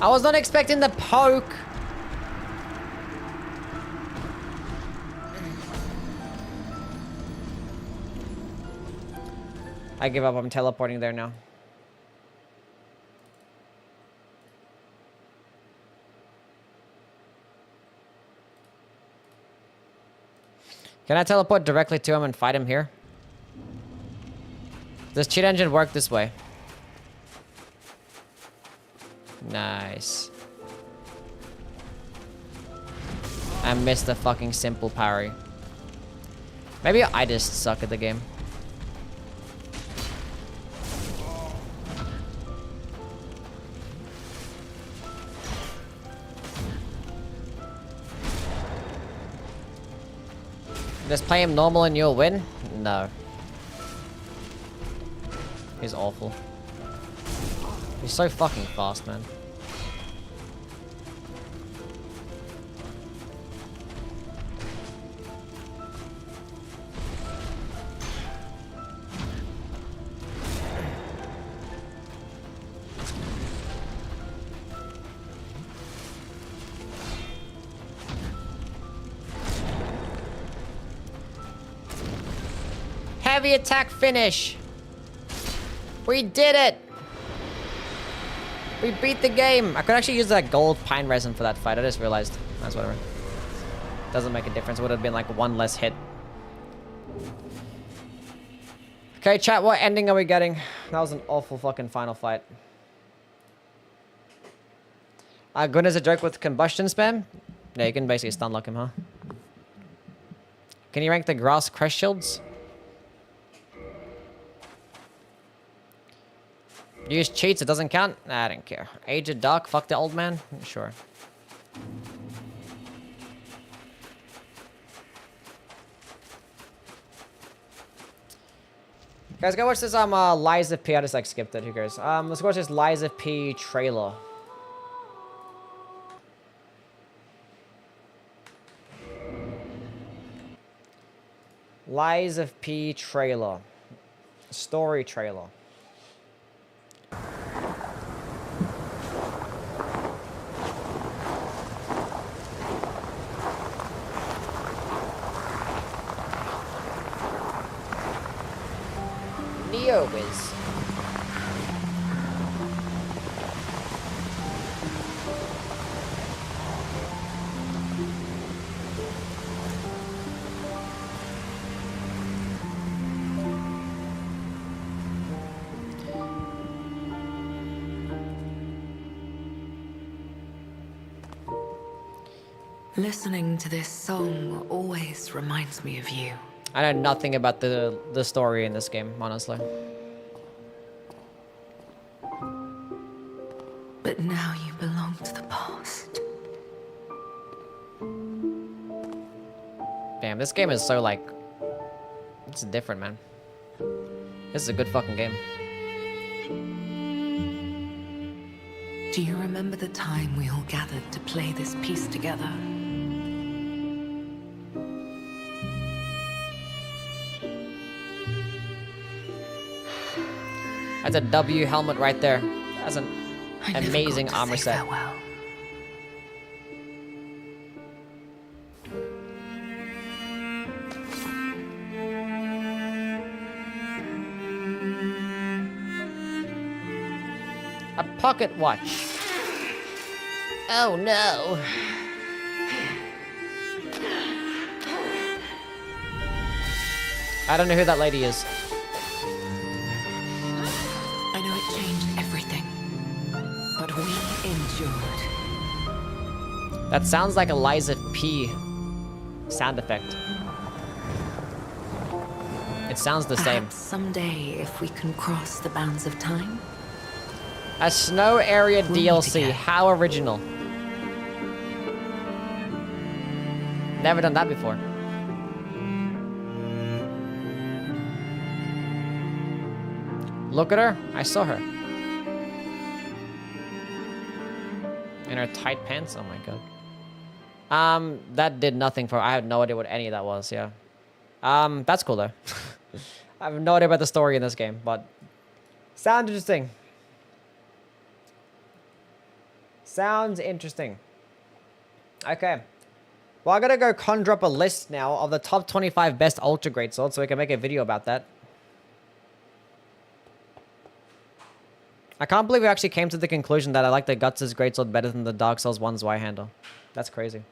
I was not expecting the poke. I give up. I'm teleporting there now. Can I teleport directly to him and fight him here? Does cheat engine work this way? Nice. I missed the fucking simple parry. Maybe I just suck at the game. Just play him normal and you'll win? No. He's awful. He's so fucking fast, man. Heavy attack finish. We did it. We beat the game. I could actually use that gold pine resin for that fight. I just realized. That's whatever. Doesn't make a difference. It would have been like one less hit. Okay, chat, what ending are we getting? That was an awful fucking final fight. Gwyn is a joke with combustion spam? Yeah, you can basically stun lock him, huh? Can you rank the grass crush shields? Use cheats, it doesn't count? Nah, I don't care. Aged Dark, fuck the old man? Sure. Guys, go watch this Lies of P. I just like skipped it. Who cares? Let's watch this Lies of P trailer. Lies of P trailer. Story trailer. Neo-Wiz. Listening to this song always reminds me of you. I know nothing about the story in this game, honestly. But now you belong to the past. Damn, this game is so like... It's different, man. This is a good fucking game. Do you remember the time we all gathered to play this piece together? That's a W helmet right there. That's an I never amazing got to armor say set. farewell. A pocket watch. Oh no. I don't know who that lady is. I know it changed everything, but we endured. That sounds like a Lies of P sound effect. It sounds the same. Perhaps someday, if we can cross the bounds of time, A snow area We'll meet DLC. again. How original. Never done that before. Look at her. I saw her. In her tight pants. Oh my god. That did nothing for. I have no idea what any of that was. Yeah. That's cool though. I have no idea about the story in this game, but sounds interesting. Sounds interesting. Okay. Well, I gotta go conjure up a list now of the top 25 best Ultra Greatswords so we can make a video about that. I can't believe we actually came to the conclusion that I like the Guts' Greatsword better than the Dark Souls 1's Y-handle. That's crazy.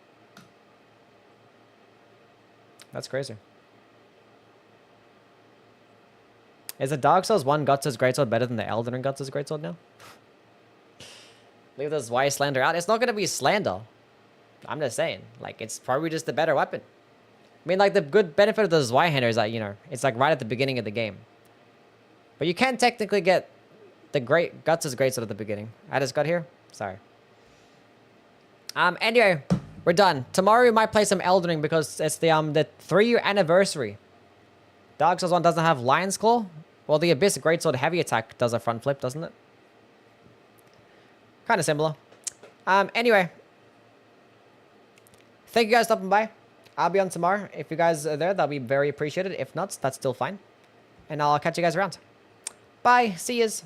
That's crazy. Is the Dark Souls 1 Guts' Greatsword better than the Elden Ring Guts' Greatsword now? Leave this Y slander out. It's not going to be slander. I'm just saying. Like, it's probably just a better weapon. I mean, like, the good benefit of the Zweihander is that, you know, it's like right at the beginning of the game. But you can technically get the Guts' Greatsword at the beginning. I just got here. Sorry. Anyway, we're done. Tomorrow we might play some Elden Ring because it's the 3-year anniversary. Dark Souls 1 doesn't have Lion's Claw. Well, the Abyss Greatsword Heavy Attack does a front flip, doesn't it? Kind of similar. Anyway. Thank you guys for stopping by. I'll be on tomorrow. If you guys are there, that'll be very appreciated. If not, that's still fine. And I'll catch you guys around. Bye. See yous.